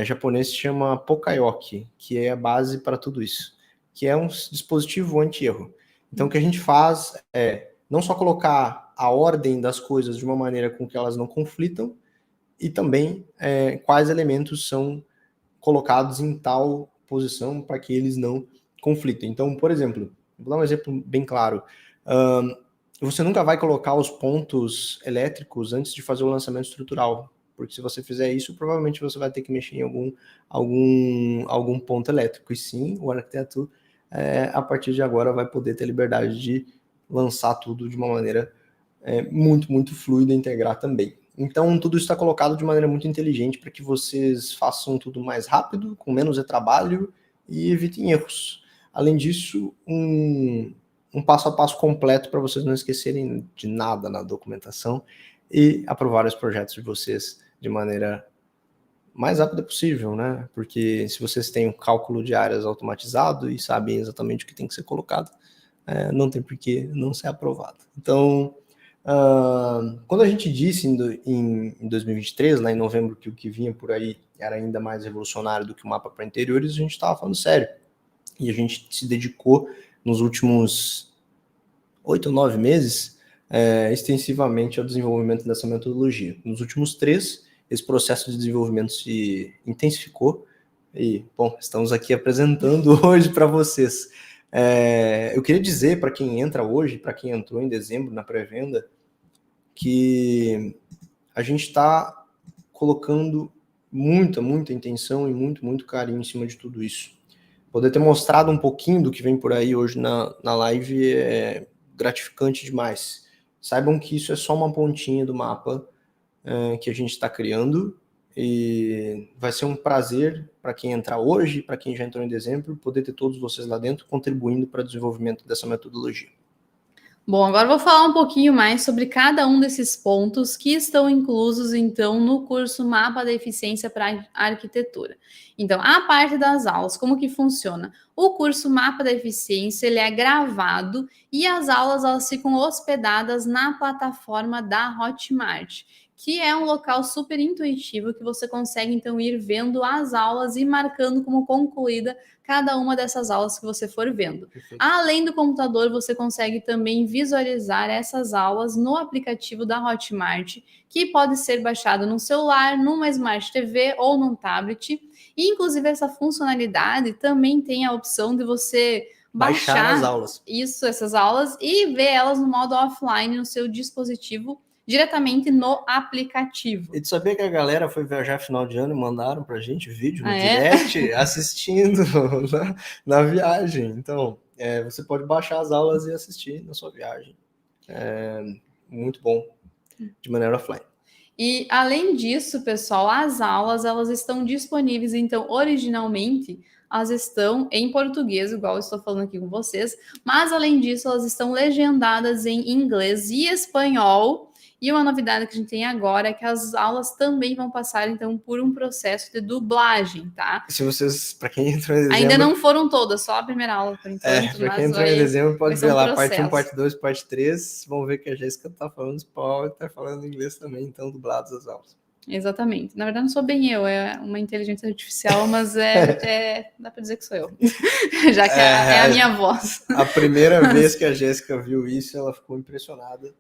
japonês que se chama Pokayoke, que é a base para tudo isso, que é um dispositivo anti-erro. Então, o que a gente faz é não só colocar a ordem das coisas de uma maneira com que elas não conflitam, e também quais elementos são colocados em tal posição para que eles não conflitem. Então, por exemplo, vou dar um exemplo bem claro. Você nunca vai colocar os pontos elétricos antes de fazer o lançamento estrutural, porque se você fizer isso, provavelmente você vai ter que mexer em algum ponto elétrico. E sim, o arquiteto, a partir de agora, vai poder ter liberdade de lançar tudo de uma maneira muito, muito fluida e integrar também. Então, tudo isso está colocado de maneira muito inteligente para que vocês façam tudo mais rápido, com menos trabalho e evitem erros. Além disso, um passo a passo completo para vocês não esquecerem de nada na documentação e aprovar os projetos de vocês de maneira mais rápida possível, né? Porque se vocês têm um cálculo de áreas automatizado e sabem exatamente o que tem que ser colocado, não tem por que não ser aprovado. Então, quando a gente disse em 2023, lá em novembro, que o que vinha por aí era ainda mais revolucionário do que o mapa para interiores, a gente estava falando sério. E a gente se dedicou nos últimos 8 ou 9 meses extensivamente ao desenvolvimento dessa metodologia. Nos últimos 3, esse processo de desenvolvimento se intensificou e, bom, estamos aqui apresentando hoje para vocês. Eu queria dizer para quem entra hoje, para quem entrou em dezembro na pré-venda, que a gente está colocando muita intenção e muito carinho em cima de tudo isso. Poder ter mostrado um pouquinho do que vem por aí hoje na live é gratificante demais. Saibam que isso é só uma pontinha do mapa que a gente está criando e vai ser um prazer para quem entrar hoje, para quem já entrou em dezembro, poder ter todos vocês lá dentro contribuindo para o desenvolvimento dessa metodologia. Bom, agora eu vou falar um pouquinho mais sobre cada um desses pontos que estão inclusos, então, no curso Mapa da Eficiência para a Arquitetura. Então, a parte das aulas, como que funciona? O curso Mapa da Eficiência, ele é gravado e as aulas, elas ficam hospedadas na plataforma da Hotmart, que é um local super intuitivo que você consegue, então, ir vendo as aulas e marcando como concluída cada uma dessas aulas que você for vendo. Perfeito. Além do computador, você consegue também visualizar essas aulas no aplicativo da Hotmart, que pode ser baixado no celular, numa Smart TV ou num tablet. E, inclusive, essa funcionalidade também tem a opção de você baixar as aulas. essas aulas e ver elas no modo offline no seu dispositivo, diretamente no aplicativo. E tu sabia que a galera foi viajar final de ano e mandaram pra gente vídeo no direct assistindo na viagem. Então, você pode baixar as aulas e assistir na sua viagem. Muito bom, de maneira offline. E, além disso, pessoal, as aulas, elas estão disponíveis, então, originalmente, elas estão em português, igual eu estou falando aqui com vocês, mas, além disso, elas estão legendadas em inglês e espanhol. E uma novidade que a gente tem agora é que as aulas também vão passar, então, por um processo de dublagem, tá? Se vocês, para quem entrou em dezembro... Ainda não foram todas, só a primeira aula, por enquanto. Para quem entrou em dezembro, pode ver lá, parte 1, parte 2, parte 3. Vão ver que a Jéssica tá falando espanhol e tá falando inglês também, então, dublados as aulas. Exatamente. Na verdade, não sou bem eu, é uma inteligência artificial, mas dá para dizer que sou eu, já que é a minha voz. A primeira vez que a Jéssica viu isso, ela ficou impressionada.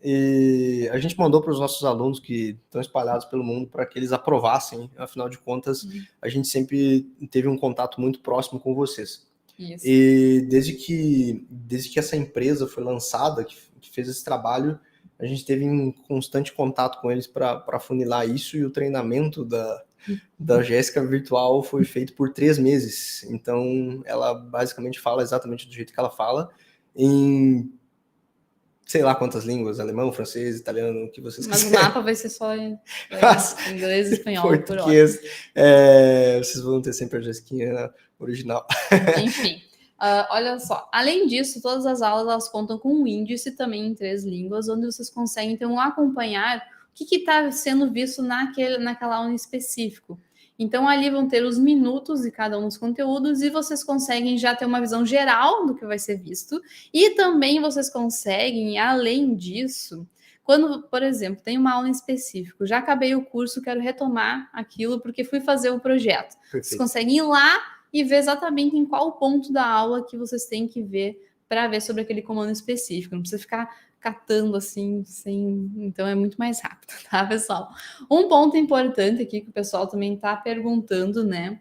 E a gente mandou para os nossos alunos que estão espalhados pelo mundo para que eles aprovassem. Afinal de contas, a gente sempre teve um contato muito próximo com vocês. Isso. E desde que essa empresa foi lançada, que fez esse trabalho, a gente teve um constante contato com eles para afunilar isso, e o treinamento da Jéssica virtual foi feito por 3 meses. Então, ela basicamente fala exatamente do jeito que ela fala, em sei lá quantas línguas, alemão, francês, italiano, o que vocês quiserem. Mas o mapa vai ser só em inglês e espanhol. Português. Vocês vão ter sempre a Jéssiquinha original. Enfim. Olha só, além disso, todas as aulas elas contam com um índice também em 3 línguas, onde vocês conseguem, então, acompanhar o que está sendo visto naquela aula em específico. Então, ali vão ter os minutos de cada um dos conteúdos e vocês conseguem já ter uma visão geral do que vai ser visto. E também vocês conseguem, além disso, quando, por exemplo, tem uma aula em específico, já acabei o curso, quero retomar aquilo porque fui fazer o projeto. Perfeito. Vocês conseguem ir lá e ver exatamente em qual ponto da aula que vocês têm que ver para ver sobre aquele comando específico. Não precisa ficar catando assim, então é muito mais rápido, tá, pessoal? Um ponto importante aqui que o pessoal também está perguntando, né?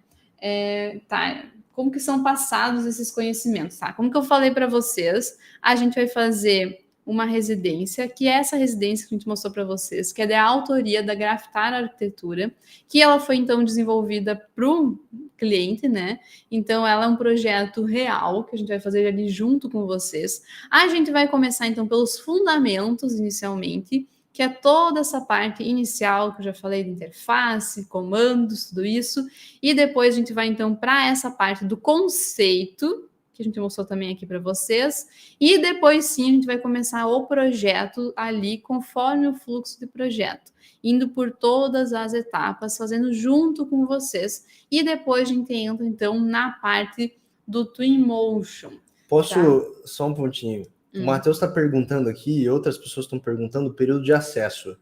Como que são passados esses conhecimentos, tá? Como que eu falei para vocês, a gente vai fazer uma residência, que é essa residência que a gente mostrou para vocês, que é da autoria da Graftar Arquitetura, que ela foi, então, desenvolvida para o cliente, né? Então, ela é um projeto real, que a gente vai fazer ali junto com vocês. A gente vai começar, então, pelos fundamentos, inicialmente, que é toda essa parte inicial, que eu já falei de interface, comandos, tudo isso, e depois a gente vai, então, para essa parte do conceito, que a gente mostrou também aqui para vocês, e depois sim a gente vai começar o projeto ali conforme o fluxo de projeto, indo por todas as etapas, fazendo junto com vocês, e depois a gente entra então na parte do Twinmotion. Posso, tá? Só um pontinho. O Matheus está perguntando aqui, e outras pessoas estão perguntando o período de acesso.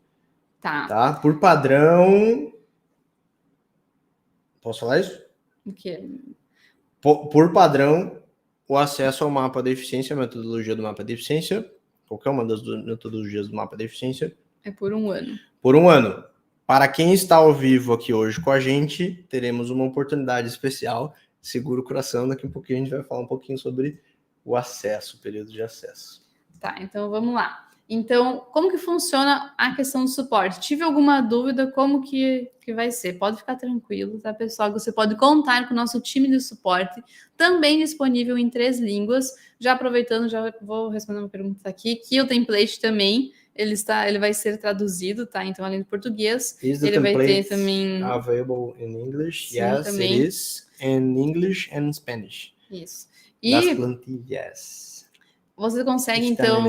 Tá? Por padrão... Posso falar isso? O quê? Por padrão, o acesso ao mapa da eficiência, a metodologia do mapa da eficiência, qualquer uma das metodologias do mapa da eficiência. É por 1 ano. Por 1 ano. Para quem está ao vivo aqui hoje com a gente, teremos uma oportunidade especial. Segura o coração, daqui a pouquinho a gente vai falar um pouquinho sobre o acesso, o período de acesso. Tá, então vamos lá. Então, como que funciona a questão do suporte? Tive alguma dúvida, como que vai ser? Pode ficar tranquilo, tá, pessoal? Você pode contar com o nosso time de suporte, também disponível em 3 línguas. Já aproveitando, já vou responder uma pergunta aqui, que o template também, ele vai ser traduzido, tá? Então, além do português, ele vai ter também... available in English? Sim, yes, também. It is. In English and Spanish. Isso. Las plantillas. Você consegue, então...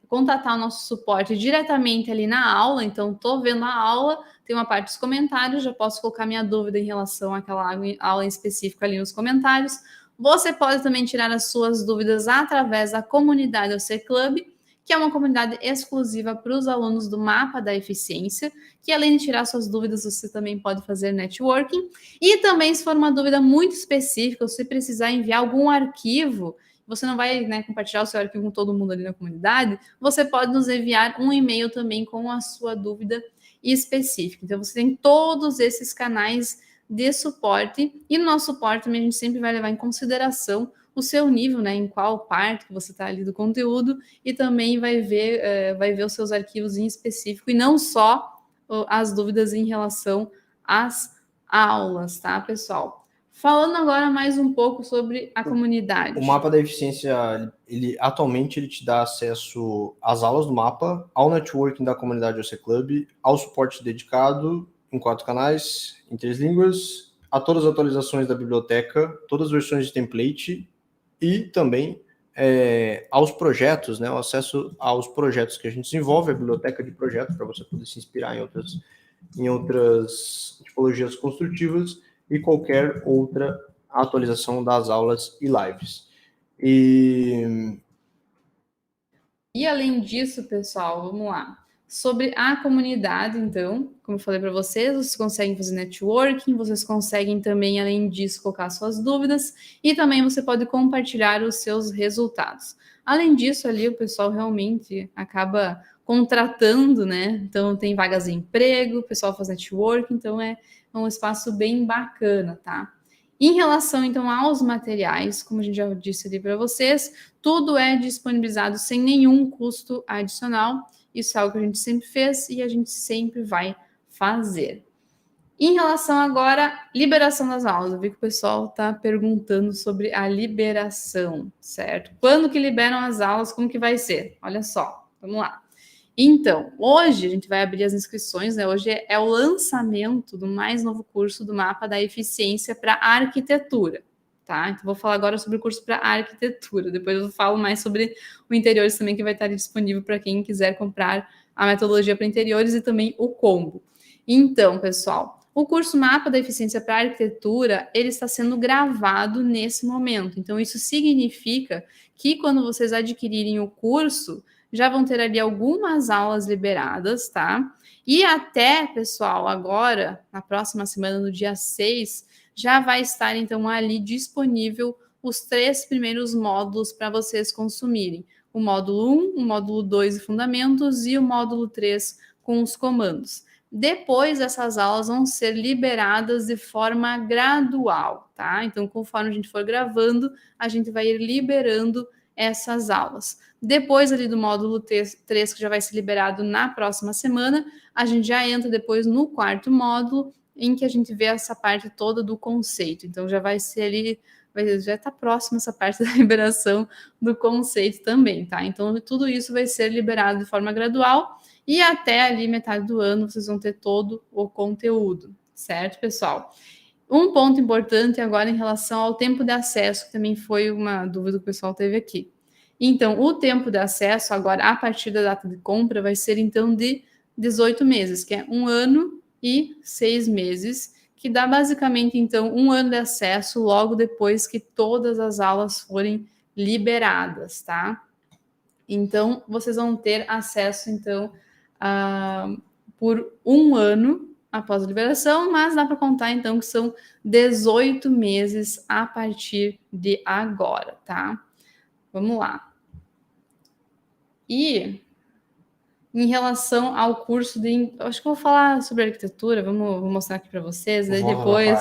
contatar o nosso suporte diretamente ali na aula. Então, estou vendo a aula, tem uma parte dos comentários, já posso colocar minha dúvida em relação àquela aula em específico ali nos comentários. Você pode também tirar as suas dúvidas através da comunidade OC Club, que é uma comunidade exclusiva para os alunos do Mapa da Eficiência, que além de tirar suas dúvidas, você também pode fazer networking. E também, se for uma dúvida muito específica, ou se precisar enviar algum arquivo, você não vai, né, compartilhar o seu arquivo com todo mundo ali na comunidade, você pode nos enviar um e-mail também com a sua dúvida específica. Então, você tem todos esses canais de suporte, e no nosso suporte também a gente sempre vai levar em consideração o seu nível, né, em qual parte que você está ali do conteúdo, e também vai ver os seus arquivos em específico, e não só as dúvidas em relação às aulas, tá, pessoal? Falando agora mais um pouco sobre a comunidade. O mapa da eficiência, atualmente ele te dá acesso às aulas do mapa, ao networking da comunidade OC Club, ao suporte dedicado em 4 canais, em 3 línguas, a todas as atualizações da biblioteca, todas as versões de template e também aos projetos, né, o acesso aos projetos que a gente desenvolve, a biblioteca de projetos, para você poder se inspirar em outras tipologias construtivas, e qualquer outra atualização das aulas e lives. E além disso, pessoal, vamos lá. Sobre a comunidade, então, como eu falei para vocês conseguem fazer networking, vocês conseguem também, além disso, colocar suas dúvidas, e também você pode compartilhar os seus resultados. Além disso, ali o pessoal realmente acaba contratando, né? Então, tem vagas de emprego, o pessoal faz networking, então é um espaço bem bacana, tá? Em relação, então, aos materiais, como a gente já disse ali para vocês, tudo é disponibilizado sem nenhum custo adicional. Isso é algo que a gente sempre fez e a gente sempre vai fazer. Em relação agora à liberação das aulas, eu vi que o pessoal está perguntando sobre a liberação, certo? Quando que liberam as aulas, como que vai ser? Olha só, vamos lá. Então, hoje a gente vai abrir as inscrições, né? Hoje é o lançamento do mais novo curso do Mapa da Eficiência para arquitetura, tá? Então, vou falar agora sobre o curso para arquitetura. Depois eu falo mais sobre o interiores também, que vai estar disponível para quem quiser comprar a metodologia para interiores e também o combo. Então, pessoal, o curso Mapa da Eficiência para Arquitetura, ele está sendo gravado nesse momento. Então, isso significa que quando vocês adquirirem o curso, já vão ter ali algumas aulas liberadas, tá? E até, pessoal, agora, na próxima semana, no dia 6, já vai estar, então, ali disponível os 3 primeiros módulos para vocês consumirem. O módulo 1, o módulo 2 de fundamentos e o módulo 3 com os comandos. Depois, essas aulas vão ser liberadas de forma gradual, tá? Então, conforme a gente for gravando, a gente vai ir liberando essas aulas. Depois ali do módulo 3, que já vai ser liberado na próxima semana, a gente já entra depois no 4º módulo, em que a gente vê essa parte toda do conceito. Então, já vai ser ali, já está próximo essa parte da liberação do conceito também, tá? Então, tudo isso vai ser liberado de forma gradual e até ali metade do ano vocês vão ter todo o conteúdo, certo, pessoal? Um ponto importante agora em relação ao tempo de acesso, que também foi uma dúvida que o pessoal teve aqui. Então, o tempo de acesso agora, a partir da data de compra, vai ser então de 18 meses, que é 1 ano e 6 meses, que dá basicamente então 1 ano de acesso logo depois que todas as aulas forem liberadas, tá? Então, vocês vão ter acesso então por 1 ano após a liberação, mas dá para contar então que são 18 meses a partir de agora, tá? Vamos lá. E em relação ao curso de... Acho que eu vou falar sobre arquitetura, vou mostrar aqui para vocês, aí depois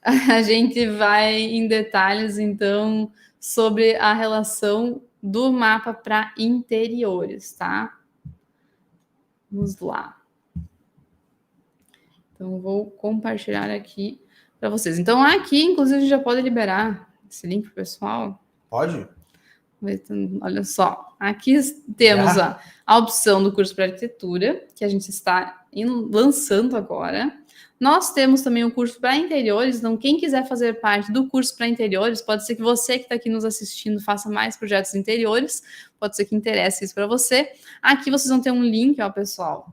a gente vai em detalhes, então, sobre a relação do mapa para interiores, tá? Vamos lá. Então, vou compartilhar aqui para vocês. Então, aqui, inclusive, a gente já pode liberar esse link para o pessoal. Pode? Olha só, aqui temos a opção do curso para arquitetura, que a gente está lançando agora. Nós temos também o curso para interiores, então quem quiser fazer parte do curso para interiores, pode ser que você que está aqui nos assistindo faça mais projetos interiores, pode ser que interesse isso para você. Aqui vocês vão ter um link, ó, pessoal,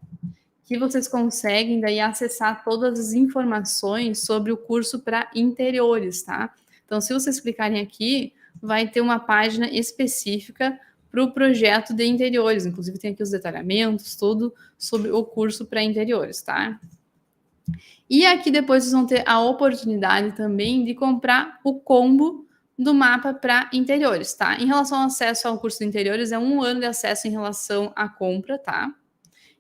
que vocês conseguem daí acessar todas as informações sobre o curso para interiores, tá? Então, se vocês clicarem aqui, vai ter uma página específica para o projeto de interiores. Inclusive, tem aqui os detalhamentos, tudo sobre o curso para interiores, tá? E aqui depois vocês vão ter a oportunidade também de comprar o combo do mapa para interiores, tá? Em relação ao acesso ao curso de interiores, é 1 ano de acesso em relação à compra, tá?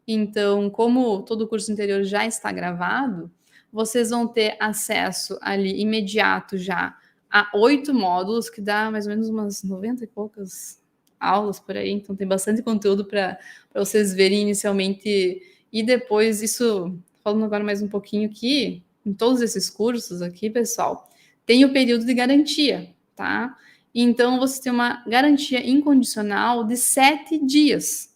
Então, como todo o curso de interiores já está gravado, vocês vão ter acesso ali imediato já a 8 módulos, que dá mais ou menos umas 90 e poucas aulas por aí, então tem bastante conteúdo para vocês verem inicialmente, e depois isso, falando agora mais um pouquinho aqui, em todos esses cursos aqui, pessoal, tem o período de garantia, tá? Então, você tem uma garantia incondicional de 7 dias.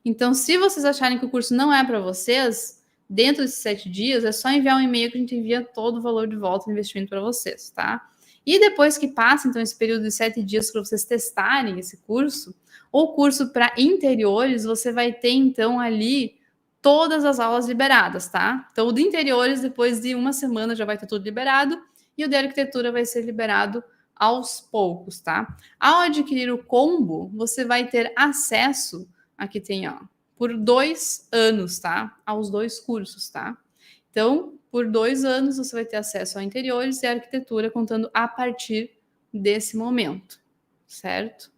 Então, se vocês acharem que o curso não é para vocês, dentro desses 7 dias, é só enviar um e-mail que a gente envia todo o valor de volta do investimento para vocês, tá? E depois que passa, então, esse período de 7 dias para vocês testarem esse curso, o curso para interiores, você vai ter, então, ali todas as aulas liberadas, tá? Então, o de interiores, depois de 1 semana, já vai ter tudo liberado, e o de arquitetura vai ser liberado aos poucos, tá? Ao adquirir o combo, você vai ter acesso, aqui tem, ó, por 2 anos, tá? Aos 2 cursos, tá? Então, por 2 anos, você vai ter acesso a interiores e arquitetura, contando a partir desse momento, certo?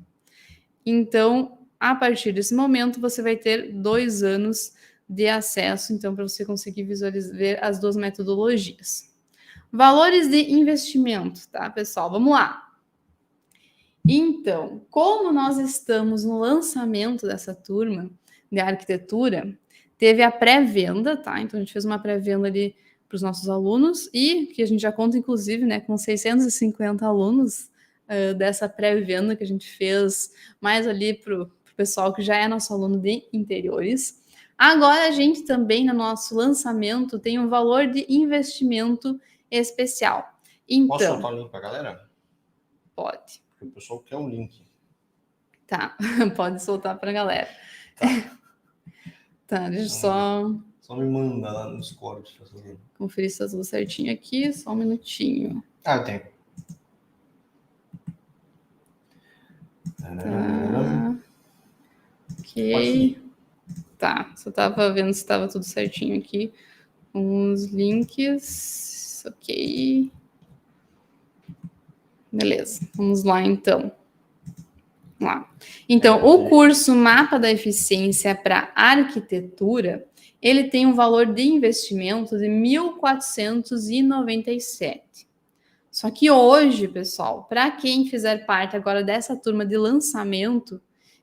Então, a partir desse momento, você vai ter 2 anos de acesso, então, para você conseguir visualizar ver as 2 metodologias. Valores de investimento, tá, pessoal? Vamos lá. Então, como nós estamos no lançamento dessa turma de arquitetura, teve a pré-venda, tá? Então, a gente fez uma pré-venda ali para os nossos alunos e que a gente já conta, inclusive, né, com 650 alunos dessa pré-venda que a gente fez mais ali para o pessoal que já é nosso aluno de interiores. Agora, a gente também, no nosso lançamento, tem um valor de investimento especial. Então, posso soltar o link para a galera? Pode. Porque o pessoal quer um link. Tá, pode soltar para a galera. Tá. Tá, deixa eu só... Só me manda lá no Discord. Conferir se tá tudo certinho aqui, só um minutinho. Eu tenho. Tá. Ok. Tá, só tava vendo se estava tudo certinho aqui. Os links. Ok. Beleza, vamos lá então. Lá. Então, o curso Mapa da Eficiência para Arquitetura, ele tem um valor de investimento de R$ 1.497. Só que hoje, pessoal, para quem fizer parte agora dessa turma de lançamento,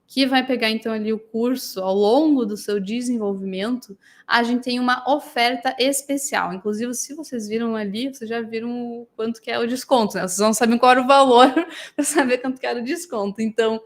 que vai pegar então ali o curso ao longo do seu desenvolvimento, a gente tem uma oferta especial. Inclusive, se vocês viram ali, vocês já viram quanto que é o desconto, né? Vocês não sabem qual era o valor para saber quanto que era o desconto. Então,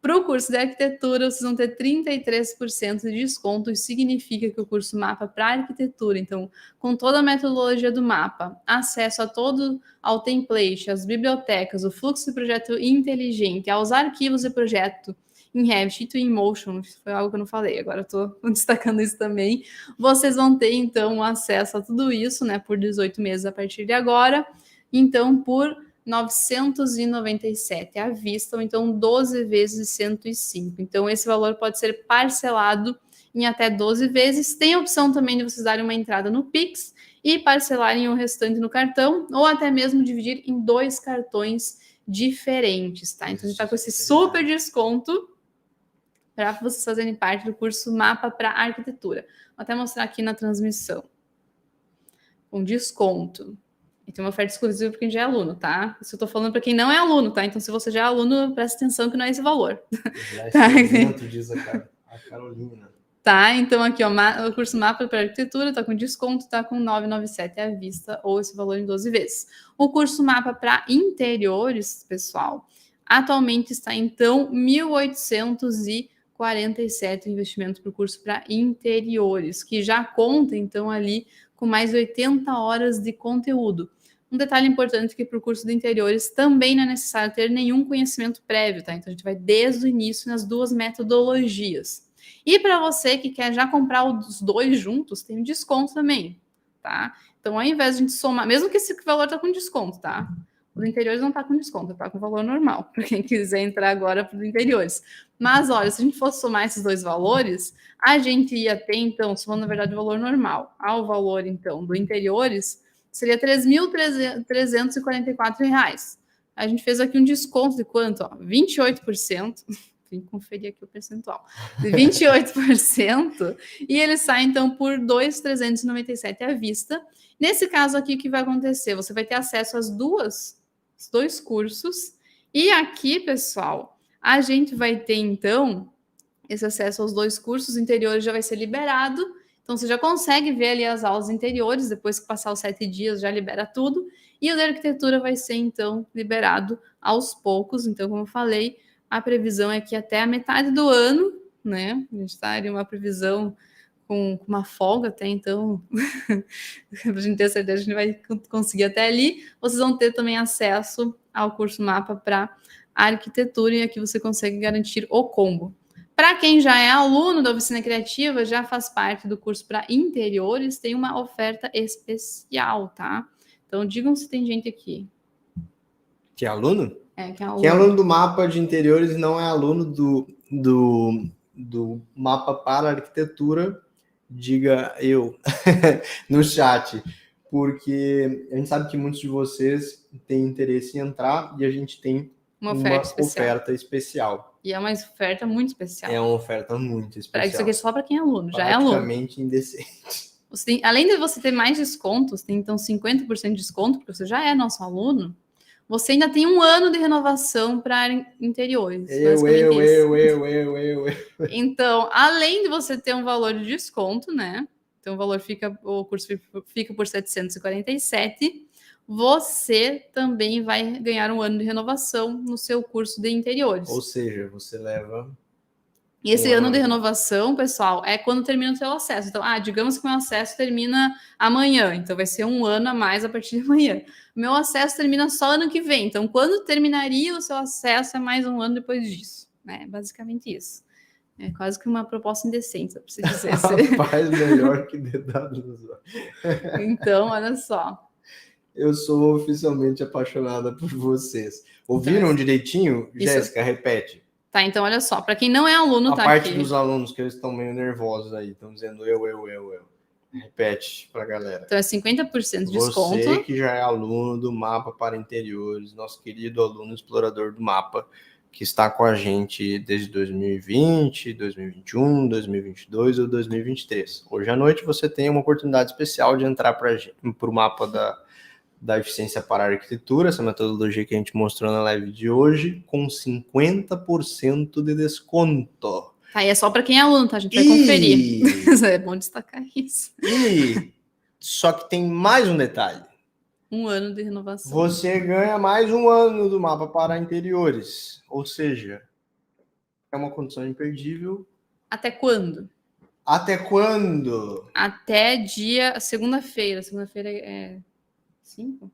para o curso de arquitetura, vocês vão ter 33% de desconto. Isso significa que o curso Mapa para Arquitetura, então, com toda a metodologia do mapa, acesso a todo ao template, as bibliotecas, o fluxo de projeto inteligente, aos arquivos de projeto em Revit e Twinmotion, foi algo que eu não falei, agora estou destacando isso também. Vocês vão ter, então, acesso a tudo isso, né, por 18 meses a partir de agora. Então, por 997 à vista, ou então 12 vezes 105. Então, esse valor pode ser parcelado em até 12 vezes. Tem a opção também de vocês darem uma entrada no Pix e parcelarem o restante no cartão, ou até mesmo dividir em 2 cartões diferentes, tá? Então, a gente está com esse super desconto para vocês fazerem parte do curso Mapa para Arquitetura. Vou até mostrar aqui na transmissão. Com desconto. E tem uma oferta exclusiva para quem já é aluno, tá? Isso eu tô falando para quem não é aluno, tá? Então, se você já é aluno, presta atenção que não é esse valor. Já tá? Dentro, diz a Carolina. Tá, então aqui, ó, o curso Mapa para Arquitetura tá com desconto, tá com 997 à vista, ou esse valor em 12 vezes. O curso Mapa para Interiores, pessoal, atualmente está, então, 1.847 investimentos para o curso para interiores, que já conta, então, ali com mais de 80 horas de conteúdo. Um detalhe importante é que para o curso de interiores também não é necessário ter nenhum conhecimento prévio, tá? Então, a gente vai desde o início nas 2 metodologias. E para você que quer já comprar os 2 juntos, tem um desconto também, tá? Então, ao invés de a gente somar, mesmo que esse valor tá com desconto, tá? O do interiores não tá com desconto, tá com valor normal, para quem quiser entrar agora para o interiores. Mas, olha, se a gente fosse somar esses 2 valores, a gente ia ter, então, somando, na verdade, o valor normal ao valor, então, do interiores, seria R$ 3.344. A gente fez aqui um desconto de quanto? Ó, 28%. Tem que conferir aqui o percentual. De 28%. E ele sai, então, por R$ 2.397 à vista. Nesse caso aqui, o que vai acontecer? Você vai ter acesso às 2 cursos. E aqui, pessoal, a gente vai ter, então, esse acesso aos 2 cursos. Interiores já vai ser liberado. Então, você já consegue ver ali as aulas interiores. Depois que passar os 7 dias, já libera tudo. E o da arquitetura vai ser, então, liberado aos poucos. Então, como eu falei, a previsão é que até a metade do ano, né? A gente está em uma previsão com uma folga até então, para a gente ter certeza que a gente vai conseguir até ali. Vocês vão ter também acesso ao curso Mapa para Arquitetura e aqui você consegue garantir o combo. Para quem já é aluno da Oficina Criativa, já faz parte do curso para interiores, tem uma oferta especial, tá? Então, digam se tem gente aqui. Que é aluno? Que é aluno. Quem é aluno do mapa de interiores e não é aluno do mapa para arquitetura, diga eu no chat. Porque a gente sabe que muitos de vocês têm interesse em entrar e a gente tem uma oferta especial. E é uma oferta muito especial. É uma oferta muito especial. Isso aqui é só para quem é aluno, já é aluno. Praticamente indecente. Além de você ter mais descontos, tem então 50% de desconto, porque você já é nosso aluno, você ainda tem 1 ano de renovação para interiores. Eu. Então, além de você ter um valor de desconto, né? Então, o curso fica por 747, você também vai ganhar 1 ano de renovação no seu curso de interiores. Ou seja, você leva E esse ano de renovação, pessoal, é quando termina o seu acesso. Então, digamos que o meu acesso termina amanhã, então vai ser 1 ano a mais a partir de amanhã. O meu acesso termina só ano que vem, então quando terminaria o seu acesso é mais 1 ano depois disso, né? Basicamente isso. É quase que uma proposta indecente, pra você dizer. Rapaz, melhor que dedado nos olhos. Então, olha só. Eu sou oficialmente apaixonada por vocês. Ouviram direitinho? Jéssica, repete. Tá, então olha só, para quem não é aluno, tá aqui. A parte dos alunos que eles estão meio nervosos aí, estão dizendo eu. Repete pra galera. Então é 50% de desconto. Você que já é aluno do Mapa para Interiores, nosso querido aluno explorador do mapa, que está com a gente desde 2020, 2021, 2022 ou 2023. Hoje à noite você tem uma oportunidade especial de entrar para o mapa da eficiência para a arquitetura, essa metodologia que a gente mostrou na live de hoje, com 50% de desconto. Tá, e é só para quem é aluno, tá? A gente vai conferir. É bom destacar isso. Só que tem mais um detalhe. 1 ano de renovação. Você ganha mais 1 ano do Mapa para Interiores. Ou seja, é uma condição imperdível. Até quando? Até quando? Até segunda-feira. Segunda-feira é 5?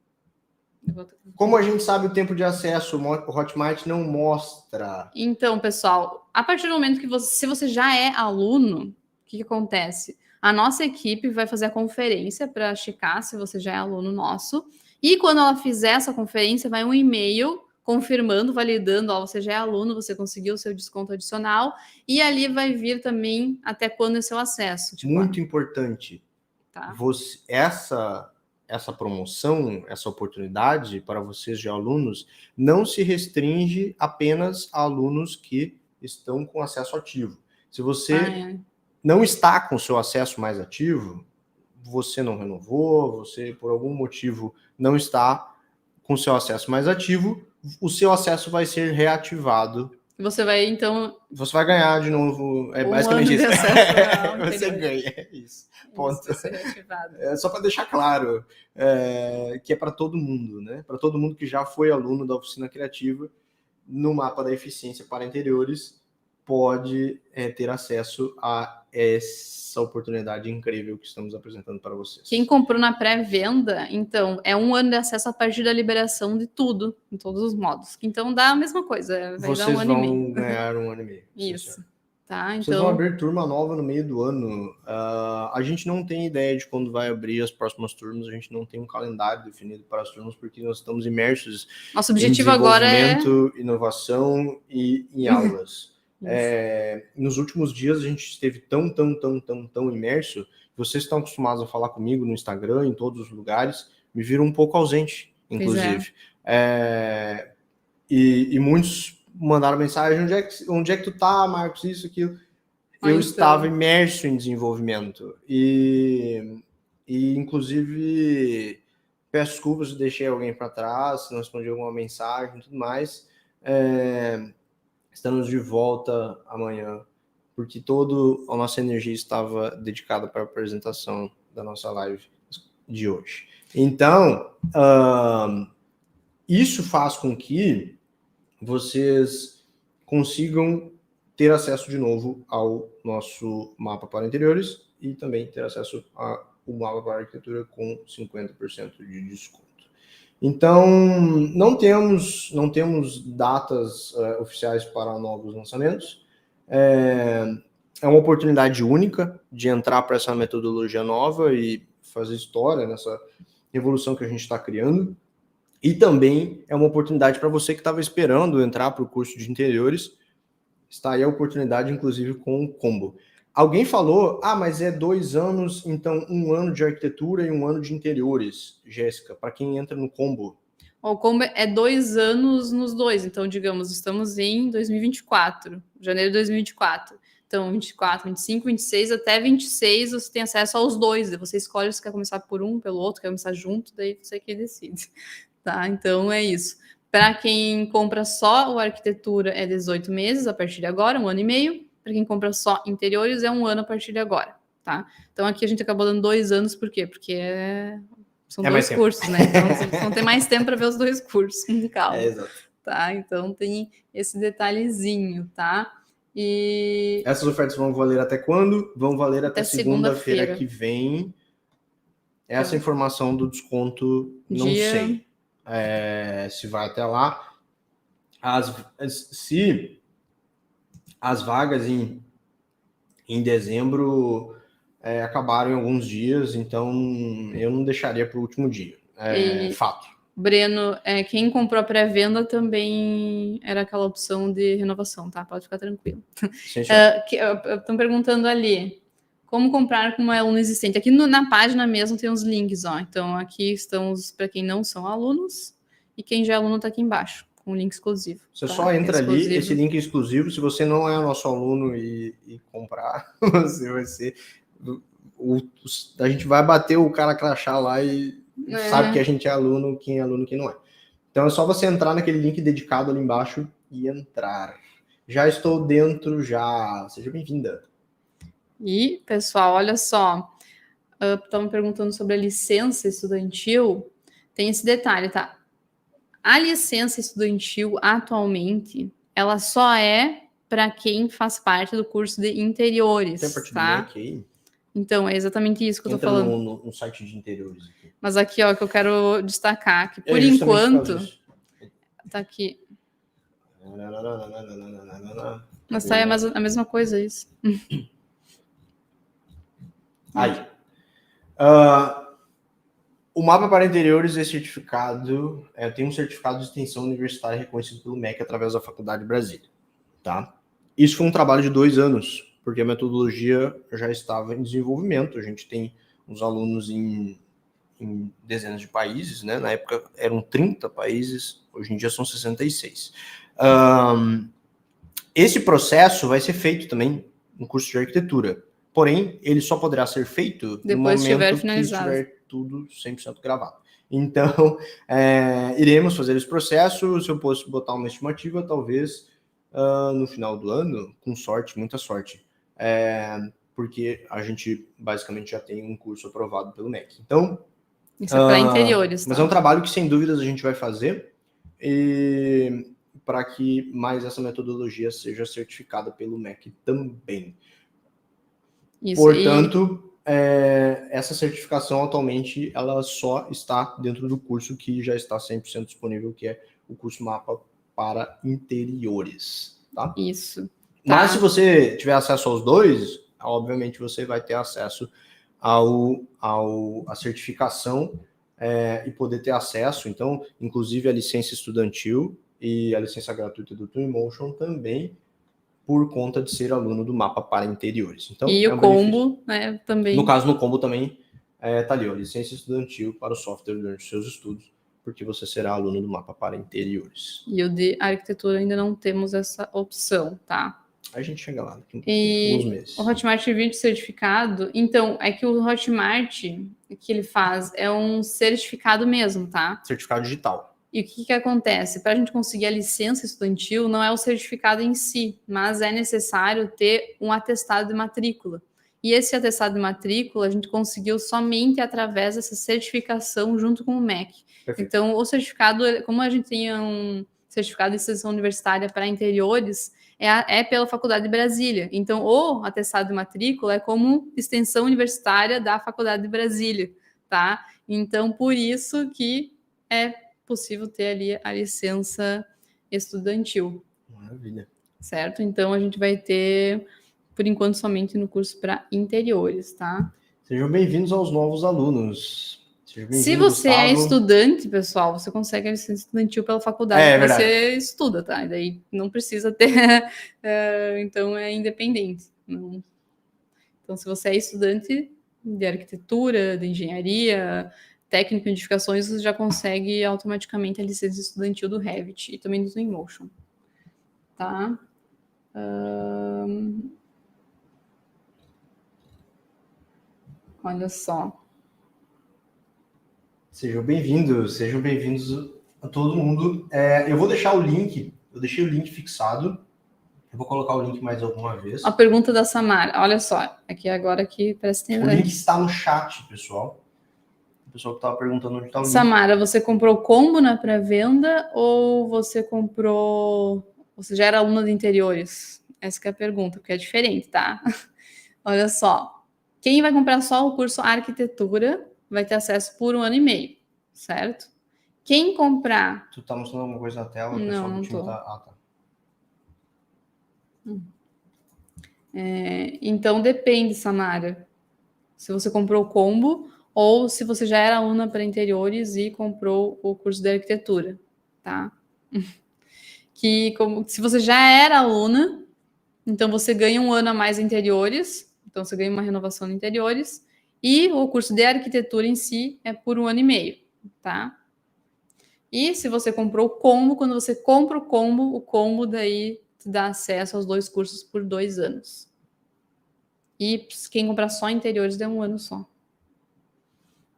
Como a gente sabe o tempo de acesso, o Hotmart não mostra. Então, pessoal, a partir do momento que se você já é aluno, o que acontece? A nossa equipe vai fazer a conferência para checar se você já é aluno nosso. E quando ela fizer essa conferência, vai um e-mail confirmando, validando, você já é aluno, você conseguiu o seu desconto adicional. E ali vai vir também até quando é seu acesso. Muito importante. Tá. Essa promoção, essa oportunidade para vocês de alunos, não se restringe apenas a alunos que estão com acesso ativo. Se você não está com o seu acesso mais ativo, você não renovou, você por algum motivo não está com o seu acesso mais ativo, o seu acesso vai ser reativado. Você vai, então... Você vai ganhar de novo, basicamente isso. Você ganha, é isso. Ponto. É só para deixar claro que é para todo mundo, né? Para todo mundo que já foi aluno da Oficina Criativa, no Mapa da Eficiência para Interiores, pode ter acesso a essa oportunidade incrível que estamos apresentando para vocês. Quem comprou na pré-venda, então, é 1 ano de acesso a partir da liberação de tudo, em todos os modos. Então, dá a mesma coisa. Vai dar 1 ano e meio. Vocês vão ganhar 1 ano e meio. Isso. Tá, então... Vocês vão abrir turma nova no meio do ano. A gente não tem ideia de quando vai abrir as próximas turmas, a gente não tem um calendário definido para as turmas, porque nós estamos imersos Nosso objetivo agora é inovação e em aulas. Nos últimos dias a gente esteve tão imerso. Vocês estão acostumados a falar comigo no Instagram, em todos os lugares, me viram um pouco ausente, inclusive. E muitos mandaram mensagem, onde é que tu tá, Marcos, isso, aquilo. Eu estava imerso em desenvolvimento. E inclusive, peço desculpas se deixei alguém para trás, se não respondi alguma mensagem e tudo mais. Estamos de volta amanhã, porque toda a nossa energia estava dedicada para a apresentação da nossa live de hoje. Então, isso faz com que vocês consigam ter acesso de novo ao nosso Mapa para Interiores e também ter acesso ao Mapa para Arquitetura com 50% de desconto. Então, não temos datas oficiais para novos lançamentos. É uma oportunidade única de entrar para essa metodologia nova e fazer história nessa revolução que a gente está criando. E também é uma oportunidade para você que estava esperando entrar para o curso de interiores. Está aí a oportunidade, inclusive, com o combo. Alguém falou, mas é 2 anos, então 1 ano de arquitetura e 1 ano de interiores, Jéssica, para quem entra no combo. O combo é 2 anos nos dois, então, digamos, estamos em 2024, janeiro de 2024. Então, 24, 25, 26, até 26 você tem acesso aos 2, você escolhe se quer começar por um, pelo outro, quer começar junto, daí você que decide, tá? Então, é isso. Para quem compra só o arquitetura, é 18 meses a partir de agora, 1 ano e meio. Para quem compra só interiores, é 1 ano a partir de agora, tá? Então, aqui a gente acabou dando 2 anos, por quê? Porque são 2 cursos, né? Então, vocês vão ter mais tempo para ver os 2 cursos, com calma. Exato. Tá? Então, tem esse detalhezinho, tá? E essas ofertas vão valer até quando? Vão valer até segunda-feira que vem. Essa informação do desconto, não sei se vai até lá. Se as vagas em dezembro acabaram em alguns dias, então eu não deixaria para o último dia. Fato. Breno, quem comprou a pré-venda também era aquela opção de renovação, tá? Pode ficar tranquilo. Estão perguntando ali, como comprar com uma aluna existente? Aqui na página mesmo tem os links, ó. Então aqui estão para quem não são alunos e quem já é aluno tá aqui embaixo, com um link exclusivo. Você só entra ali, esse link é exclusivo. Se você não é nosso aluno e comprar, você vai ser... a gente vai bater o cara crachá lá e sabe que a gente é aluno, quem não é. Então é só você entrar naquele link dedicado ali embaixo e entrar. Já estou dentro, já. Seja bem-vinda. E, pessoal, olha só. Estavam perguntando sobre a licença estudantil. Tem esse detalhe, tá? A licença estudantil, atualmente, ela só é para quem faz parte do curso de interiores, tá? Aqui. Então, é exatamente isso que eu tô falando. No site de interiores aqui. Mas aqui, ó, que eu quero destacar, que por enquanto... Tá aqui. Mas tá a mesma coisa, isso. Aí. O mapa para interiores é certificado, tem um certificado de extensão universitária reconhecido pelo MEC através da Faculdade de Brasília, tá? Isso foi um trabalho de 2 anos, porque a metodologia já estava em desenvolvimento. A gente tem uns alunos em dezenas de países, né? Na época eram 30 países, hoje em dia são 66. Esse processo vai ser feito também no curso de arquitetura, porém, ele só poderá ser feito depois no momento que estiver tudo 100% gravado. Então, iremos fazer esse processo. Se eu fosse botar uma estimativa, talvez no final do ano, com sorte, muita sorte, porque a gente basicamente já tem um curso aprovado pelo MEC. Então, isso é para interiores, tá? Mas é um trabalho que, sem dúvidas, a gente vai fazer para que mais essa metodologia seja certificada pelo MEC também. Isso, portanto, essa certificação atualmente ela só está dentro do curso que já está 100% disponível, que é o curso Mapa para Interiores. Tá? Isso. Mas se você tiver acesso aos dois, obviamente você vai ter acesso à certificação e poder ter acesso, então, inclusive a licença estudantil e a licença gratuita do Twinmotion também, por conta de ser aluno do Mapa para Interiores. Então, e o combo, né, também. No caso, no combo também tá ali, ó, licença estudantil para o software durante os seus estudos, porque você será aluno do Mapa para Interiores. E o de arquitetura ainda não temos essa opção, tá? A gente chega lá daqui a alguns meses. O Hotmart 20 certificado, então, é que o Hotmart que ele faz é um certificado mesmo, tá? Certificado digital. E o que acontece? Para a gente conseguir a licença estudantil, não é o certificado em si, mas é necessário ter um atestado de matrícula. E esse atestado de matrícula a gente conseguiu somente através dessa certificação junto com o MEC. Perfeito. Então, o certificado, como a gente tem um certificado de extensão universitária para interiores, é pela Faculdade de Brasília. Então, o atestado de matrícula é como extensão universitária da Faculdade de Brasília, tá? Então, por isso que é possível ter ali a licença estudantil. Maravilha. Certo? Então, a gente vai ter, por enquanto, somente no curso para interiores, tá? Sejam bem-vindos aos novos alunos. Se você é estudante, pessoal, você consegue a licença estudantil pela faculdade que você estuda, tá? E daí não precisa ter... então, é independente. Então, se você é estudante de arquitetura, de engenharia, técnico em edificações, você já consegue automaticamente a licença estudantil do Revit e também do Twinmotion. Tá? Olha só. Sejam bem-vindos a todo mundo. Eu vou deixar o link, eu deixei o link fixado. Eu vou colocar o link mais alguma vez. A pergunta da Samara, olha só, aqui agora que parece que tem... O link está no chat, pessoal. O pessoal que estava perguntando onde está o link. Samara, você comprou combo na pré-venda ou você comprou... Você já era aluna de interiores? Essa que é a pergunta, porque é diferente, tá? Olha só. Quem vai comprar só o curso Arquitetura vai ter acesso por 1 ano e meio, certo? Quem comprar... Tu tá mostrando alguma coisa na tela? Não, não tô. Tá. Então, depende, Samara. Se você comprou o combo ou se você já era aluna para interiores e comprou o curso de arquitetura, tá? Se você já era aluna, então você ganha 1 ano a mais em interiores, então você ganha uma renovação em interiores, e o curso de arquitetura em si é por 1 ano e meio, tá? E se você comprou o combo, quando você compra o combo daí te dá acesso aos 2 cursos por 2 anos. E quem comprar só interiores dá 1 ano só.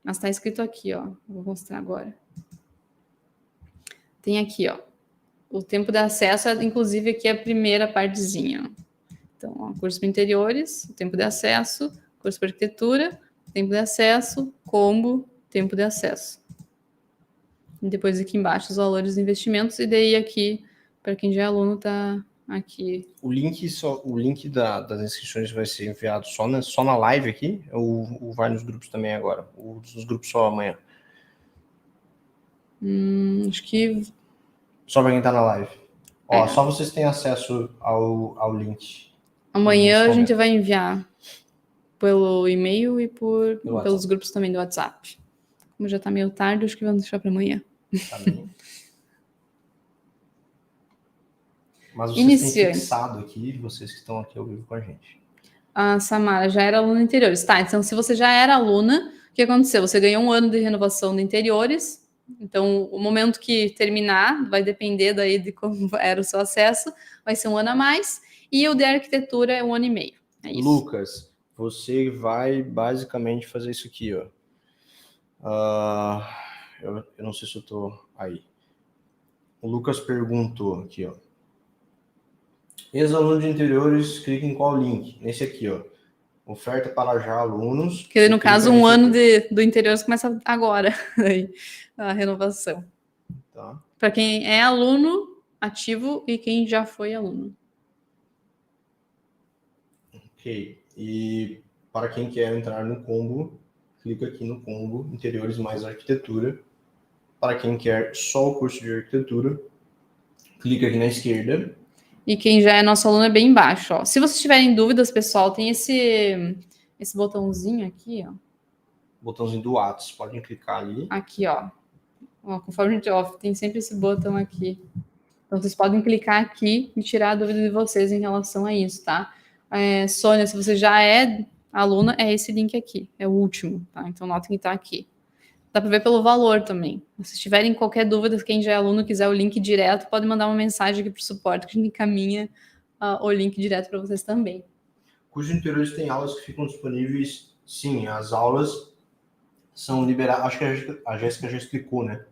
Mas tá escrito aqui, ó. Vou mostrar agora. Tem aqui, ó. O tempo de acesso, inclusive, aqui é a primeira partezinha. Então, ó, curso para interiores, tempo de acesso, curso para arquitetura, tempo de acesso, combo, tempo de acesso. E depois aqui embaixo os valores de investimentos, e daí aqui, para quem já é aluno, tá aqui. O link das inscrições vai ser enviado só na live aqui, ou vai nos grupos também agora? Os grupos só amanhã? Acho que... Só para quem tá na live. Ó, só vocês têm acesso ao link. Amanhã a gente vai enviar pelo e-mail e pelos grupos também do WhatsApp. Como já tá meio tarde, acho que vamos deixar para amanhã. Tá bem. Mas vocês têm fixado aqui, vocês que estão aqui ao vivo com a gente. A Samara já era aluna de interiores. Tá, então se você já era aluna, o que aconteceu? Você ganhou 1 ano de renovação de interiores. Então, o momento que terminar vai depender daí de como era o seu acesso. Vai ser 1 ano a mais. E o de arquitetura é 1 ano e meio. É isso. Lucas, você vai basicamente fazer isso aqui, ó. Eu não sei se eu tô aí. O Lucas perguntou aqui, ó. Ex-aluno de interiores, clique em qual link? Nesse aqui, ó. Oferta para já alunos. Que no caso, 1 ano do interiores começa agora, aí, a renovação. Tá. Para quem é aluno ativo e quem já foi aluno. Ok. E para quem quer entrar no combo, clica aqui no combo Interiores mais Arquitetura. Para quem quer só o curso de arquitetura, clica aqui na esquerda. E quem já é nosso aluno é bem embaixo, ó. Se vocês tiverem dúvidas, pessoal, tem esse botãozinho aqui, ó. Botãozinho do Whats, podem clicar ali. Aqui, ó. Conforme a gente tem sempre esse botão aqui. Então, vocês podem clicar aqui e tirar a dúvida de vocês em relação a isso, tá? Sônia, se você já é aluna, é esse link aqui. É o último, tá? Então, notem que tá aqui. Dá para ver pelo valor também. Se tiverem qualquer dúvida, quem já é aluno quiser o link direto, pode mandar uma mensagem aqui para o suporte que a gente encaminha o link direto para vocês também. Curso de interiores tem aulas que ficam disponíveis. Sim, as aulas são liberadas. Acho que a Jéssica já explicou, né?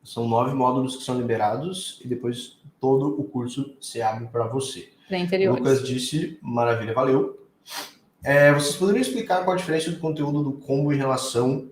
São 9 módulos que são liberados e depois todo o curso se abre para você. Para interiores. Lucas disse, maravilha, valeu. Vocês poderiam explicar qual a diferença do conteúdo do combo em relação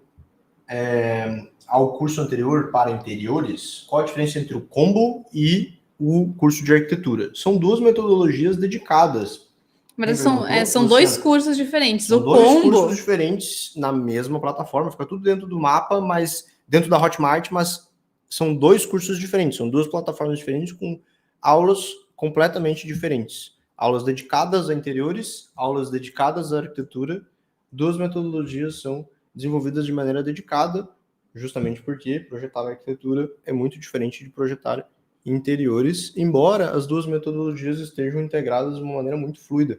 ao curso anterior para interiores? Qual a diferença entre o combo e o curso de arquitetura? São 2 metodologias dedicadas. Mas são 2 cursos diferentes. São 2 cursos diferentes na mesma plataforma, fica tudo dentro do mapa, mas dentro da Hotmart, mas são 2 cursos diferentes, são 2 plataformas diferentes com aulas completamente diferentes. Aulas dedicadas a interiores, aulas dedicadas à arquitetura. 2 metodologias são desenvolvidas de maneira dedicada, justamente porque projetar arquitetura é muito diferente de projetar interiores, embora as 2 metodologias estejam integradas de uma maneira muito fluida.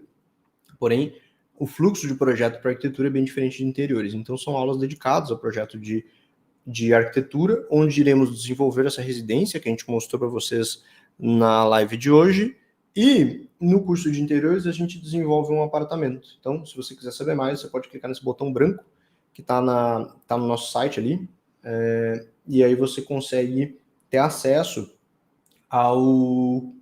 Porém, o fluxo de projeto para arquitetura é bem diferente de interiores. Então, são aulas dedicadas ao projeto de arquitetura, onde iremos desenvolver essa residência que a gente mostrou para vocês na live de hoje. E no curso de interiores a gente desenvolve um apartamento. Então, se você quiser saber mais, você pode clicar nesse botão branco que está no nosso site ali. E aí você consegue ter acesso a um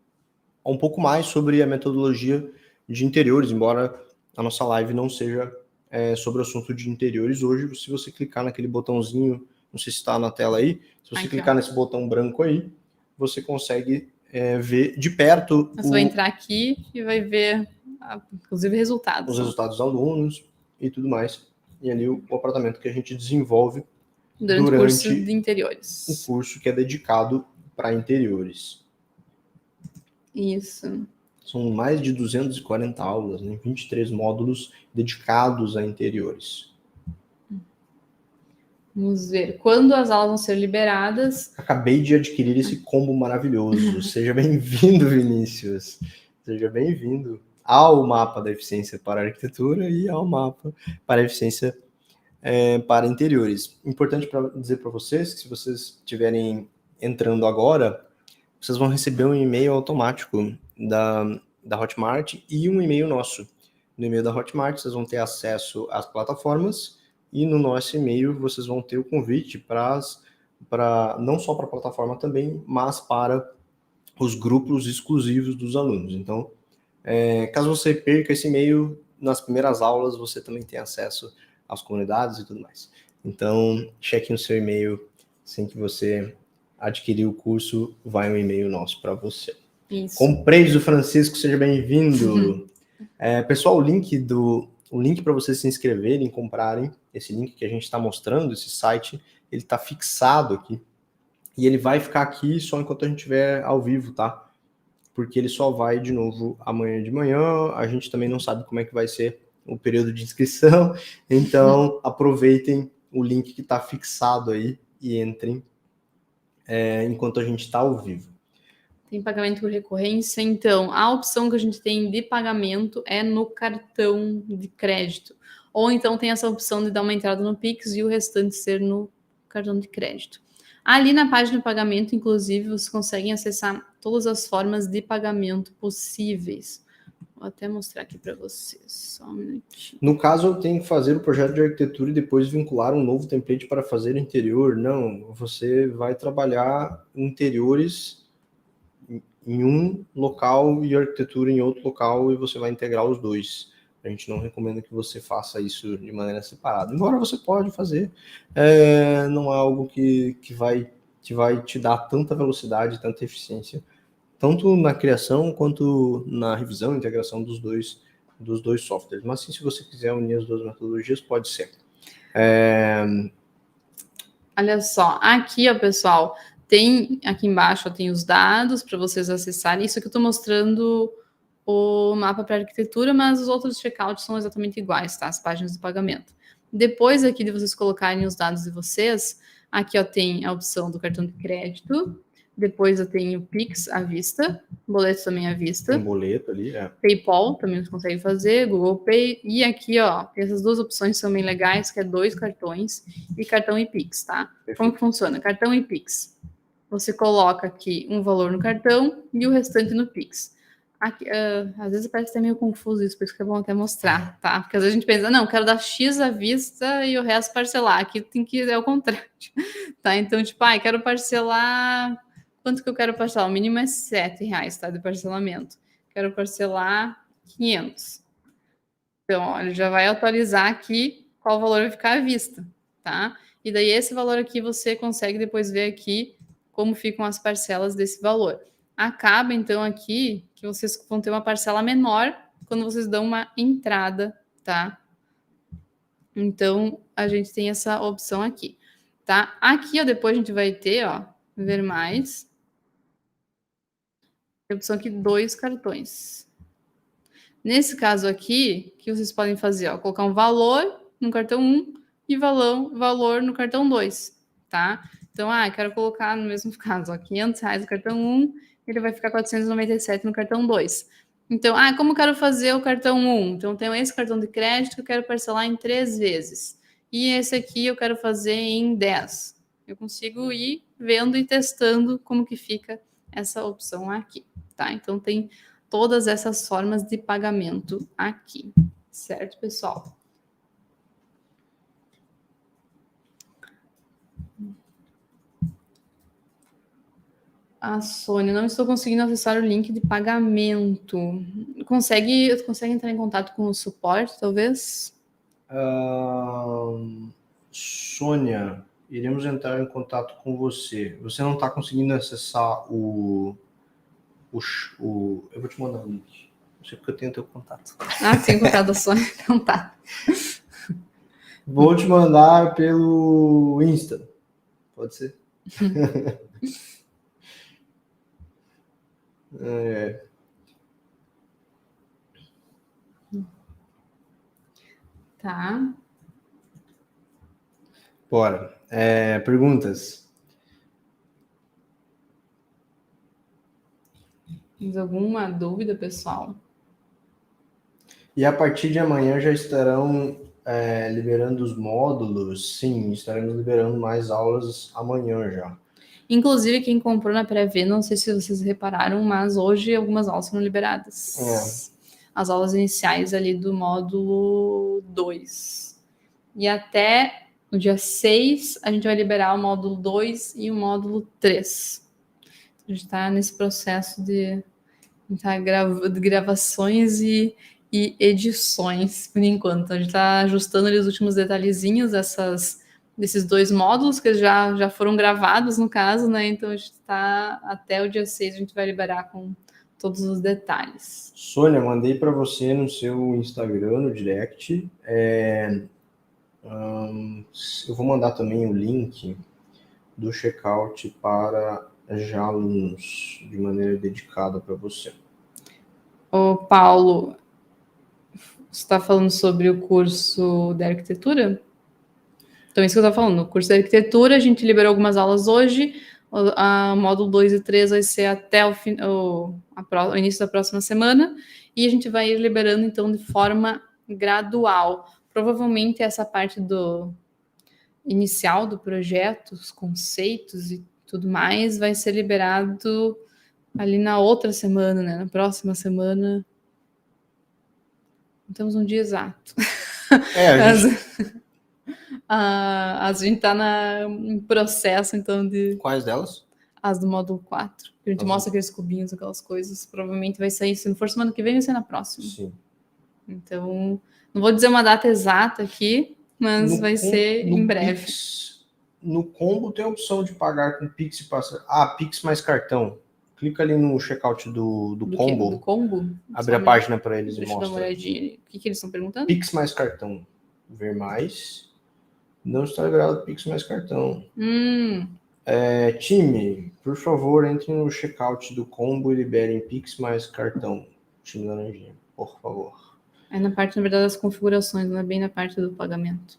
pouco mais sobre a metodologia de interiores, embora a nossa live não seja sobre o assunto de interiores hoje. Se você clicar naquele botãozinho, não sei se está na tela aí, se você clicar nesse botão branco aí, você consegue ver de perto. Você vai entrar aqui e vai ver, inclusive, resultados. Os resultados dos alunos e tudo mais. E ali o apartamento que a gente desenvolve durante o curso de interiores. O curso que é dedicado para interiores. Isso. São mais de 240 aulas, né? 23 módulos dedicados a interiores. Vamos ver. Quando as aulas vão ser liberadas? Acabei de adquirir esse combo maravilhoso. Seja bem-vindo, Vinícius. Seja bem-vindo ao mapa da eficiência para arquitetura e ao mapa para a eficiência para interiores. Importante para dizer para vocês que se vocês estiverem entrando agora, vocês vão receber um e-mail automático da Hotmart e um e-mail nosso. No e-mail da Hotmart, vocês vão ter acesso às plataformas e no nosso e-mail vocês vão ter o convite para não só para a plataforma também, mas para os grupos exclusivos dos alunos. Então, caso você perca esse e-mail, nas primeiras aulas você também tem acesso às comunidades e tudo mais. Então, cheque no seu e-mail assim que você adquirir o curso, vai um e-mail nosso para você. Isso. Comprei do Francisco, seja bem-vindo. Pessoal, o link para vocês se inscreverem, comprarem, esse link que a gente está mostrando, esse site, ele está fixado aqui. E ele vai ficar aqui só enquanto a gente estiver ao vivo, tá? Porque ele só vai de novo amanhã de manhã. A gente também não sabe como é que vai ser o período de inscrição. Então, aproveitem o link que está fixado aí e entrem enquanto a gente está ao vivo. Tem pagamento por recorrência, então a opção que a gente tem de pagamento é no cartão de crédito. Ou então tem essa opção de dar uma entrada no Pix e o restante ser no cartão de crédito. Ali na página de pagamento, inclusive, vocês conseguem acessar todas as formas de pagamento possíveis. Vou até mostrar aqui para vocês, só um minutinho. No caso, eu tenho que fazer o projeto de arquitetura e depois vincular um novo template para fazer interior. Não, você vai trabalhar interiores em um local e arquitetura em outro local e você vai integrar os dois. A gente não recomenda que você faça isso de maneira separada. Embora você pode fazer, não é algo que vai te dar tanta velocidade, tanta eficiência, tanto na criação quanto na revisão e integração dos dois softwares. Mas sim, se você quiser unir as duas metodologias, pode ser. Olha só, aqui, ó, pessoal, tem aqui embaixo, ó, tem os dados para vocês acessarem. Isso aqui eu estou mostrando o mapa para arquitetura, mas os outros checkouts são exatamente iguais, tá? As páginas de pagamento. Depois aqui de vocês colocarem os dados de vocês, aqui, ó, tem a opção do cartão de crédito. Depois eu tenho Pix à vista, boleto também à vista. Tem boleto ali, PayPal também você consegue fazer, Google Pay. E aqui, ó, essas duas opções são bem legais, que é 2 cartões e cartão e Pix, tá? Perfeito. Como que funciona? Cartão e Pix. Você coloca aqui um valor no cartão e o restante no Pix. Aqui, às vezes parece até meio confuso isso, por isso que é bom até mostrar, tá? Porque às vezes a gente pensa, não, quero dar X à vista e o resto parcelar. Aqui tem que ir ao contrário, tá? Então, tipo, quero parcelar... Quanto que eu quero parcelar? O mínimo é R$7, tá? De parcelamento. Quero parcelar 500. Então, ó, ele já vai atualizar aqui qual valor vai ficar à vista, tá? E daí esse valor aqui você consegue depois ver aqui como ficam as parcelas desse valor. Acaba, então, aqui que vocês vão ter uma parcela menor quando vocês dão uma entrada, tá? Então, a gente tem essa opção aqui, tá? Aqui, ó, depois a gente vai ter, ó, ver mais. Tem a opção aqui, 2 cartões. Nesse caso aqui, o que vocês podem fazer? Ó, colocar um valor no cartão 1 e valor no cartão 2, tá? Então, quero colocar no mesmo caso, ó, R$500 no cartão 1, ele vai ficar 497 no cartão 2. Então, como eu quero fazer o cartão 1? Então, eu tenho esse cartão de crédito que eu quero parcelar em 3 vezes. E esse aqui eu quero fazer em 10. Eu consigo ir vendo e testando como que fica essa opção aqui, tá? Então, tem todas essas formas de pagamento aqui, certo, pessoal? A Sônia, não estou conseguindo acessar o link de pagamento. Consegue entrar em contato com o suporte, talvez? Sônia, iremos entrar em contato com você. Você não está conseguindo acessar o Eu vou te mandar o link. Não sei porque eu tenho teu contato. Ah, sim, contato da Sônia. Então tá. Vou te mandar pelo Insta. Pode ser? Tá. Bora. Perguntas? Mais alguma dúvida, pessoal? E a partir de amanhã já estarão liberando os módulos? Sim, estaremos liberando mais aulas amanhã já. Inclusive, quem comprou na pré-venda, não sei se vocês repararam, mas hoje algumas aulas foram liberadas. As aulas iniciais ali do módulo 2. E até no dia 6, a gente vai liberar o módulo 2 e o módulo 3. A gente está nesse processo de gravações e edições, por enquanto. A gente está ajustando ali os últimos detalhezinhos desses 2 módulos que já foram gravados, no caso, né? Então, a gente está até o dia 6, a gente vai liberar com todos os detalhes. Sônia, mandei para você no seu Instagram, no direct. Eu vou mandar também o link do checkout para já alunos, de maneira dedicada para você. Ô, Paulo, você está falando sobre o curso de arquitetura? Então, isso que eu estava falando. No curso de arquitetura, a gente liberou algumas aulas hoje. O módulo 2 e 3 vai ser até o início da próxima semana. E a gente vai ir liberando, então, de forma gradual. Provavelmente, essa parte inicial do projeto, os conceitos e tudo mais, vai ser liberado ali na outra semana, né? Na próxima semana. Não temos um dia exato. A gente está em processo, então, de... Quais delas? As do módulo 4. A gente mostra aqueles cubinhos, aquelas coisas. Provavelmente vai sair, se não for semana que vem, vai ser na próxima. Sim. Então, não vou dizer uma data exata aqui, mas vai ser em breve. No combo tem a opção de pagar com Pix e passar. Pix mais cartão. Clica ali no checkout do combo. Do combo? Abre a página para eles e mostra. Deixa eu dar uma olhadinha. O que eles estão perguntando? Pix mais cartão. Ver mais. Não está liberado Pix mais cartão. Time, por favor, entre no checkout do combo e liberem Pix mais cartão. Time laranjinha, por favor. É na parte, na verdade, das configurações, não é bem na parte do pagamento.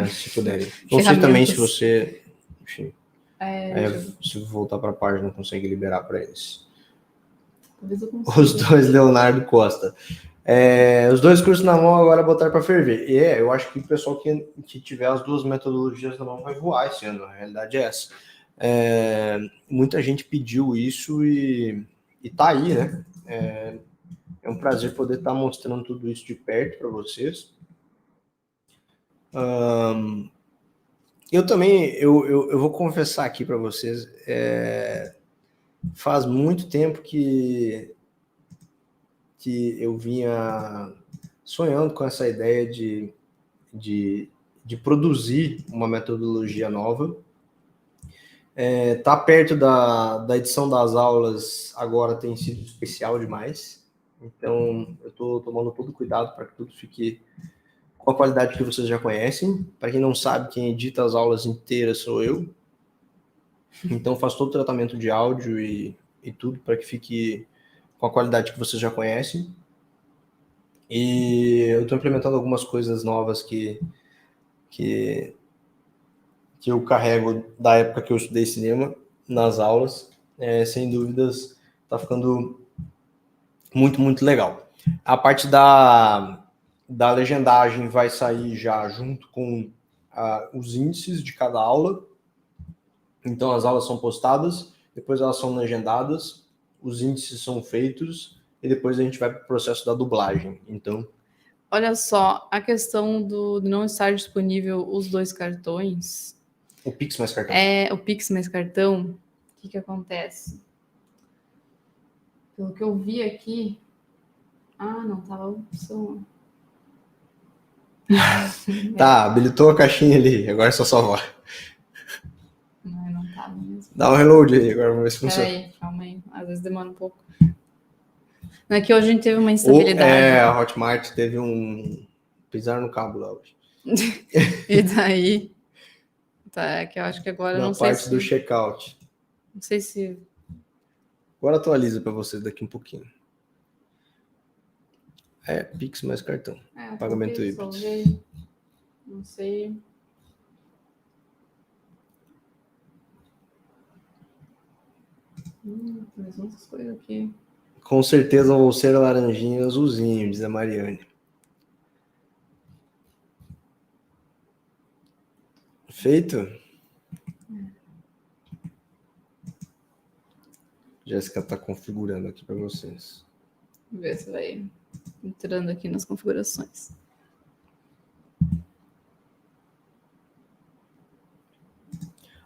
Se puderem. Não sei também se você... Enfim. Se voltar para a página, consegue liberar para eles. Talvez eu consiga. Os 2, Leonardo Costa. Os 2 cursos na mão agora botar para ferver. Eu acho que o pessoal que tiver as 2 metodologias na mão vai voar esse ano. A realidade é essa. Muita gente pediu isso e tá aí, né? É um prazer poder estar mostrando tudo isso de perto para vocês. Eu também, eu vou confessar aqui para vocês, faz muito tempo que eu vinha sonhando com essa ideia de produzir uma metodologia nova. Tá perto da edição das aulas agora tem sido especial demais, então eu estou tomando todo cuidado para que tudo fique com a qualidade que vocês já conhecem. Para quem não sabe, quem edita as aulas inteiras sou eu, então faço todo o tratamento de áudio e tudo para que fique com a qualidade que vocês já conhecem. E eu estou implementando algumas coisas novas que eu carrego da época que eu estudei cinema nas aulas. Sem dúvidas, está ficando muito, muito legal. A parte da legendagem vai sair já junto com os índices de cada aula. Então, as aulas são postadas, depois elas são legendadas, os índices são feitos e depois a gente vai para o processo da dublagem. Então, olha só, a questão de não estar disponível os 2 cartões. O Pix mais cartão. O Pix mais cartão, o que acontece? Pelo que eu vi aqui... não tava a opção. Tá, habilitou a caixinha ali, agora é só salvar. Não tava mesmo. Dá um reload aí, agora vamos ver se funciona. Peraí, calma aí. Às vezes demora um pouco. Não é que hoje a gente teve uma instabilidade. A Hotmart teve um... Pisar no cabo lá hoje. E daí... Tá, é que eu acho que agora na não sei se... Na parte do checkout. Não sei se... Agora atualiza para vocês daqui um pouquinho. Pix mais cartão. Pagamento híbrido. Não sei... Mas muitas coisas aqui. Com certeza vou ser laranjinha e azulzinho, diz a Mariane. Feito? Jéssica está configurando aqui para vocês. Vamos ver se vai entrando aqui nas configurações.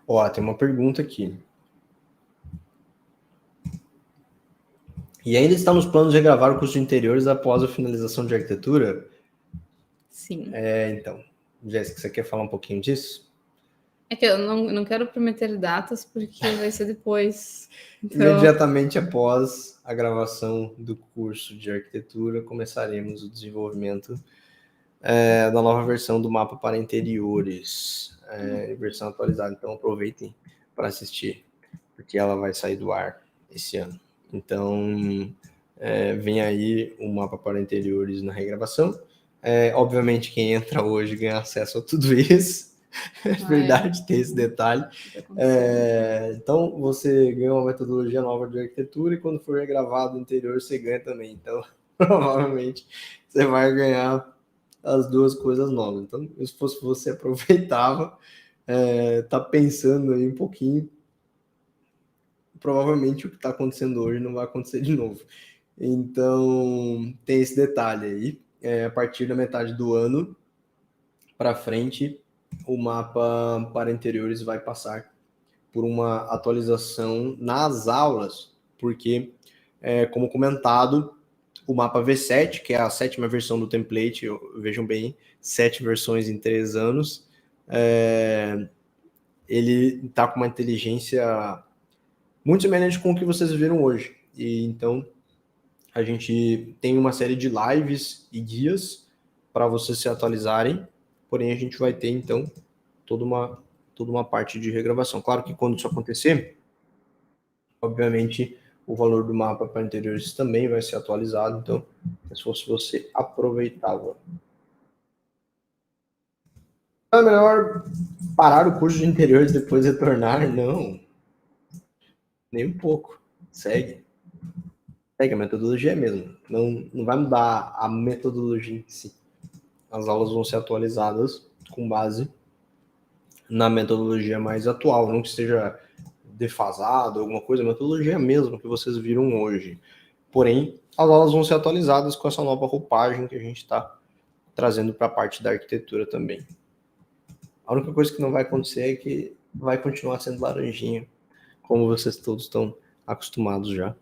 Ó, tem uma pergunta aqui. E ainda está nos planos de regravar o curso de interiores após a finalização de arquitetura? Sim. Então. Jéssica, você quer falar um pouquinho disso? É que eu não quero prometer datas, porque vai ser depois. Então... Imediatamente após a gravação do curso de arquitetura, começaremos o desenvolvimento da nova versão do mapa para interiores, versão atualizada. Então, aproveitem para assistir, porque ela vai sair do ar esse ano. Então, vem aí o mapa para interiores na regravação. Obviamente, quem entra hoje ganha acesso a tudo isso. É verdade, tem esse detalhe. Então, você ganha uma metodologia nova de arquitetura e quando for regravado o interior, você ganha também. Então, provavelmente, você vai ganhar as duas coisas novas. Então, se fosse você, aproveitava, tá pensando aí um pouquinho. Provavelmente o que está acontecendo hoje não vai acontecer de novo. Então, tem esse detalhe aí. A partir da metade do ano para frente, o mapa para interiores vai passar por uma atualização nas aulas, porque, como comentado, o mapa V7, que é a 7ª versão do template, vejam bem, 7 versões em 3 anos, ele está com uma inteligência muito semelhante com o que vocês viram hoje. E então, a gente tem uma série de lives e guias para vocês se atualizarem, porém a gente vai ter, então, toda uma parte de regravação. Claro que quando isso acontecer, obviamente, o valor do mapa para interiores também vai ser atualizado, então, se fosse você, aproveitava. É melhor parar o curso de interiores e depois retornar? Não. Nem um pouco. Segue a metodologia mesmo. Não vai mudar a metodologia em si. As aulas vão ser atualizadas com base na metodologia mais atual, não que esteja defasado, alguma coisa, a metodologia mesmo que vocês viram hoje. Porém, as aulas vão ser atualizadas com essa nova roupagem que a gente está trazendo para a parte da arquitetura também. A única coisa que não vai acontecer é que vai continuar sendo laranjinha, como vocês todos estão acostumados já.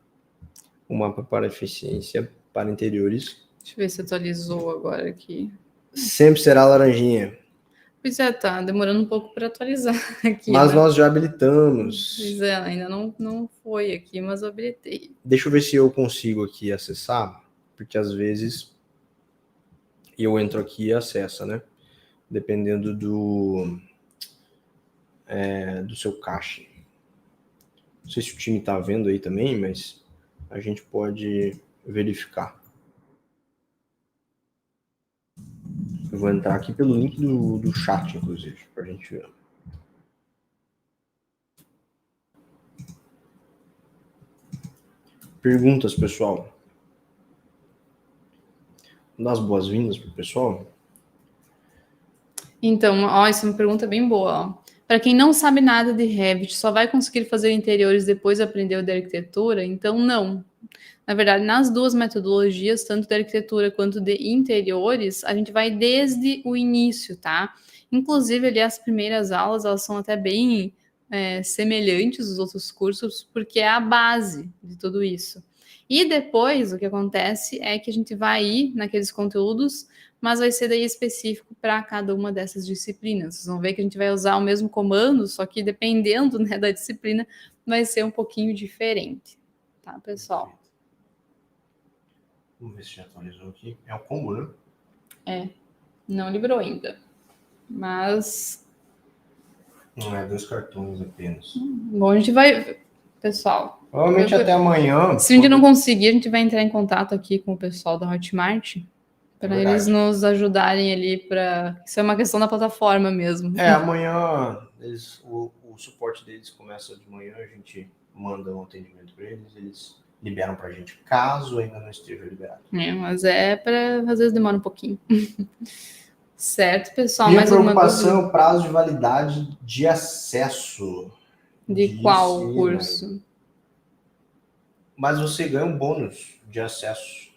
O mapa para eficiência para interiores. Deixa eu ver se atualizou agora aqui. Sempre será laranjinha. Pois tá demorando um pouco para atualizar aqui. Mas nós já habilitamos. Pois ainda não foi aqui, mas eu habilitei. Deixa eu ver se eu consigo aqui acessar, porque às vezes eu entro aqui e acessa, né? Dependendo do seu cache. Não sei se o time tá vendo aí também, mas a gente pode verificar. Eu vou entrar aqui pelo link do chat, inclusive, para a gente ver. Perguntas, pessoal. Vou dar as boas-vindas para o pessoal. Então, essa é uma pergunta bem boa. Para quem não sabe nada de Revit, só vai conseguir fazer interiores depois de aprender o de arquitetura? Então, não. Na verdade, nas duas metodologias, tanto de arquitetura quanto de interiores, a gente vai desde o início, tá? Inclusive, ali as primeiras aulas, elas são até bem semelhantes aos outros cursos, porque é a base de tudo isso. E depois, o que acontece é que a gente vai ir naqueles conteúdos, mas vai ser daí específico para cada uma dessas disciplinas. Vocês vão ver que a gente vai usar o mesmo comando, só que dependendo, né, da disciplina, vai ser um pouquinho diferente. Tá, pessoal? Vamos ver se já atualizou aqui. É o combo, né? É, não liberou ainda. Mas... não é 2 cartões apenas. Bom, a gente vai... Pessoal... provavelmente até amanhã... Se a gente não conseguir, a gente vai entrar em contato aqui com o pessoal da Hotmart para eles nos ajudarem ali para... Isso é uma questão da plataforma mesmo. Amanhã o suporte deles começa de manhã, a gente manda um atendimento para eles liberam para a gente, caso ainda não esteja liberado. Mas às vezes demora um pouquinho. Certo, pessoal? Minha preocupação é o prazo de validade de acesso. De qual curso? Mas você ganha um bônus de acesso.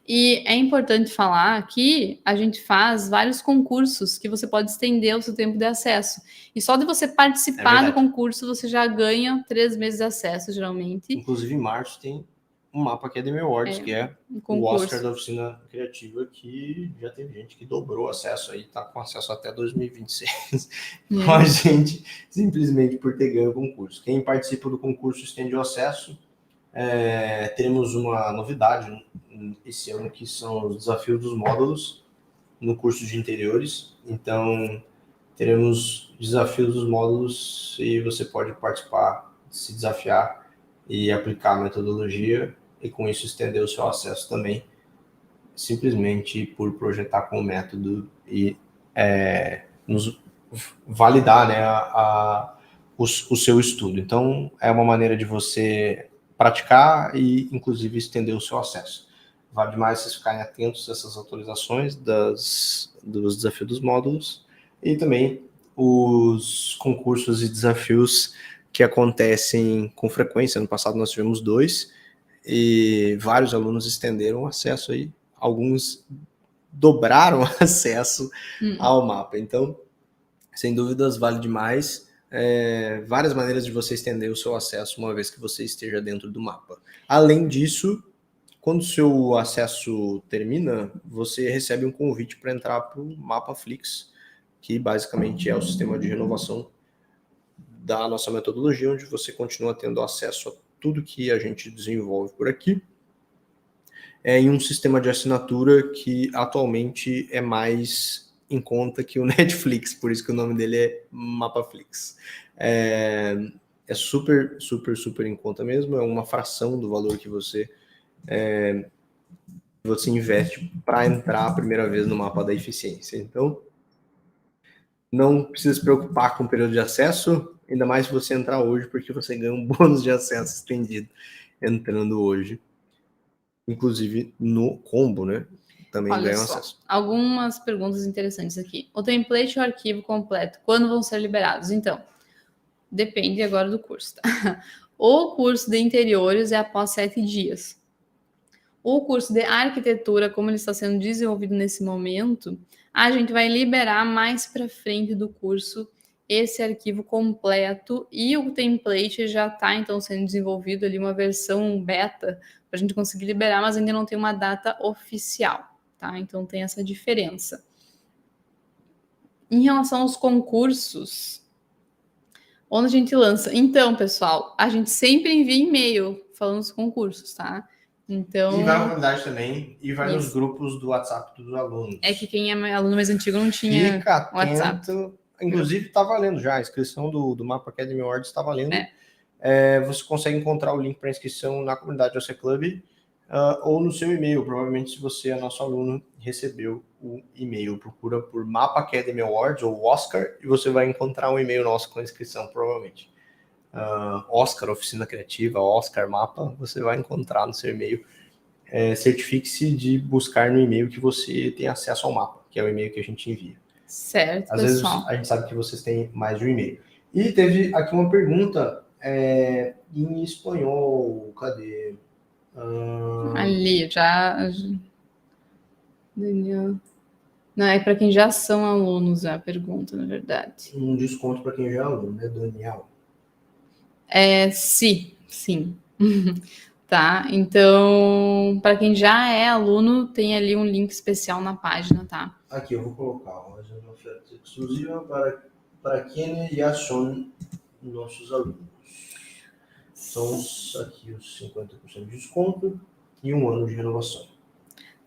E é importante falar que a gente faz vários concursos que você pode estender o seu tempo de acesso. E só de você participar do concurso, você já ganha 3 meses de acesso, geralmente. Inclusive, em março tem um Mapa Academy Awards, que é o Oscar da Oficina Criativa, que já teve gente que dobrou acesso aí, tá com acesso até 2026. A gente, simplesmente por ter ganho o concurso. Quem participa do concurso estende o acesso. Teremos uma novidade esse ano, que são os desafios dos módulos no curso de interiores. Então, teremos desafios dos módulos e você pode participar, se desafiar e aplicar a metodologia e com isso estender o seu acesso também, simplesmente por projetar com o método e nos validar, né, o seu estudo. Então, é uma maneira de você praticar e, inclusive, estender o seu acesso. Vale demais vocês ficarem atentos a essas atualizações dos desafios dos módulos e também os concursos e desafios que acontecem com frequência. No passado nós tivemos 2 e vários alunos estenderam o acesso aí. Alguns dobraram o acesso ao mapa. Então, sem dúvidas, vale demais. Várias maneiras de você estender o seu acesso uma vez que você esteja dentro do mapa. Além disso, quando o seu acesso termina, você recebe um convite para entrar para o MapaFlix, que basicamente é o sistema de renovação da nossa metodologia, onde você continua tendo acesso a tudo que a gente desenvolve por aqui, em um sistema de assinatura que atualmente é mais em conta que o Netflix, por isso que o nome dele é MapaFlix. É super, super, super em conta mesmo, é uma fração do valor que você investe para entrar a primeira vez no mapa da eficiência. Então, não precisa se preocupar com o período de acesso, ainda mais se você entrar hoje, porque você ganha um bônus de acesso estendido entrando hoje. Inclusive no combo, né? Também ganha acesso. Algumas perguntas interessantes aqui. O template e o arquivo completo, quando vão ser liberados? Então, depende agora do curso, tá? O curso de interiores é após 7 dias. O curso de arquitetura, como ele está sendo desenvolvido nesse momento, a gente vai liberar mais para frente do curso esse arquivo completo e o template já está, então, sendo desenvolvido ali, uma versão beta, para a gente conseguir liberar, mas ainda não tem uma data oficial, tá? Então, tem essa diferença. Em relação aos concursos, onde a gente lança? Então, pessoal, a gente sempre envia e-mail falando dos concursos, tá? Então, e vai na comunidade também, e vai nos grupos do WhatsApp dos alunos. É que quem é aluno mais antigo não tinha WhatsApp. Inclusive, está valendo já. A inscrição do Mapa Academy Awards está valendo. Você consegue encontrar o link para inscrição na comunidade OC Club ou no seu e-mail. Provavelmente, se você é nosso aluno, recebeu o e-mail. Procura por Mapa Academy Awards ou Oscar e você vai encontrar um e-mail nosso com a inscrição, provavelmente. Oscar, Oficina Criativa, Oscar, Mapa, você vai encontrar no seu e-mail. Certifique-se de buscar no e-mail que você tem acesso ao mapa, que é o e-mail que a gente envia. Certo, às vezes a gente sabe que vocês têm mais de um e-mail. E teve aqui uma pergunta em espanhol. Cadê? Ali, já... Daniel... Não, é para quem já são alunos a pergunta, na verdade. Um desconto para quem já é aluno, né, Daniel? Sim. Tá? Então, para quem já é aluno, tem ali um link especial na página, tá? Aqui, eu vou colocar uma oferta exclusiva para quem já são nossos alunos. São aqui os 50% de desconto e 1 ano de renovação.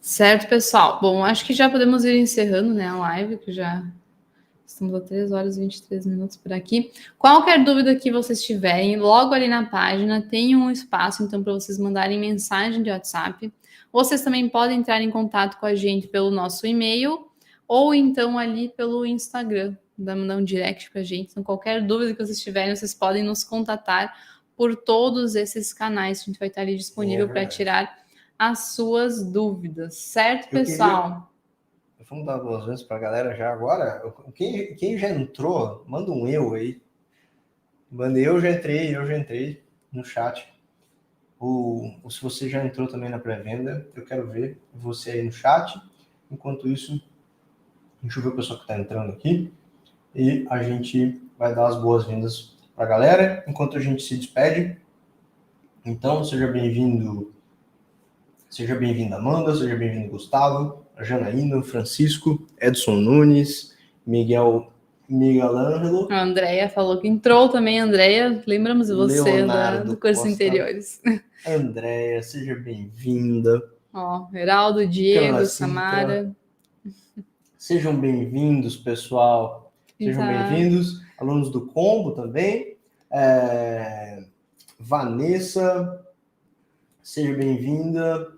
Certo, pessoal. Bom, acho que já podemos ir encerrando, né, a live, que já estamos a 3 horas e 23 minutos por aqui. Qualquer dúvida que vocês tiverem, logo ali na página tem um espaço, então, para vocês mandarem mensagem de WhatsApp. Vocês também podem entrar em contato com a gente pelo nosso e-mail ou então ali pelo Instagram, mandar um direct para a gente. Então, qualquer dúvida que vocês tiverem, vocês podem nos contatar por todos esses canais. A gente vai estar ali disponível para tirar as suas dúvidas, certo, pessoal? Vamos dar boas-vindas para a galera já agora. Quem já entrou, manda um eu aí. Manda eu já entrei no chat. Ou se você já entrou também na pré-venda, eu quero ver você aí no chat. Enquanto isso, deixa eu ver o pessoal que está entrando aqui. E a gente vai dar as boas-vindas para a galera, enquanto a gente se despede. Então, seja bem-vindo Amanda, seja bem-vindo Gustavo, Janaína, Francisco, Edson Nunes, Miguel Ângelo. A Andrea falou que entrou também, Andrea. Lembramos de você do curso Costa, interiores. Andrea, seja bem-vinda. Ó, Heraldo, Diego, Samara. Sejam bem-vindos, pessoal. Sejam bem-vindos. Alunos do Combo também. Vanessa, seja bem-vinda.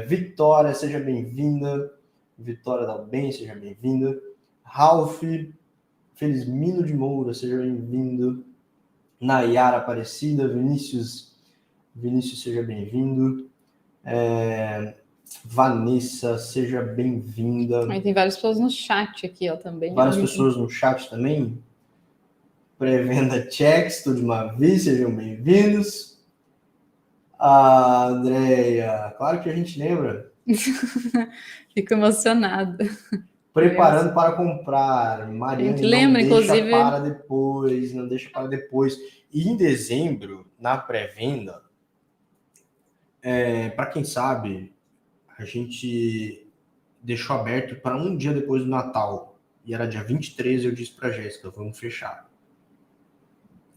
Vitória, seja bem-vinda. Vitória Dalben, seja bem-vinda. Ralph, Felizmino de Moura, seja bem-vindo. Nayara Aparecida, Vinícius, seja bem-vindo. Vanessa, seja bem-vinda. Aí tem várias pessoas no chat aqui, ó, também. Várias pessoas no chat também. Pré-venda checks, tudo de uma vez, sejam bem-vindos. A Andrea, claro que a gente lembra. Fico emocionada. Preparando para comprar. Mariana, lembra, inclusive, não deixa para depois. E em dezembro, na pré-venda, para quem sabe, a gente deixou aberto para um dia depois do Natal. E era dia 23, eu disse para a Jéssica, vamos fechar.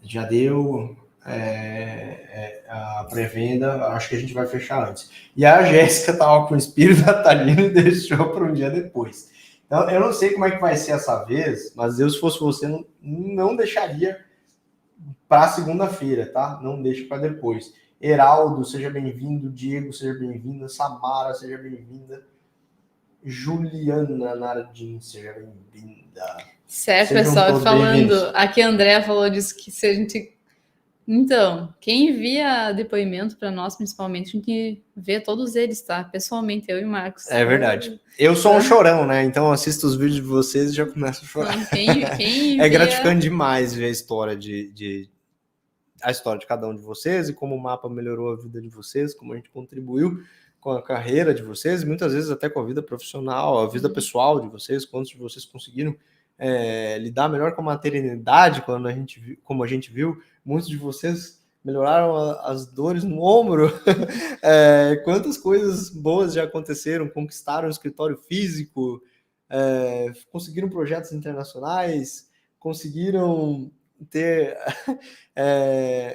Já deu a pré-venda, acho que a gente vai fechar antes. E a Jéssica estava com o espírito natalino e deixou para um dia depois. Então, eu não sei como é que vai ser essa vez, mas eu, se fosse você, não deixaria para segunda-feira, tá? Não deixa para depois. Heraldo, seja bem-vindo. Diego, seja bem-vinda. Samara, seja bem-vinda. Juliana Nardim, seja bem-vinda. Certo, pessoal, falando, aqui a Andrea falou disso, que se a gente... Então, quem envia depoimento para nós, principalmente, a gente vê todos eles, tá? Pessoalmente, eu e o Marcos. É verdade. Eu sou um chorão, né? Então eu assisto os vídeos de vocês e já começo a chorar. Então, quem envia... É gratificante demais ver a história a história de cada um de vocês e como o mapa melhorou a vida de vocês, como a gente contribuiu com a carreira de vocês, e muitas vezes até com a vida profissional, a vida pessoal de vocês, quantos de vocês conseguiram lidar melhor com a maternidade, como a gente viu, muitos de vocês melhoraram as dores no ombro, quantas coisas boas já aconteceram, conquistaram um escritório físico, conseguiram projetos internacionais, conseguiram ter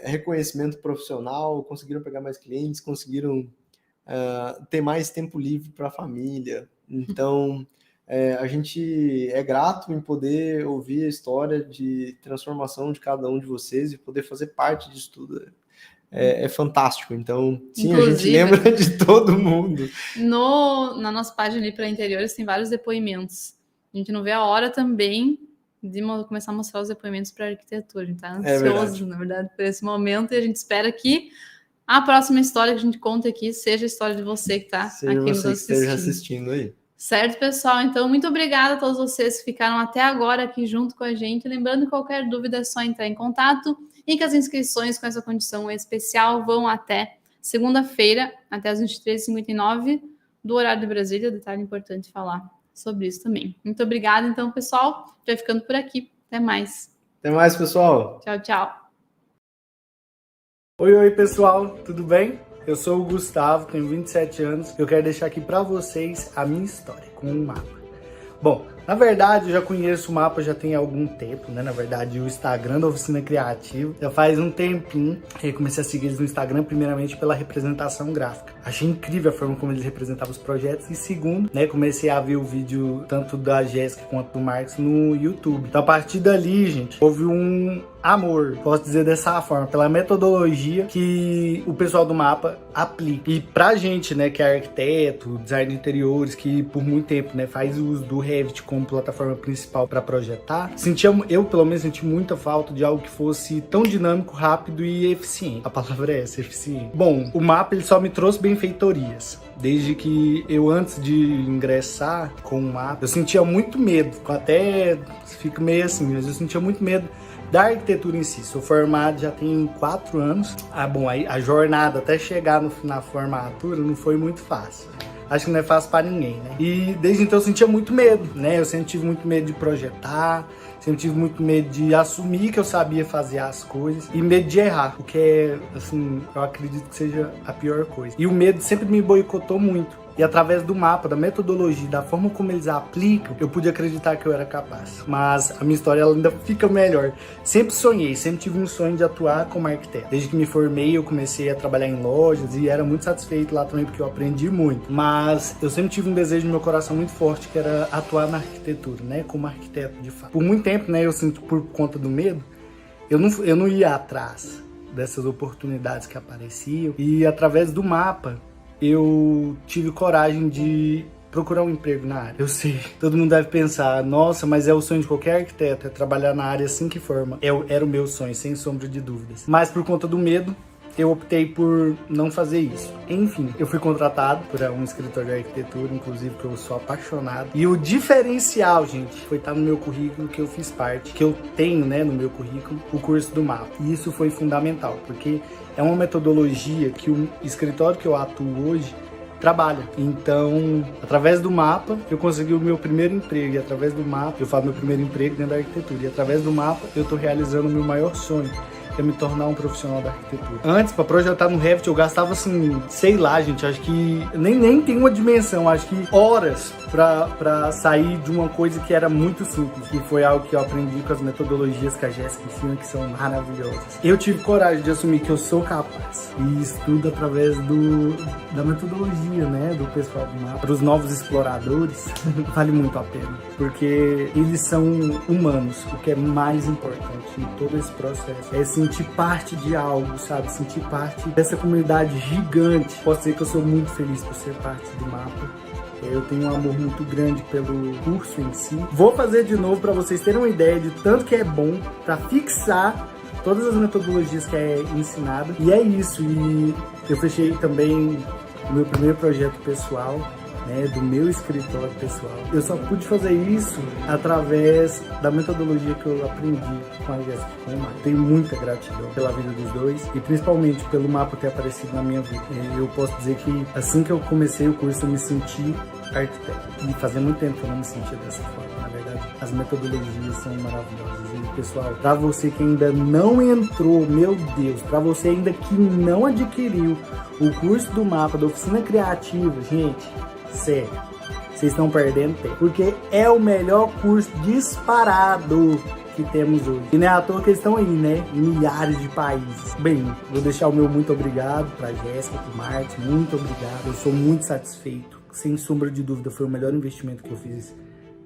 reconhecimento profissional, conseguiram pegar mais clientes, conseguiram ter mais tempo livre para a família. Então, a gente é grato em poder ouvir a história de transformação de cada um de vocês e poder fazer parte disso tudo. É fantástico. Então, sim, inclusive, a gente lembra de todo mundo. Na nossa página ali para interiores tem vários depoimentos. A gente não vê a hora também de começar a mostrar os depoimentos para arquitetura. A gente está ansioso, na verdade, por esse momento, e a gente espera que a próxima história que a gente conta aqui seja a história de você que está aqui nos assistindo aí. Certo, pessoal? Então, muito obrigada a todos vocês que ficaram até agora aqui junto com a gente. Lembrando que qualquer dúvida é só entrar em contato e que as inscrições com essa condição especial vão até segunda-feira, até as 23h59 do horário de Brasília. Detalhe importante falar sobre isso também. Muito obrigada, então, pessoal. Já ficando por aqui. Até mais. Até mais, pessoal. Tchau, tchau. Oi pessoal, tudo bem? Eu sou o Gustavo, tenho 27 anos. Eu quero deixar aqui pra vocês a minha história com o mapa. Bom, na verdade eu já conheço o mapa já tem algum tempo, né? Na verdade o Instagram da Oficina Criativa já faz um tempinho. Eu comecei a seguir eles no Instagram primeiramente pela representação gráfica. Achei incrível a forma como eles representavam os projetos e segundo, né? Comecei a ver o vídeo tanto da Jéssica quanto do Marcos no YouTube. Então a partir dali, gente, houve um amor, posso dizer dessa forma, pela metodologia que o pessoal do mapa aplica. E pra gente, né, que é arquiteto, design de interiores, que por muito tempo, né, faz uso do Revit como plataforma principal para projetar, eu pelo menos senti muita falta de algo que fosse tão dinâmico, rápido e eficiente. A palavra é essa, eficiente. Bom, o mapa ele só me trouxe benfeitorias. Desde que eu, antes de ingressar com o mapa, eu sentia muito medo, até fico meio assim, mas eu sentia muito medo da arquitetura em si. Sou formado já tem 4 anos. Bom, aí a jornada até chegar na formatura não foi muito fácil. Acho que não é fácil para ninguém, né? E desde então eu sentia muito medo, né? Eu sempre tive muito medo de projetar, sempre tive muito medo de assumir que eu sabia fazer as coisas e medo de errar, o que é, assim, eu acredito que seja a pior coisa. E o medo sempre me boicotou muito. E através do mapa, da metodologia, da forma como eles aplicam, eu pude acreditar que eu era capaz. Mas a minha história ela ainda fica melhor. Sempre sonhei, sempre tive um sonho de atuar como arquiteto. Desde que me formei, eu comecei a trabalhar em lojas e era muito satisfeito lá também porque eu aprendi muito. Mas eu sempre tive um desejo no meu coração muito forte que era atuar na arquitetura, né? Como arquiteto de fato. Por muito tempo, né? Eu sinto por conta do medo, eu não ia atrás dessas oportunidades que apareciam. E através do mapa, eu tive coragem de procurar um emprego na área. Eu sei, todo mundo deve pensar, nossa, mas é o sonho de qualquer arquiteto, é trabalhar na área assim que forma. Era o meu sonho, sem sombra de dúvidas. Mas por conta do medo, eu optei por não fazer isso. Enfim, eu fui contratado por um escritório de arquitetura, inclusive, que eu sou apaixonado. E o diferencial, gente, foi estar no meu currículo que eu fiz parte, que eu tenho, né, no meu currículo, o curso do mapa. E isso foi fundamental, porque é uma metodologia que o escritório que eu atuo hoje trabalha. Então, através do mapa, eu consegui o meu primeiro emprego. E através do mapa, eu faço meu primeiro emprego dentro da arquitetura. E através do mapa, eu estou realizando o meu maior sonho, que é me tornar um profissional da arquitetura. Antes, para projetar no Revit, eu gastava assim, sei lá, gente, acho que nem tem uma dimensão, acho que horas para sair de uma coisa que era muito simples. E foi algo que eu aprendi com as metodologias que a Jéssica ensina, que são maravilhosas. Eu tive coragem de assumir que eu sou capaz. E isso tudo através da metodologia, né, do pessoal do mapa. Para os novos exploradores, vale muito a pena. Porque eles são humanos, o que é mais importante em todo esse processo. É sentir parte de algo, sabe? Sentir parte dessa comunidade gigante. Posso dizer que eu sou muito feliz por ser parte do mapa. Eu tenho um amor muito grande pelo curso em si. Vou fazer de novo para vocês terem uma ideia de tanto que é bom para fixar todas as metodologias que é ensinada. E é isso. E eu fechei também o meu primeiro projeto pessoal, né, do meu escritório pessoal. Eu só pude fazer isso através da metodologia que eu aprendi com a Jéssica e com o Marcos. Tenho muita gratidão pela vida dos dois e principalmente pelo mapa ter aparecido na minha vida. Eu posso dizer que assim que eu comecei o curso eu me senti arquiteto. E fazia muito tempo que eu não me sentia dessa forma. Na verdade, as metodologias são maravilhosas. E pessoal, para você que ainda não entrou, meu Deus, para você ainda que não adquiriu o curso do mapa da Oficina Criativa, gente, sério, vocês estão perdendo tempo, porque é o melhor curso disparado que temos hoje. E não é à toa que eles estão aí, né, em milhares de países. Bem, vou deixar o meu muito obrigado para Jéssica, para o Marcos, muito obrigado. Eu sou muito satisfeito, sem sombra de dúvida, foi o melhor investimento que eu fiz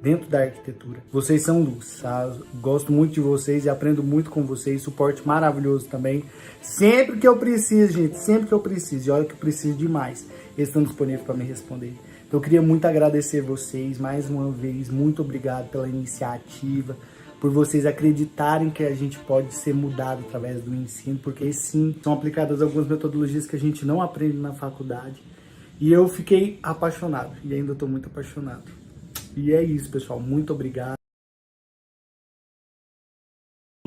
dentro da arquitetura. Vocês são luz, tá? Gosto muito de vocês e aprendo muito com vocês, suporte maravilhoso também. Sempre que eu preciso, gente, sempre que eu preciso, e olha que eu preciso demais, eles estão disponíveis para me responder. Então eu queria muito agradecer vocês, mais uma vez, muito obrigado pela iniciativa, por vocês acreditarem que a gente pode ser mudado através do ensino, porque sim, são aplicadas algumas metodologias que a gente não aprende na faculdade. E eu fiquei apaixonado, e ainda estou muito apaixonado. E é isso, pessoal. Muito obrigado.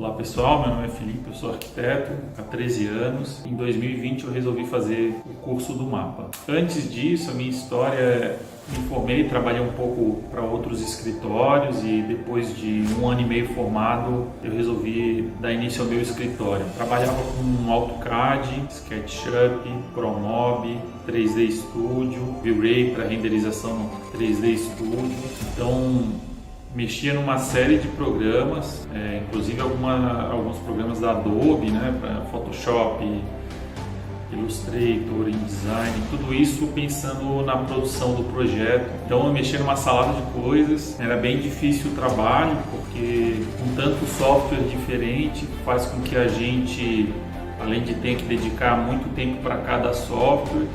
Olá pessoal, meu nome é Felipe, eu sou arquiteto há 13 anos. Em 2020 eu resolvi fazer o curso do MAPA. Antes disso, a minha história, me formei, trabalhei um pouco para outros escritórios e depois de 1 ano e meio formado, eu resolvi dar início ao meu escritório. Trabalhava com AutoCAD, SketchUp, ProMob, 3D Studio, V-Ray para renderização no 3D Studio. Então, mexia numa série de programas, inclusive alguns programas da Adobe, né, para Photoshop, Illustrator, InDesign, tudo isso pensando na produção do projeto. Então eu mexia numa salada de coisas, era bem difícil o trabalho, porque com tanto software diferente faz com que a gente, além de ter que dedicar muito tempo para cada software,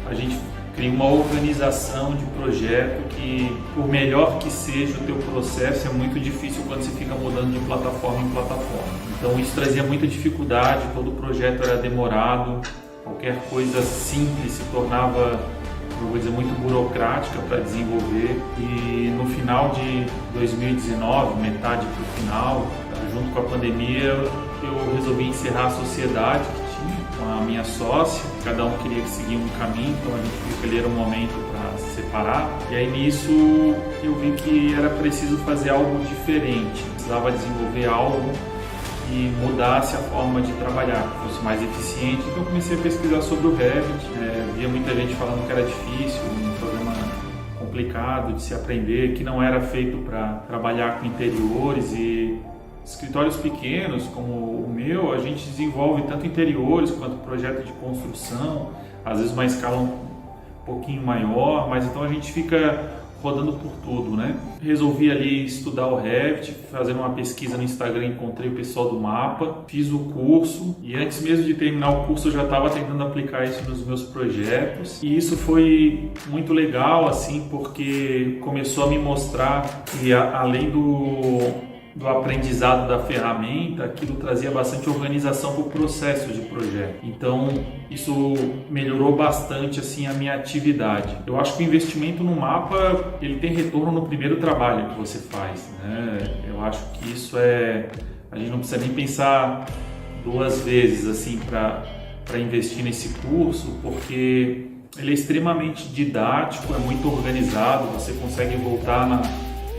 a gente cria uma organização de projeto que, por melhor que seja o teu processo, é muito difícil quando você fica mudando de plataforma em plataforma. Então isso trazia muita dificuldade, todo o projeto era demorado, qualquer coisa simples se tornava uma coisa muito burocrática para desenvolver. E no final de 2019, metade para o final, junto com a pandemia, eu resolvi encerrar a sociedade com a minha sócia, cada um queria seguir um caminho, então a gente viu que ele era um momento para se separar. E aí nisso eu vi que era preciso fazer algo diferente, precisava desenvolver algo que mudasse a forma de trabalhar, que fosse mais eficiente. Então comecei a pesquisar sobre o Revit, via muita gente falando que era difícil, um programa complicado de se aprender, que não era feito para trabalhar com interiores. E escritórios pequenos como o meu, a gente desenvolve tanto interiores quanto projeto de construção, às vezes uma escala um pouquinho maior, mas então a gente fica rodando por tudo, né? Resolvi ali estudar o Revit, fazendo uma pesquisa no Instagram, encontrei o pessoal do MAPA, fiz o curso e antes mesmo de terminar o curso eu já estava tentando aplicar isso nos meus projetos. E isso foi muito legal, assim, porque começou a me mostrar que além do aprendizado da ferramenta, aquilo trazia bastante organização para o processo de projeto. Então, isso melhorou bastante assim a minha atividade. Eu acho que o investimento no MAPA, ele tem retorno no primeiro trabalho que você faz, né? Eu acho que isso a gente não precisa nem pensar duas vezes assim para investir nesse curso, porque ele é extremamente didático, é muito organizado, você consegue voltar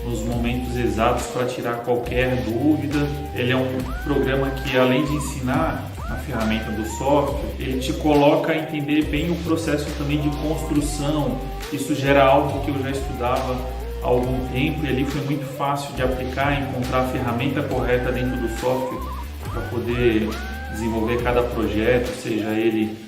nos momentos exatos para tirar qualquer dúvida. Ele é um programa que, além de ensinar a ferramenta do software, ele te coloca a entender bem o processo também de construção. Isso gera algo que eu já estudava há algum tempo e ali foi muito fácil de aplicar, encontrar a ferramenta correta dentro do software para poder desenvolver cada projeto, seja ele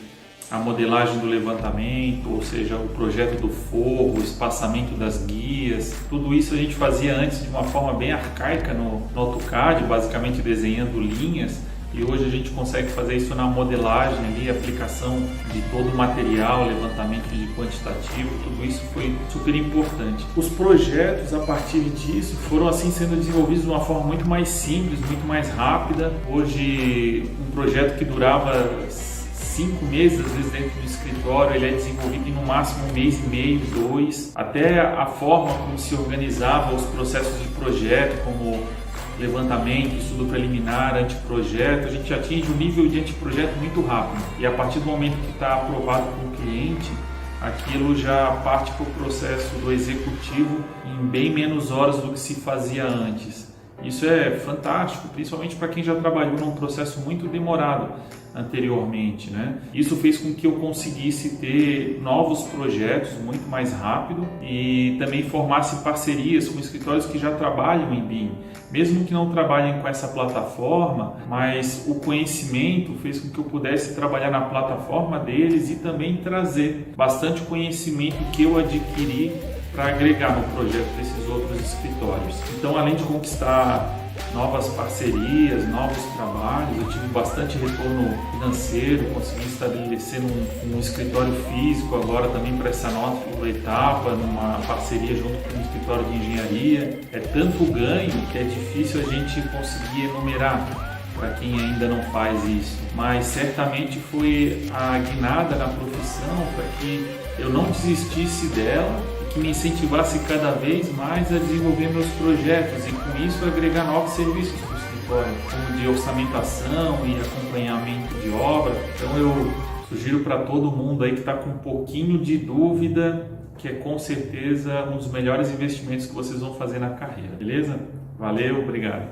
a modelagem do levantamento, ou seja, o projeto do forro, o espaçamento das guias. Tudo isso a gente fazia antes de uma forma bem arcaica no AutoCAD, basicamente desenhando linhas, e hoje a gente consegue fazer isso na modelagem ali, aplicação de todo o material, levantamento de quantitativo, tudo isso foi super importante. Os projetos a partir disso foram assim sendo desenvolvidos de uma forma muito mais simples, muito mais rápida. Hoje um projeto que durava 5 meses, às vezes dentro do escritório, ele é desenvolvido em no máximo 1 mês e meio, 2. Até a forma como se organizava os processos de projeto, como levantamento, estudo preliminar, anteprojeto, a gente atinge um nível de anteprojeto muito rápido. E a partir do momento que está aprovado com o cliente, aquilo já parte para o processo do executivo em bem menos horas do que se fazia antes. Isso é fantástico, principalmente para quem já trabalhou num processo muito demorado anteriormente, né? Isso fez com que eu conseguisse ter novos projetos muito mais rápido e também formasse parcerias com escritórios que já trabalham em BIM. Mesmo que não trabalhem com essa plataforma, mas o conhecimento fez com que eu pudesse trabalhar na plataforma deles e também trazer bastante conhecimento que eu adquiri para agregar no projeto desses outros escritórios. Então, além de conquistar novas parcerias, novos trabalhos, eu tive bastante retorno financeiro, consegui estabelecer um escritório físico agora também para essa nova etapa, numa parceria junto com um escritório de engenharia. É tanto ganho que é difícil a gente conseguir enumerar para quem ainda não faz isso, mas certamente foi a guinada na profissão para que eu não desistisse dela, que me incentivasse cada vez mais a desenvolver meus projetos e com isso agregar novos serviços para o escritório. como de orçamentação e acompanhamento de obra. Então eu sugiro para todo mundo aí que está com um pouquinho de dúvida, que é com certeza um dos melhores investimentos que vocês vão fazer na carreira, beleza? Valeu, obrigado!